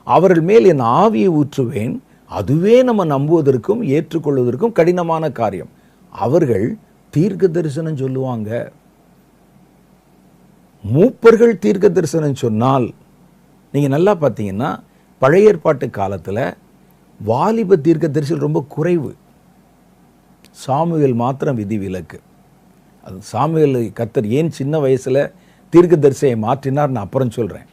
அவர்கள் மேல் என் ஆவியை ஊற்றுவேன். அதுவே நம்ம நம்புவதற்கும் ஏற்றுக்கொள்வதற்கும் கடினமான காரியம். அவர்கள் தீர்க்க தரிசனம் சொல்லுவாங்க. மூப்பர்கள் தீர்க்க தரிசனம் சொன்னால், நீங்கள் நல்லா பார்த்தீங்கன்னா பழைய ஏற்பாட்டு காலத்தில் வாலிப தீர்க்க தரிசனம் ரொம்ப குறைவு. சாமுவேல் மாத்திரம் விதிவிலக்கு. அது சாமுவேல் கர்த்தர் ஏன் சின்ன வயசில் தீர்க்க தரிசனம் மாற்றினார் நான் அப்புறம் சொல்கிறேன்.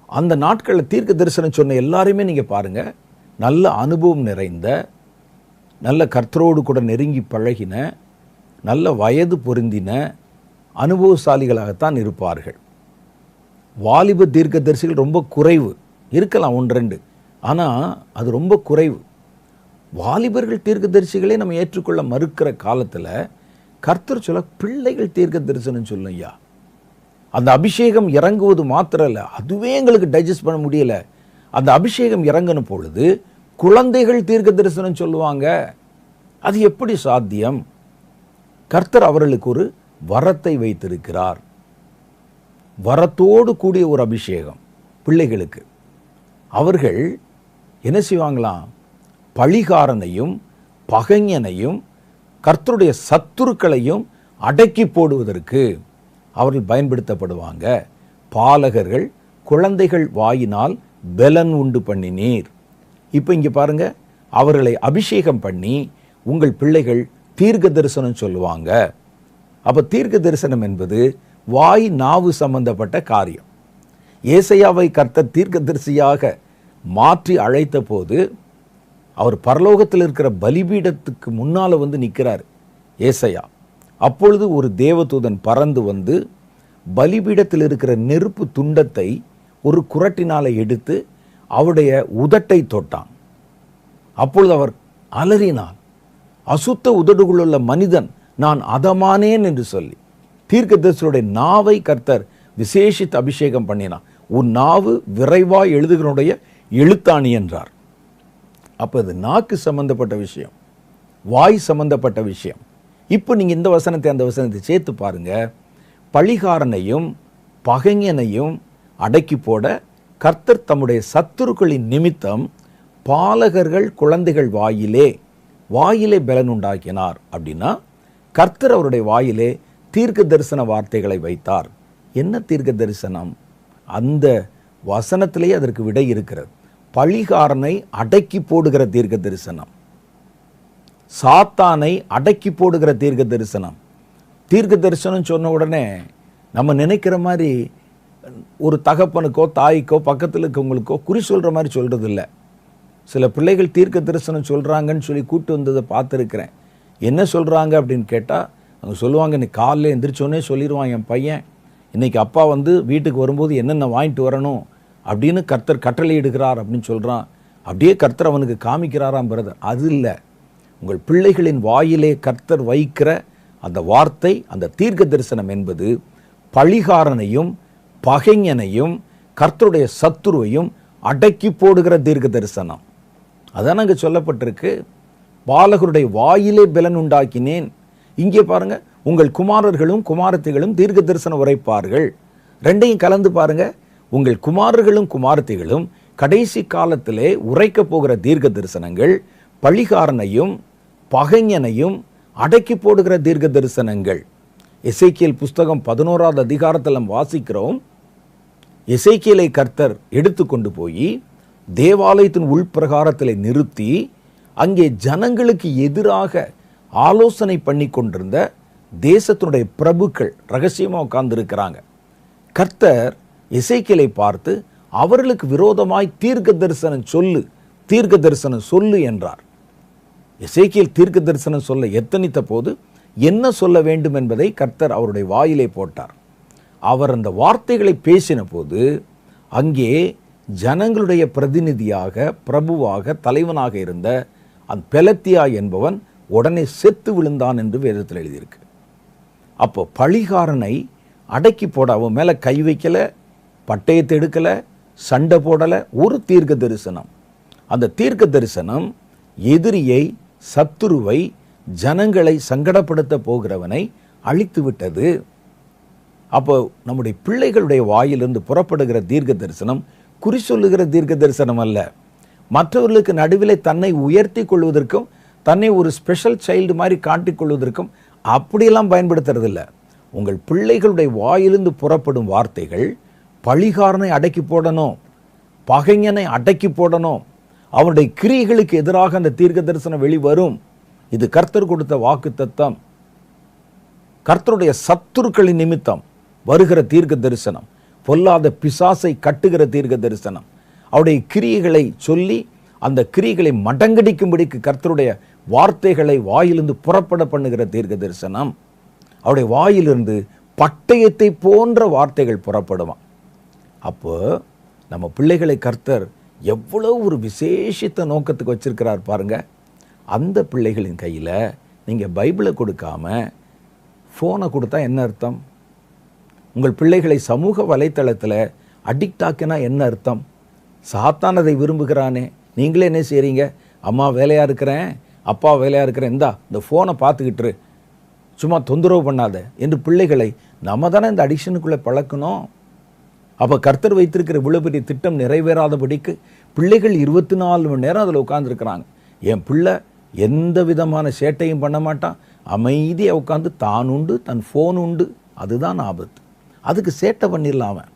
அந்த நாட்களில் தீர்க்க தரிசனம் சொன்ன எல்லாரையுமே நீங்கள் பாருங்கள், நல்ல அனுபவம் நிறைந்த, நல்ல கர்த்தரோடு கூட நெருங்கி பழகின, நல்ல வயது பொருந்தின அனுபவசாலிகளாகத்தான் இருப்பார்கள். வாலிப தீர்க்க தரிசிகள் ரொம்ப குறைவு, இருக்கலாம் 1-2, ஆனால் அது ரொம்ப குறைவு. வாலிபர்கள் தீர்க்க தரிசிகளே நம்ம ஏற்றுக்கொள்ள மறுக்கிற காலத்தில் கர்த்தர் சொல்ல, பிள்ளைகள் தீர்க்க தரிசனம் சொல்லும். ஐயா, அந்த அபிஷேகம் இறங்குவது மாத்திரம் இல்லை, அதுவே எங்களுக்கு டைஜஸ்ட் பண்ண முடியல. அந்த அபிஷேகம் இறங்கணும் பொழுது குழந்தைகள் தீர்க்க தரிசனம் சொல்லுவாங்க. அது எப்படி சாத்தியம்? கர்த்தர் அவர்களுக்கு ஒரு வரத்தை வைத்திருக்கிறார். வரத்தோடு கூடிய ஒரு அபிஷேகம் பிள்ளைகளுக்கு. அவர்கள் என்ன செய்வாங்களாம்? பழிகாரனையும் பகைஞனையும் கர்த்தருடைய சத்துருக்களையும் அடக்கி போடுவதற்கு அவர்கள் பயன்படுத்தப்படுவாங்க. பாலகர்கள், குழந்தைகள் வாயினால் பெலன் உண்டு பண்ணினீர். இப்போ இங்கே பாருங்க, அவர்களை அபிஷேகம் பண்ணி உங்கள் பிள்ளைகள் தீர்க்க தரிசனம் சொல்லுவாங்க. அப்போ தீர்க்க தரிசனம் என்பது வாய் நாவு சம்பந்தப்பட்ட காரியம். ஏசையாவை கர்த்தர் தீர்க்கதரிசியாக மாற்றி அழைத்த போது அவர் பரலோகத்தில் இருக்கிற பலிபீடத்துக்கு முன்னால் வந்து நிற்கிறார் ஏசையா. அப்பொழுது ஒரு தேவதூதன் பறந்து வந்து பலிபீடத்தில் இருக்கிற நெருப்பு துண்டத்தை ஒரு குறட்டினால எடுத்து அவருடைய உதட்டை தொட்டான். அப்பொழுது அவர் அலறினார், அசுத்த உதடுகளுள்ள மனிதன், நான் அதமானேன் என்று சொல்லி தீர்க்கதரிசியுடைய நாவை கர்த்தர் விசேஷித்து அபிஷேகம் பண்ணினான். உன் நாவு விரைவாய் எழுதுகிறனுடைய எழுத்தாணி என்றார். அப்போ அது நாக்கு சம்பந்தப்பட்ட விஷயம், வாய் சம்பந்தப்பட்ட விஷயம். இப்போ நீங்கள் இந்த வசனத்தை அந்த வசனத்தை சேர்த்து பாருங்க. பழிகாரனையும் பகைஞனையும் அடக்கி போட கர்த்தர் தம்முடைய சத்துருக்களின் நிமித்தம் பாலகர்கள் குழந்தைகள் வாயிலே பலன் உண்டாக்கினார். அப்படின்னா கர்த்தர் அவருடைய வாயிலே தீர்க்க தரிசன வார்த்தைகளை வைத்தார். என்ன தீர்க்க தரிசனம்? அந்த வசனத்திலேயே அதற்கு விடை இருக்கிறது. பழிகாரனை அடக்கி போடுகிற தீர்க்க தரிசனம், சாத்தானை அடக்கி போடுகிற தீர்க்க தரிசனம். தீர்க்க தரிசனம் சொன்ன உடனே நம்ம நினைக்கிற மாதிரி ஒரு தகப்பனுக்கோ தாய்க்கோ பக்கத்தில் இருக்கவங்களுக்கோ குறி சொல்கிற மாதிரி சொல்கிறது இல்லை. சில பிள்ளைகள் தீர்க்க தரிசனம் சொல்கிறாங்கன்னு சொல்லி கூட்டு வந்ததை பார்த்துருக்கிறேன். என்ன சொல்கிறாங்க அப்படின்னு கேட்டால் அவங்க சொல்லுவாங்க, இன்னைக்கு காலையில் எந்திரிச்சோன்னே சொல்லிடுவான் என் பையன், இன்றைக்கி அப்பா வந்து வீட்டுக்கு வரும்போது என்னென்ன வாங்கிட்டு வரணும் அப்படின்னு கர்த்தர் கட்டளை இடுகிறார் அப்படின்னு சொல்கிறான். அப்படியே கர்த்தர் அவனுக்கு காமிக்கிறாராம் பிரதர். அது இல்லை, உங்கள் பிள்ளைகளின் வாயிலே கர்த்தர் வைக்கிற அந்த வார்த்தை, அந்த தீர்க்க தரிசனம் என்பது பழிகாரனையும் பகைஞனையும் கர்த்தருடைய சத்துருவையும் அடக்கி போடுகிற தீர்க்க தரிசனம். அதான் அங்கே சொல்லப்பட்டிருக்கு, பாலகருடைய வாயிலே பலன் உண்டாக்கினேன். இங்கே பாருங்க, உங்கள் குமாரர்களும் குமாரத்திகளும் தீர்க்க தரிசனம் உரைப்பார்கள். ரெண்டையும் கலந்து பாருங்க. உங்கள் குமாரர்களும் குமாரத்திகளும் கடைசி காலத்திலே உரைக்க போகிற தீர்க்க தரிசனங்கள் பழிகாரனையும் பகைஞனையும் அடக்கி போடுகிற தீர்க்க தரிசனங்கள். எசேக்கியேல் புஸ்தகம் 11வது அதிகாரத்தில் நாம் வாசிக்கிறோம். எசேக்கியேலை கர்த்தர் எடுத்துக்கொண்டு போய் தேவாலயத்தின் உள்பிரகாரத்தில் நிறுத்தி அங்கே ஜனங்களுக்கு எதிராக ஆலோசனை பண்ணி கொண்டிருந்த தேசத்தினுடைய பிரபுக்கள் ரகசியமாக உட்கார்ந்து இருக்கிறாங்க. கர்த்தர் எசேக்கியேலை பார்த்து அவர்களுக்கு விரோதமாய் தீர்க்க தரிசனம் சொல்லு என்றார். எசேக்கியேல் தீர்க்க தரிசனம் சொல்ல எத்தனித்த போது என்ன சொல்ல வேண்டும் என்பதை கர்த்தர் அவருடைய வாயிலே போட்டார். அவர் அந்த வார்த்தைகளை பேசின போது அங்கே ஜனங்களுடைய பிரதிநிதியாக பிரபுவாக தலைவனாக இருந்த அந்த பெலத்தியா என்பவன் உடனே செத்து விழுந்தான் என்று வேதத்தில் எழுதியிருக்கு. அப்போ பழிகாரனை அடக்கி போட அவன் மேலே கை வைக்கலை, பட்டயத்தை எடுக்கலை, சண்டை போடலை. ஒரு தீர்க்க தரிசனம், அந்த தீர்க்க தரிசனம் எதிரியை, சத்துருவை, ஜனங்களை சங்கடப்படுத்த போகிறவனை அழித்து விட்டது. அப்போ நம்முடைய பிள்ளைகளுடைய வாயிலிருந்து புறப்படுகிற தீர்க்க தரிசனம் குறி சொல்லுகிற தீர்க்க தரிசனம் அல்ல. மற்றவர்களுக்கு நடுவிலே தன்னை உயர்த்தி கொள்வதற்கும் தன்னை ஒரு ஸ்பெஷல் சைல்டு மாதிரி காட்டிக்கொள்வதற்கும் அப்படியெல்லாம் பயன்படுத்துறதில்லை. உங்கள் பிள்ளைகளுடைய வாயிலிருந்து புறப்படும் வார்த்தைகள் பழிகாரனை அடக்கி போடணும், பகைஞனை அடக்கி போடணும், அவனுடைய கிரியைகளுக்கு எதிராக அந்த தீர்க்க தரிசனம் வெளிவரும். இது கர்த்தர் கொடுத்த வாக்கு தத்தம். கர்த்தருடைய சத்துருக்களின் நிமித்தம் வருகிற தீர்க்க தரிசனம், பொல்லாத பிசாசை கட்டுகிற தீர்க்க தரிசனம், அவருடைய கிரியைகளை சொல்லி அந்த கிரியைகளை மடங்கடிக்கும்படிக்கு கர்த்தருடைய வார்த்தைகளை வாயிலிருந்து புறப்பட பண்ணுகிற தீர்க்க தரிசனம். அவருடைய வாயிலிருந்து பட்டயத்தை போன்ற வார்த்தைகள் புறப்படுமா. அப்போ நம்ம பிள்ளைகளை கர்த்தர் எவ்வளோ ஒரு விசேஷித்த நோக்கத்துக்கு வச்சிருக்கிறார் பாருங்க. அந்த பிள்ளைகளின் கையில் நீங்கள் பைபிளை கொடுக்காம ஃபோனை கொடுத்தா என்ன அர்த்தம்? உங்கள் பிள்ளைகளை சமூக வலைத்தளத்தில் அடிக்ட் ஆக்கினா என்ன அர்த்தம்? சாத்தான் அதை விரும்புகிறானே. நீங்களே என்ன செய்கிறீங்க? அம்மா வேலையாக இருக்கிறேன், அப்பா வேலையாக இருக்கிறேன், இந்த ஃபோனை பார்த்துக்கிட்டு சும்மா தொந்தரவு பண்ணாத என்று பிள்ளைகளை நம்ம தானே இந்த அடிக்ஷனுக்குள்ளே பழக்கணும். அப்போ கர்த்தர் வைத்திருக்கிற இவ்வளோ பெரிய திட்டம் நிறைவேறாதபடிக்கு பிள்ளைகள் 24 மணி நேரம் அதில் உட்காந்துருக்கிறாங்க. என் பிள்ளை எந்த விதமான சேட்டையும் பண்ண மாட்டான், அமைதியாக உட்காந்து தான் உண்டு, தன் ஃபோன் உண்டு. அதுதான் ஆபத்து. அதுக்கு சேட்டை பண்ணிடலாம் அவன்.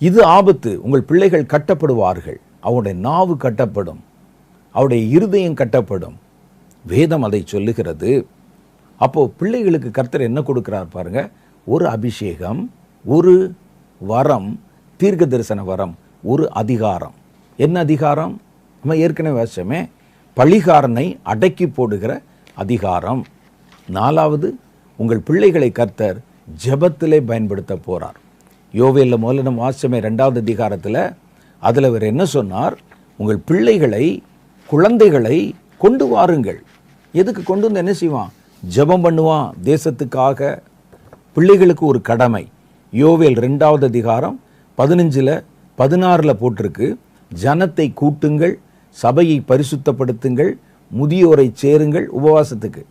இது ஆபத்து. உங்கள் பிள்ளைகள் கட்டப்படுவார்கள். அவருடைய நாவு கட்டப்படும், அவருடைய இருதயம் கட்டப்படும். வேதம் அதை சொல்லுகிறது. அப்போ பிள்ளைகளுக்கு கர்த்தர் என்ன கொடுக்கிறார் பாருங்க, ஒரு அபிஷேகம், ஒரு வரம், தீர்க்க தரிசன வரம், ஒரு அதிகாரம். என்ன அதிகாரம்? நம்ம ஏற்கனவே வாசிச்சோமே, பழிகாரனை அடக்கி போடுகிற அதிகாரம். 4வது, உங்கள் பிள்ளைகளை கர்த்தர் ஜெபத்திலே பயன்படுத்த போறார். யோவேல்ல முதல்ல நம்ம வாசிச்சோமே 2வது அதிகாரத்தில், அதில் அவர் என்ன சொன்னார்? உங்கள் பிள்ளைகளை, குழந்தைகளை கொண்டு வாருங்கள். எதுக்கு கொண்டு வந்து என்ன செய்வான்? ஜெபம் பண்ணுவான் தேசத்துக்காக. பிள்ளைகளுக்கு ஒரு கடமை. யோவேல் 2வது அதிகாரம் 15ல் 16ல் போட்டிருக்கு, ஜனத்தை கூட்டுங்கள், சபையை பரிசுத்தப்படுத்துங்கள், முதியோரை சேருங்கள் உபவாசத்துக்கு.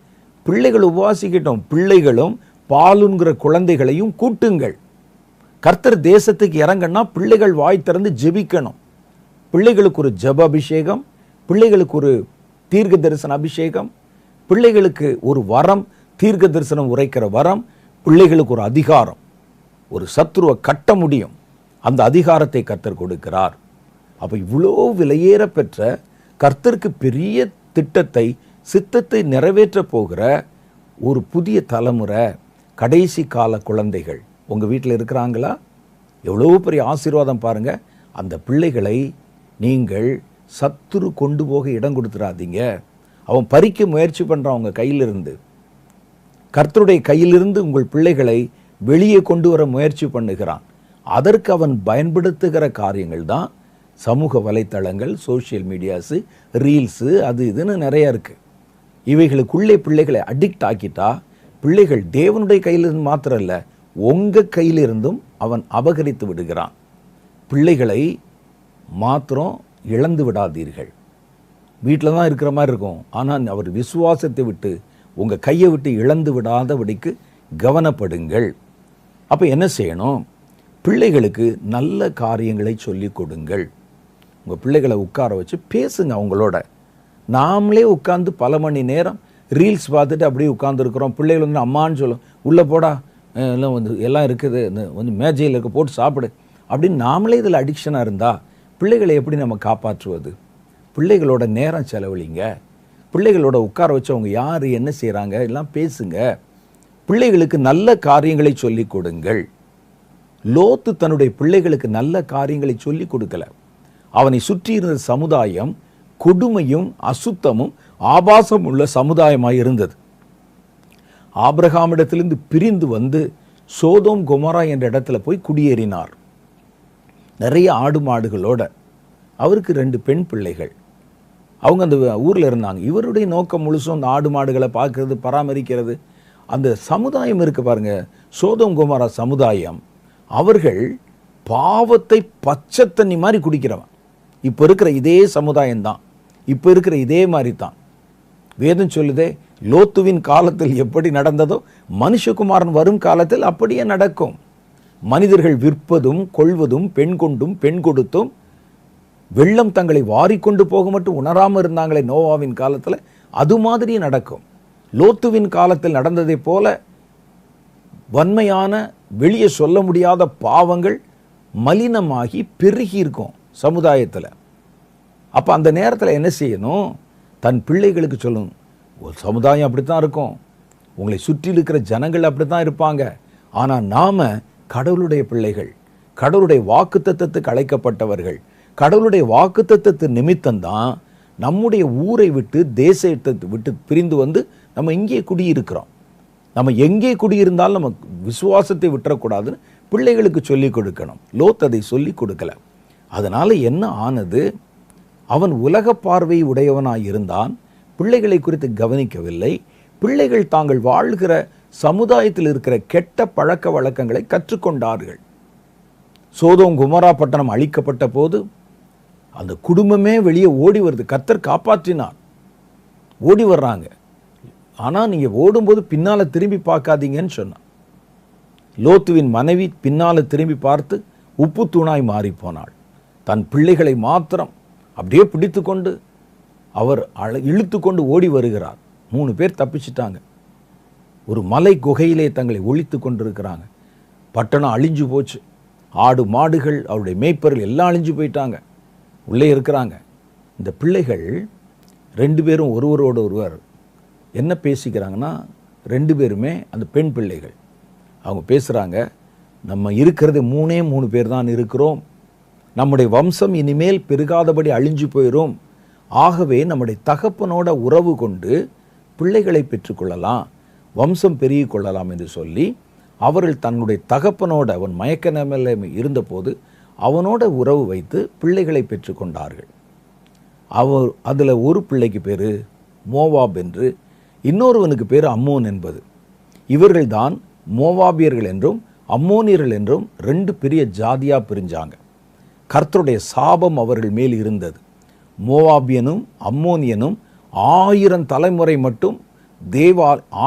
பிள்ளைகள் உபவாசிக்கட்டும். பிள்ளைகளும் பாலுங்கிற குழந்தைகளையும் கூட்டுங்கள். கர்த்தர் தேசத்துக்கு இறங்கன்னா பிள்ளைகள் வாய் திறந்து ஜெபிக்கணும். பிள்ளைகளுக்கு ஒரு ஜெப அபிஷேகம், பிள்ளைகளுக்கு ஒரு தீர்க்க தரிசன அபிஷேகம், பிள்ளைகளுக்கு ஒரு வரம், தீர்க்க தரிசனம் உரைக்கிற வரம், பிள்ளைகளுக்கு ஒரு அதிகாரம். ஒரு சத்துருவை கட்ட முடியும், அந்த அதிகாரத்தை கர்த்தர் கொடுக்கிறார். அப்போ இவ்வளோ விலையேற பெற்ற கர்த்தருக்கு பெரிய திட்டத்தை, சித்தத்தை நிறைவேற்ற போகிற ஒரு புதிய தலைமுறை, கடைசி கால குழந்தைகள் உங்கள் வீட்டில் இருக்கிறாங்களா? எவ்வளோ பெரிய ஆசீர்வாதம் பாருங்க. அந்த பிள்ளைகளை நீங்கள் சத்துரு கொண்டு போக இடம் கொடுத்துடாதீங்க. அவன் பறிக்க முயற்சி பண்ணுறான் உங்கள் கையிலிருந்து. கர்த்தருடைய கையிலிருந்து உங்கள் பிள்ளைகளை வெளியே கொண்டு வர முயற்சி பண்ணுகிறான். அதற்கு அவன் பயன்படுத்துகிற காரியங்கள் தான் சமூக வலைத்தளங்கள், சோஷியல் மீடியாஸு, ரீல்ஸு, அது இதுன்னு நிறைய இருக்குது. இவைகளுக்குள்ளே பிள்ளைகளை அடிக்ட் ஆக்கிட்டா பிள்ளைகள் தேவனுடைய கையிலிருந்து மாத்திரம் இல்லை, உங்கள் கையிலிருந்தும் அவன் அபகரித்து விடுகிறான். பிள்ளைகளை மாத்திரம் இழந்து விடாதீர்கள். வீட்டில் தான் இருக்கிற மாதிரி இருக்கும், ஆனால் அவர் விசுவாசத்தை விட்டு உங்கள் கையை விட்டு இழந்து விடாதபடிக்கு கவனப்படுங்கள். அப்போ என்ன செய்யணும்? பிள்ளைகளுக்கு நல்ல காரியங்களை சொல்லி கொடுங்கள். உங்கள் பிள்ளைகளை உட்கார வச்சு பேசுங்க அவங்களோட. நாமளே உட்காந்து பல மணி நேரம் ரீல்ஸ் பார்த்துட்டு அப்படியே உட்காந்துருக்குறோம். பிள்ளைகள் வந்து அம்மான்னு சொல்லும், உள்ளே போடா, எல்லாம் வந்து எல்லாம் இருக்குது, வந்து மேஜையில் இருக்க போட்டு சாப்பிடு அப்படின்னு நாமளே இதில் அடிக்ஷனாக இருந்தால் பிள்ளைகளை எப்படி நம்ம காப்பாற்றுவது? பிள்ளைகளோட நேரம் செலவழிங்க. பிள்ளைகளோட உட்கார வச்சு அவங்க யார் என்ன செய்கிறாங்க எல்லாம் பேசுங்க. பிள்ளைகளுக்கு நல்ல காரியங்களை சொல்லி கொடுங்கள். லோத்து தன்னுடைய பிள்ளைகளுக்கு நல்ல காரியங்களை சொல்லி கொடுக்கல. அவனை சுற்றி இருந்த சமுதாயம் கொடுமையும் அசுத்தமும் ஆபாசம் உள்ள சமுதாயமாக இருந்தது. ஆபிரகாமிடத்திலிருந்து பிரிந்து வந்து சோதோம் கொமோரா என்ற இடத்துல போய் குடியேறினார். நிறைய ஆடு மாடுகளோட. அவருக்கு 2 பெண் பிள்ளைகள். அவங்க அந்த ஊரில் இருந்தாங்க. இவருடைய நோக்கம் முழுசும் அந்த ஆடு மாடுகளை பார்க்கறது, பராமரிக்கிறது. அந்த சமுதாயம் இருக்கு பாருங்க, சோதோம் கொமோரா சமுதாயம், அவர்கள் பாவத்தை பச்சை தண்ணி மாதிரி குடிக்கிறவன். இப்போ இருக்கிற இதே சமுதாயம் தான், இப்போ இருக்கிற இதே மாதிரி தான். வேதம் சொல்லுதே, லோத்துவின் காலத்தில் எப்படி நடந்ததோ மனுஷகுமாரன் வரும் காலத்தில் அப்படியே நடக்கும். மனிதர்கள் விற்பதும் கொள்வதும் பெண் கொண்டும் பெண் கொடுத்தும் வெள்ளம் தங்களை வாரிக்கொண்டு போக மட்டும் உணராமல் இருந்தாங்களே நோவாவின் காலத்தில், அது மாதிரி நடக்கும். லோத்துவின் காலத்தில் நடந்ததை போல வன்மையான, வெளியே சொல்ல முடியாத பாவங்கள் மலினமாகி பெருகி இருக்கும் சமுதாயத்தில். அப்போ அந்த நேரத்தில் என்ன செய்யணும்? தன் பிள்ளைகளுக்கு சொல்லணும், ஒரு சமுதாயம் அப்படித்தான் இருக்கும், உங்களை சுற்றி இருக்கிற ஜனங்கள் அப்படித்தான் இருப்பாங்க, ஆனால் நாம் கடவுளுடைய பிள்ளைகள், கடவுளுடைய வாக்குத்தத்தத்துக்கு அழைக்கப்பட்டவர்கள். கடவுளுடைய வாக்குத்தத்தத்து நிமித்தம்தான் நம்முடைய ஊரை விட்டு, தேசத்தை விட்டு பிரிந்து வந்து நம்ம இங்கே குடியிருக்கிறோம். நம்ம எங்கே குடியிருந்தாலும் நம்ம விசுவாசத்தை விட்டுறக்கூடாதுன்னு பிள்ளைகளுக்கு சொல்லிக் கொடுக்கணும். லோத் அதை சொல்லிக் கொடுக்கல. அதனால் என்ன ஆனது? அவன் உலக பார்வை உடையவனாய் இருந்தான், பிள்ளைகளை குறித்து கவனிக்கவில்லை. பிள்ளைகள் தாங்கள் வாழ்கிற சமுதாயத்தில் இருக்கிற கெட்ட பழக்க வழக்கங்களை கற்றுக்கொண்டார்கள். சோதோம் கொமோரா பட்டணம் அழிக்கப்பட்ட போது அந்த குடும்பமே வெளியே ஓடி வருது. கர்த்தர் காப்பாற்றினார். ஓடி வர்றாங்க. ஆனால் நீங்கள் ஓடும்போது பின்னால் திரும்பி பார்க்காதீங்கன்னு சொன்னான். லோத்துவின் மனைவி பின்னால் திரும்பி பார்த்து உப்பு தூணாய் மாறி போனாள். தன் பிள்ளைகளை மாத்திரம் அப்படியே பிடித்து கொண்டு அவர் இழுத்து கொண்டு ஓடி வருகிறார். 3 பேர் தப்பிச்சிட்டாங்க. ஒரு மலை குகையிலே தங்களை ஒழித்து கொண்டிருக்கிறாங்க. பட்டணம் அழிஞ்சு போச்சு. ஆடு மாடுகள் அவருடைய மேய்ப்பர்கள் எல்லாம் அழிஞ்சு போயிட்டாங்க, உள்ளே இருக்கிறாங்க. இந்த பிள்ளைகள் 2 பேரும் ஒருவரோடு ஒருவர் என்ன பேசிக்கிறாங்கன்னா, 2 பேருமே அந்த பெண் பிள்ளைகள் அவங்க பேசுகிறாங்க, நம்ம இருக்கிறது 3 பேர் தான் இருக்கிறோம், நம்முடைய வம்சம் இனிமேல் பெருகாதபடி அழிஞ்சு போயிடும், ஆகவே நம்முடைய தகப்பனோட உறவு கொண்டு பிள்ளைகளை பெற்றுக்கொள்ளலாம், வம்சம் பெருகி கொள்ளலாம் என்று சொல்லி அவர்கள் தன்னுடைய தகப்பனோட அவன் மயக்க நிலைமை இருந்தபோது அவனோட உறவு வைத்து பிள்ளைகளை பெற்றுக்கொண்டார்கள். அதில் ஒரு பிள்ளைக்கு பேர் மோவாப் என்று, இன்னொருவனுக்கு பேர் அம்மோன் என்பது. இவர்கள்தான் மோவாபியர்கள் என்றும் அம்மோனியர்கள் என்றும் 2 பெரிய ஜாதியாக பிரிஞ்சாங்க. கர்த்தருடைய சாபம் அவர்கள் மேல் இருந்தது. மோவாபியனும் அம்மோனியனும் 1000 தலைமுறை மட்டும்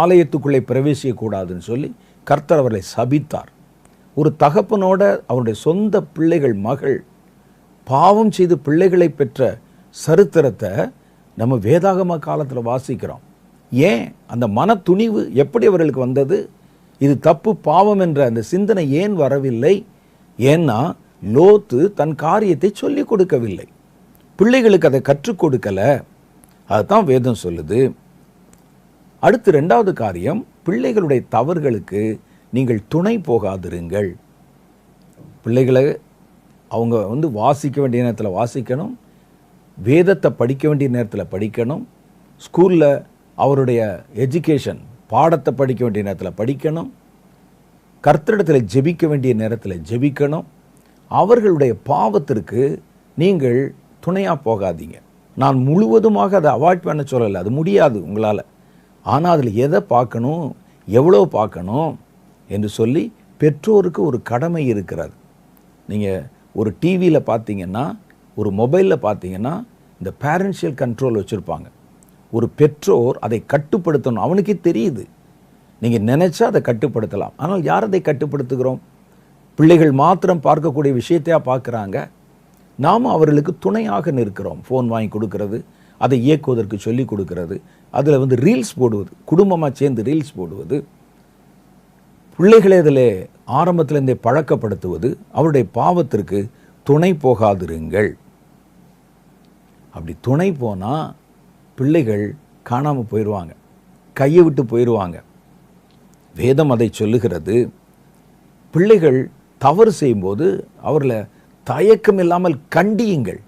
ஆலயத்துக்குள்ளே பிரவேசிக்கக்கூடாதுன்னு சொல்லி கர்த்தர் அவர்களை சபித்தார். ஒரு தகப்பனோட அவருடைய சொந்த பிள்ளைகள் மகள் பாவம் செய்து பிள்ளைகளை பெற்ற சரித்திரத்தை நம்ம வேதாகம காலத்தில் வாசிக்கிறோம். ஏன் அந்த மன துணிவு எப்படி அவர்களுக்கு வந்தது? இது தப்பு பாவம் என்ற அந்த சிந்தனை ஏன் வரவில்லை? ஏன்னா லோத்து தன் காரியத்தை சொல்லிக் கொடுக்கவில்லை, பிள்ளைகளுக்கு அதை கற்றுக் கொடுக்கல. அதுதான் வேதம் சொல்லுது. அடுத்து 2வது காரியம், பிள்ளைகளுடைய தவறுகளுக்கு நீங்கள் துணை போகாதிருங்கள். பிள்ளைகளை அவங்க வாசிக்க வேண்டிய நேரத்தில் வாசிக்கணும், வேதத்தை படிக்க வேண்டிய நேரத்தில் படிக்கணும், ஸ்கூலில் அவருடைய எஜுகேஷன் பாடத்தை படிக்க வேண்டிய நேரத்தில் படிக்கணும், கர்த்தரிடத்தில் ஜெபிக்க வேண்டிய நேரத்தில் ஜெபிக்கணும். அவர்களுடைய பாவத்திற்கு நீங்கள் துணையாக போகாதீங்க. நான் முழுவதுமாக அதை அவாய்ட் பண்ண சொல்லலை, அது முடியாது உங்களால். ஆனால் அதில் எதை பார்க்கணும், எவ்வளோ பார்க்கணும் என்று சொல்லி பெற்றோருக்கு ஒரு கடமை இருக்கிறது. நீங்கள் ஒரு டிவியில் பார்த்தீங்கன்னா, ஒரு மொபைலில் பார்த்தீங்கன்னா இந்த பேரன்ஷியல் கண்ட்ரோல் வச்சுருப்பாங்க. ஒரு பெற்றோர் அதை கட்டுப்படுத்தணும், அவனுக்கே தெரியுது. நீங்கள் நினச்சா அதை கட்டுப்படுத்தலாம், ஆனால் யார் அதை கட்டுப்படுத்துகிறோம்? பிள்ளைகள் மாத்திரம் பார்க்கக்கூடிய விஷயத்தையாக பார்க்குறாங்க. நாம் அவர்களுக்கு துணையாக நிற்கிறோம். ஃபோன் வாங்கி கொடுக்கறது, அதை இயக்குவதற்கு சொல்லி கொடுக்கறது, அதில் ரீல்ஸ் போடுவது, குடும்பமாக சேர்ந்து ரீல்ஸ் போடுவது, பிள்ளைகளை அதில் ஆரம்பத்திலேருந்தே பழக்கப்படுத்துவது, அவருடைய பாவத்திற்கு துணை போகாதிருங்கள். அப்படி துணை போனால் பிள்ளைகள் காணாமல் போயிடுவாங்க, கையை விட்டு போயிடுவாங்க. வேதம் அதை சொல்லுகிறது. பிள்ளைகள் தவறு செய்யும்போது அவர்களை தயக்கம் இல்லாமல் கண்டியுங்கள்.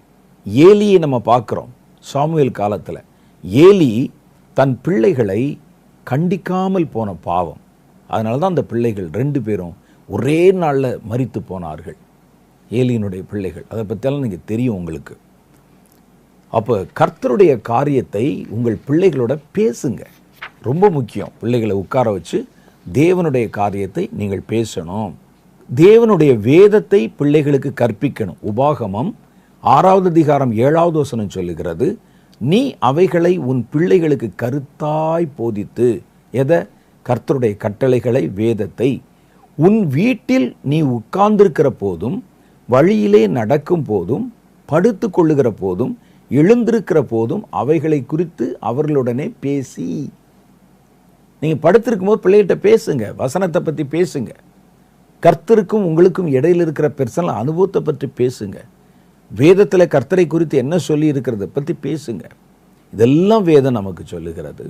ஏலியை நம்ம பார்க்குறோம் சாமுவேல் காலத்தில். ஏலி தன் பிள்ளைகளை கண்டிக்காமல் போன பாவம், அதனால தான் அந்த பிள்ளைகள் 2 பேரும் ஒரே நாளில் மரித்து போனார்கள். ஏலியினுடைய பிள்ளைகள், அதை பற்றியெல்லாம் நீங்கள் தெரியும் உங்களுக்கு. அப்போ கர்த்தருடைய காரியத்தை உங்கள் பிள்ளைகளோட பேசுங்க, ரொம்ப முக்கியம். பிள்ளைகளை உட்கார வச்சு தேவனுடைய காரியத்தை நீங்கள் பேசணும். தேவனுடைய வேதத்தை பிள்ளைகளுக்கு கற்பிக்கணும். உபாகமம் 6வது அதிகாரம் 7வது வசனம் சொல்லுகிறது, நீ அவைகளை உன் பிள்ளைகளுக்கு கருத்தாய் போதித்து, எதை? கர்த்தருடைய கட்டளைகளை, வேதத்தை. உன் வீட்டில் நீ உட்கார்ந்திருக்கிற போதும், வழியிலே நடக்கும் போதும், படுத்து கொள்ளுகிற போதும், எழுந்திருக்கிற போதும் அவைகளை குறித்து அவர்களுடனே பேசி. நீங்கள் படுத்திருக்கும் போது பிள்ளைகிட்ட பேசுங்க, வசனத்தை பற்றி பேசுங்க, கர்த்தருக்கும் உங்களுக்கும் இடையில் இருக்கிற பர்சனல் அனுபவத்தை பற்றி பேசுங்க, வேதத்தில் கர்த்தரை குறித்து என்ன சொல்லி இருக்கிறத பற்றி பேசுங்க. இதெல்லாம் வேதம் நமக்கு சொல்லுகிறது.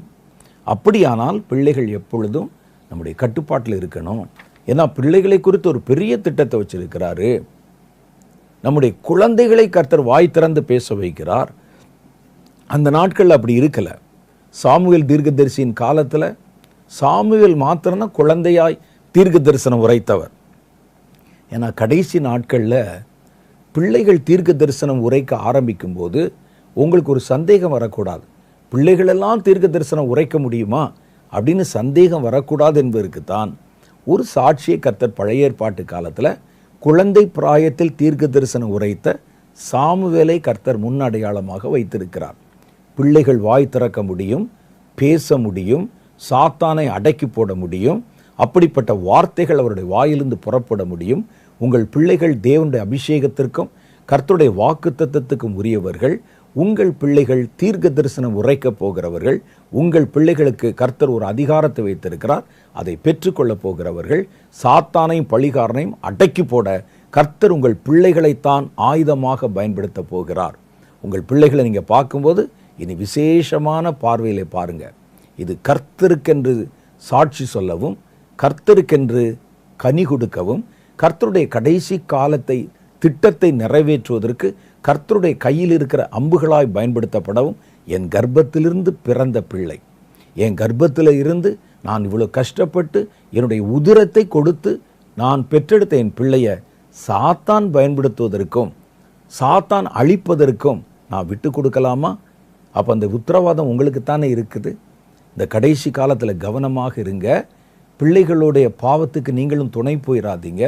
அப்படியானால் பிள்ளைகள் எப்பொழுதும் நம்முடைய கட்டுப்பாட்டில் இருக்கணும். ஏன்னா பிள்ளைகளை குறித்து ஒரு பெரிய திட்டத்தை வச்சிருக்கிறாரு. நம்முடைய குழந்தைகளை கர்த்தர் வாய் திறந்து பேச வைக்கிறார். அந்த நாட்களில் அப்படி இருக்கலை. சாமுவேல் தீர்க்கதரிசியின் காலத்தில் சாமுவேல் மாத்திரம்தான் குழந்தையாய் தீர்க்க தரிசனம் உரைத்தவர். ஏன்னா கடைசி நாட்களில் பிள்ளைகள் தீர்க்க தரிசனம் உரைக்க ஆரம்பிக்கும் போது உங்களுக்கு ஒரு சந்தேகம் வரக்கூடாது. பிள்ளைகளெல்லாம் தீர்க்க தரிசனம் உரைக்க முடியுமா அப்படின்னு சந்தேகம் வரக்கூடாது என்பதற்குத்தான் ஒரு சாட்சியை கர்த்தர் பழைய ஏற்பாட்டு காலத்தில் குழந்தை பிராயத்தில் தீர்க்க தரிசனம் உரைத்த சாமுவேலை கர்த்தர் முன்னடையாளமாக வைத்திருக்கிறார். பிள்ளைகள் வாய் திறக்க முடியும், பேச முடியும், சாத்தானை அடக்கி போட முடியும், அப்படிப்பட்ட வார்த்தைகள் அவருடைய வாயிலிருந்து புறப்பட முடியும். உங்கள் பிள்ளைகள் தேவனுடைய அபிஷேகத்திற்கும் கர்த்தருடைய வாக்குத்தத்தத்துக்கும் உரியவர்கள். உங்கள் பிள்ளைகள் தீர்க்க தரிசனம் உரைக்கப் போகிறவர்கள். உங்கள் பிள்ளைகளுக்கு கர்த்தர் ஒரு அதிகாரத்தை வைத்திருக்கிறார். அதை பெற்றுக்கொள்ளப் போகிறவர்கள். சாத்தானையும் பழிகாரனையும் அடக்கி போட கர்த்தர் உங்கள் பிள்ளைகளைத்தான் ஆயுதமாக பயன்படுத்த போகிறார். உங்கள் பிள்ளைகளை நீங்கள் பார்க்கும்போது இனி விசேஷமான பார்வையிலே பாருங்க. இது கர்த்தருக்கென்று சாட்சி சொல்லவும், கர்த்தருக்கென்று கனி கொடுக்கவும், கர்த்தருடைய கடைசி காலத்தை திட்டத்தை நிறைவேற்றுவதற்கு கர்த்தருடைய கையில் இருக்கிற அம்புகளாய் பயன்படுத்தப்படவும், என் கர்ப்பத்திலிருந்து பிறந்த பிள்ளை, என் கர்ப்பத்தில் இருந்து நான் இவ்வளோ கஷ்டப்பட்டு என்னுடைய உதிரத்தை கொடுத்து நான் பெற்றெடுத்த என் பிள்ளையை சாத்தான் பயன்படுத்துவதற்கும் சாத்தான் அழிப்பதற்கும் நான் விட்டு கொடுக்கலாமா? அப்போ அந்த உத்தரவாதம் உங்களுக்கு தானே இருக்குது. இந்த கடைசி காலத்தில் கவனமாக இருங்க. பிள்ளைகளுடைய பாவத்துக்கு நீங்களும் துணை போயிடாதீங்க.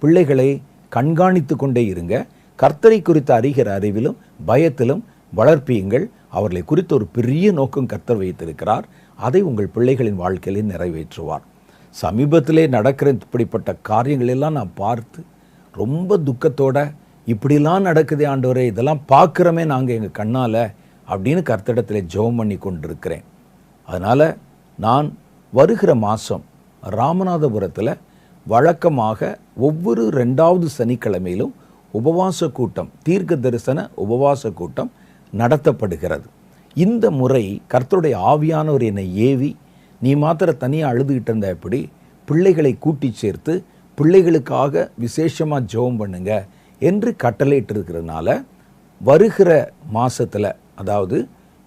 பிள்ளைகளை கண்காணித்து கொண்டே இருங்க. கர்த்தரை குறித்த அறிகிற அறிவிலும் பயத்திலும் வளர்ப்பியுங்கள். அவர்களை குறித்து ஒரு பெரிய நோக்கம் கர்த்தர் வைத்திருக்கிறார். அதை உங்கள் பிள்ளைகளின் வாழ்க்கையிலே நிறைவேற்றுவார். சமீபத்திலே நடக்கிற இப்படிப்பட்ட காரியங்கள் எல்லாம் நான் பார்த்து ரொம்ப துக்கத்தோட, இப்படிலாம் நடக்குதே ஆண்டவரே, இதெல்லாம் பார்க்குறோமே நாங்கள் எங்கள் கண்ணால் அப்படின்னு கர்த்தரிடத்தில் ஜெபம் பண்ணி கொண்டிருக்கிறேன். அதனால் நான் வருகிற மாதம் ராமநாதபுரத்தில் வழக்கமாக ஒவ்வொரு 2வது சனிக்கிழமையிலும் உபவாச கூட்டம், தீர்க்க தரிசன உபவாச கூட்டம் நடத்தப்படுகிறது. இந்த முறை கர்த்தருடைய ஆவியானவர் என்னை ஏவி, நீ மாத்திர தனியாக அழுதுகிட்டு இருந்த எப்படி, பிள்ளைகளை கூட்டி சேர்த்து பிள்ளைகளுக்காக விசேஷமாக ஜெபம் பண்ணுங்க என்று கட்டளையிட்டிருக்கிறதுனால வருகிற மாதத்தில், அதாவது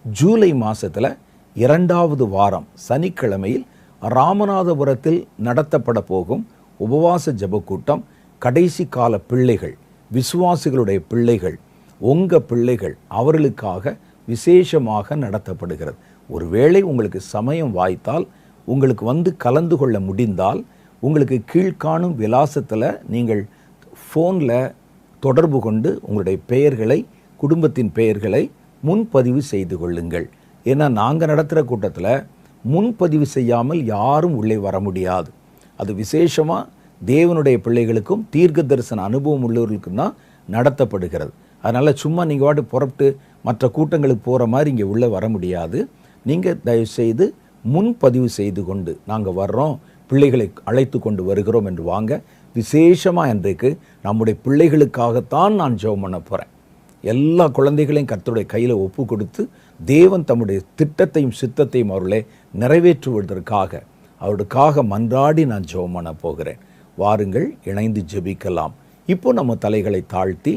ஜூலை மாதத்தில் 2வது வாரம் சனிக்கிழமையில் ராமநாதபுரத்தில் நடத்தப்பட போகும் உபவாச ஜெபக்கூட்டம் கடைசி கால பிள்ளைகள், விசுவாசிகளுடைய பிள்ளைகள், உங்கள் பிள்ளைகள், அவர்களுக்காக விசேஷமாக நடத்தப்படுகிறது. ஒருவேளை உங்களுக்கு சமயம் வாய்த்தால், உங்களுக்கு வந்து கலந்து கொள்ள முடிந்தால், உங்களுக்கு கீழ்காணும் விலாசத்தில் நீங்கள் ஃபோனில் தொடர்பு கொண்டு உங்களுடைய பெயர்களை, குடும்பத்தின் பெயர்களை முன்பதிவு செய்து கொள்ளுங்கள். ஏன்னா நாங்கள் நடத்துகிற கூட்டத்தில் முன்பதிவு செய்யாமல் யாரும் உள்ளே வர முடியாது. அது விசேஷமாக தேவனுடைய பிள்ளைகளுக்கும் தீர்க்க தரிசன அனுபவம் உள்ளவர்களுக்கும் தான் நடத்தப்படுகிறது. அதனால் சும்மா நீங்கள் வாட்டு புறப்பட்டு மற்ற கூட்டங்களுக்கு போகிற மாதிரி இங்கே உள்ளே வர முடியாது. நீங்கள் தயவுசெய்து முன்பதிவு செய்து கொண்டு, நாங்கள் வர்றோம், பிள்ளைகளை அழைத்து கொண்டு வருகிறோம் என்று வாங்க. விசேஷமாக இன்றைக்கு நம்முடைய பிள்ளைகளுக்காகத்தான் நான் ஜெபம் பண்ண போகிறேன். எல்லா குழந்தைகளையும் கர்த்தருடைய கையில் ஒப்பு கொடுத்து தேவன் தம்முடைய திட்டத்தையும் சித்தத்தையும் அவர்களே நிறைவேற்றுவதற்காக அவருக்காக மன்றாடி நான் ஜெபம் பண்ண போகிறேன். வாருங்கள், இணைந்து ஜெபிக்கலாம். இப்போ நம்ம தலைகளை தாழ்த்தி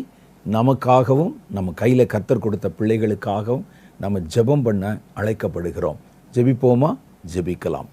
நமக்காகவும் நம்ம கையில் கர்த்தர் கொடுத்த பிள்ளைகளுக்காகவும் நம்ம ஜெபம் பண்ண அழைக்கப்படுகிறோம். ஜெபிப்போமா? ஜெபிக்கலாம்.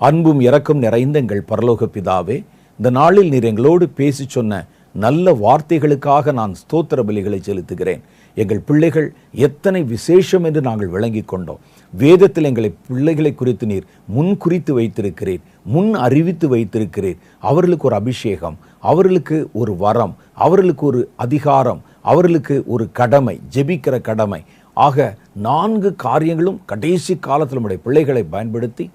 அன்பும் இரக்கம் நிறைந்த எங்கள் பரலோக பிதாவே, இந்த நாளில் நீர் எங்களோடு பேசி சொன்ன நல்ல வார்த்தைகளுக்காக நான் ஸ்தோத்திர பலிகளை செலுத்துகிறேன். எங்கள் பிள்ளைகள் எத்தனை விசேஷம் என்று நாங்கள் விளங்கி கொண்டோம். வேதத்தில் எங்களை பிள்ளைகளை குறித்து நீர் முன் குறித்து வைத்திருக்கிறீர், முன் அறிவித்து வைத்திருக்கிறீர். அவர்களுக்கு ஒரு அபிஷேகம், அவர்களுக்கு ஒரு வரம், அவர்களுக்கு ஒரு அதிகாரம், அவர்களுக்கு ஒரு கடமை, ஜெபிக்கிற கடமை. ஆக 4 காரியங்களும் கடைசி காலத்தில் நம்முடைய பிள்ளைகளை பயன்படுத்தி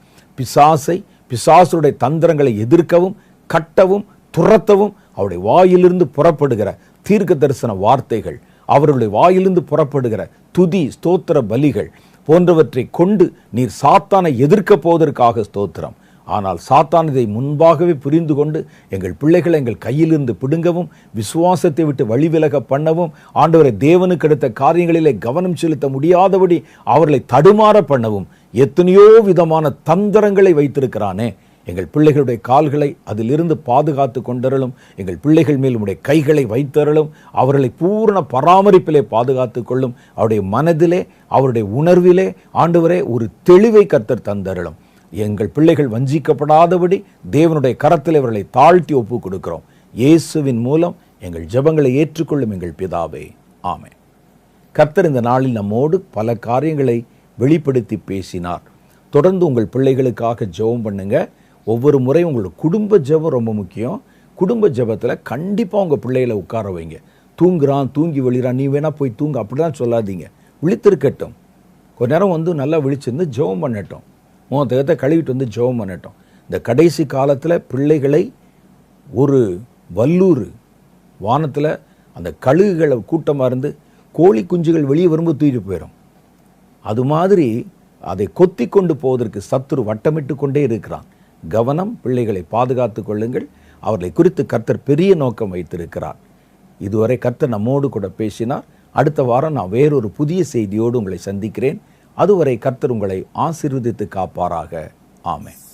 பிசாசுடைய தந்திரங்களை எதிர்க்கவும், கட்டவும், துரத்தவும், அவருடைய வாயிலிருந்து புறப்படுகிற தீர்க்க தரிசன வார்த்தைகள், அவர்களுடைய வாயிலிருந்து புறப்படுகிற துதி, ஸ்தோத்திர பலிகள் போன்றவற்றை கொண்டு நீர் சாத்தானை எதிர்க்க போவதற்காக ஸ்தோத்திரம். ஆனால் சாத்தான் இதை முன்பாகவே புரிந்து கொண்டு எங்கள் பிள்ளைகளை எங்கள் கையிலிருந்து பிடுங்கவும், விசுவாசத்தை விட்டு வழிவிலக பண்ணவும், ஆண்டவரை தேவனுக்கு அடுத்த காரியங்களிலே கவனம் செலுத்த முடியாதபடி அவர்களை தடுமாற பண்ணவும் எத்தனையோ விதமான தந்திரங்களை வைத்திருக்கிறானே. எங்கள் பிள்ளைகளுடைய கால்களை அதிலிருந்து பாதுகாத்து கொண்டருளும். எங்கள் பிள்ளைகள் மேல் உடைய கைகளை வைத்தருளும். அவர்களை பூர்ண பராமரிப்பிலே பாதுகாத்து கொள்ளும். அவருடைய மனதிலே, அவருடைய உணர்விலே ஆண்டவரே ஒரு தெளிவை கர்த்தர் தந்தருளும். எங்கள் பிள்ளைகள் வஞ்சிக்கப்படாதபடி தேவனுடைய கரத்தில் அவர்களை தாழ்த்தி ஒப்பு கொடுக்கிறோம். இயேசுவின் மூலம் எங்கள் ஜெபங்களை ஏற்றுக்கொள்ளும் எங்கள் பிதாவே, ஆமென். கர்த்தர் இந்த நாளில் நம்மோடு பல காரியங்களை வெளிப்படுத்தி பேசினார். தொடர்ந்து உங்கள் பிள்ளைகளுக்காக ஜெபம் பண்ணுங்க. ஒவ்வொரு முறை உங்களோட குடும்ப ஜெபம் ரொம்ப முக்கியம். குடும்ப ஜெபத்தில் கண்டிப்பாக உங்கள் பிள்ளைகளை உட்கார வைங்க. தூங்குறான், தூங்கி வெளிறான், நீ வேணா போய் தூங்க, அப்படிலாம் சொல்லாதீங்க. விழித்திருக்கட்டும். கொஞ்ச நேரம் நல்லா விழிச்சிருந்து ஜெபம் பண்ணட்டும். முகத்தை கழுவிட்டு ஜெபம் பண்ணட்டும். இந்த கடைசி காலத்தில் பிள்ளைகளை ஒரு வல்லூர் வானத்தில் அந்த கழுகுகளை கூட்டமாக இருந்து கோழி குஞ்சுகள் வெளியே வரும்போது தூக்கிட்டு போயிடும். அது மாதிரி அதை கொத்தி கொண்டு போவதற்கு சத்துரு வட்டமிட்டு கொண்டே இருக்கிறான். கவனம், பிள்ளைகளை பாதுகாத்து கொள்ளுங்கள். அவர்களை குறித்து கர்த்தர் பெரிய நோக்கம் வைத்திருக்கிறார். இதுவரை கர்த்தர் நம்மோடு கூட பேசினார். அடுத்த வாரம் நான் வேறொரு புதிய செய்தியோடு உங்களை சந்திக்கிறேன். அதுவரை கர்த்தர் உங்களை ஆசீர்வதித்து காப்பாராக. ஆமென்.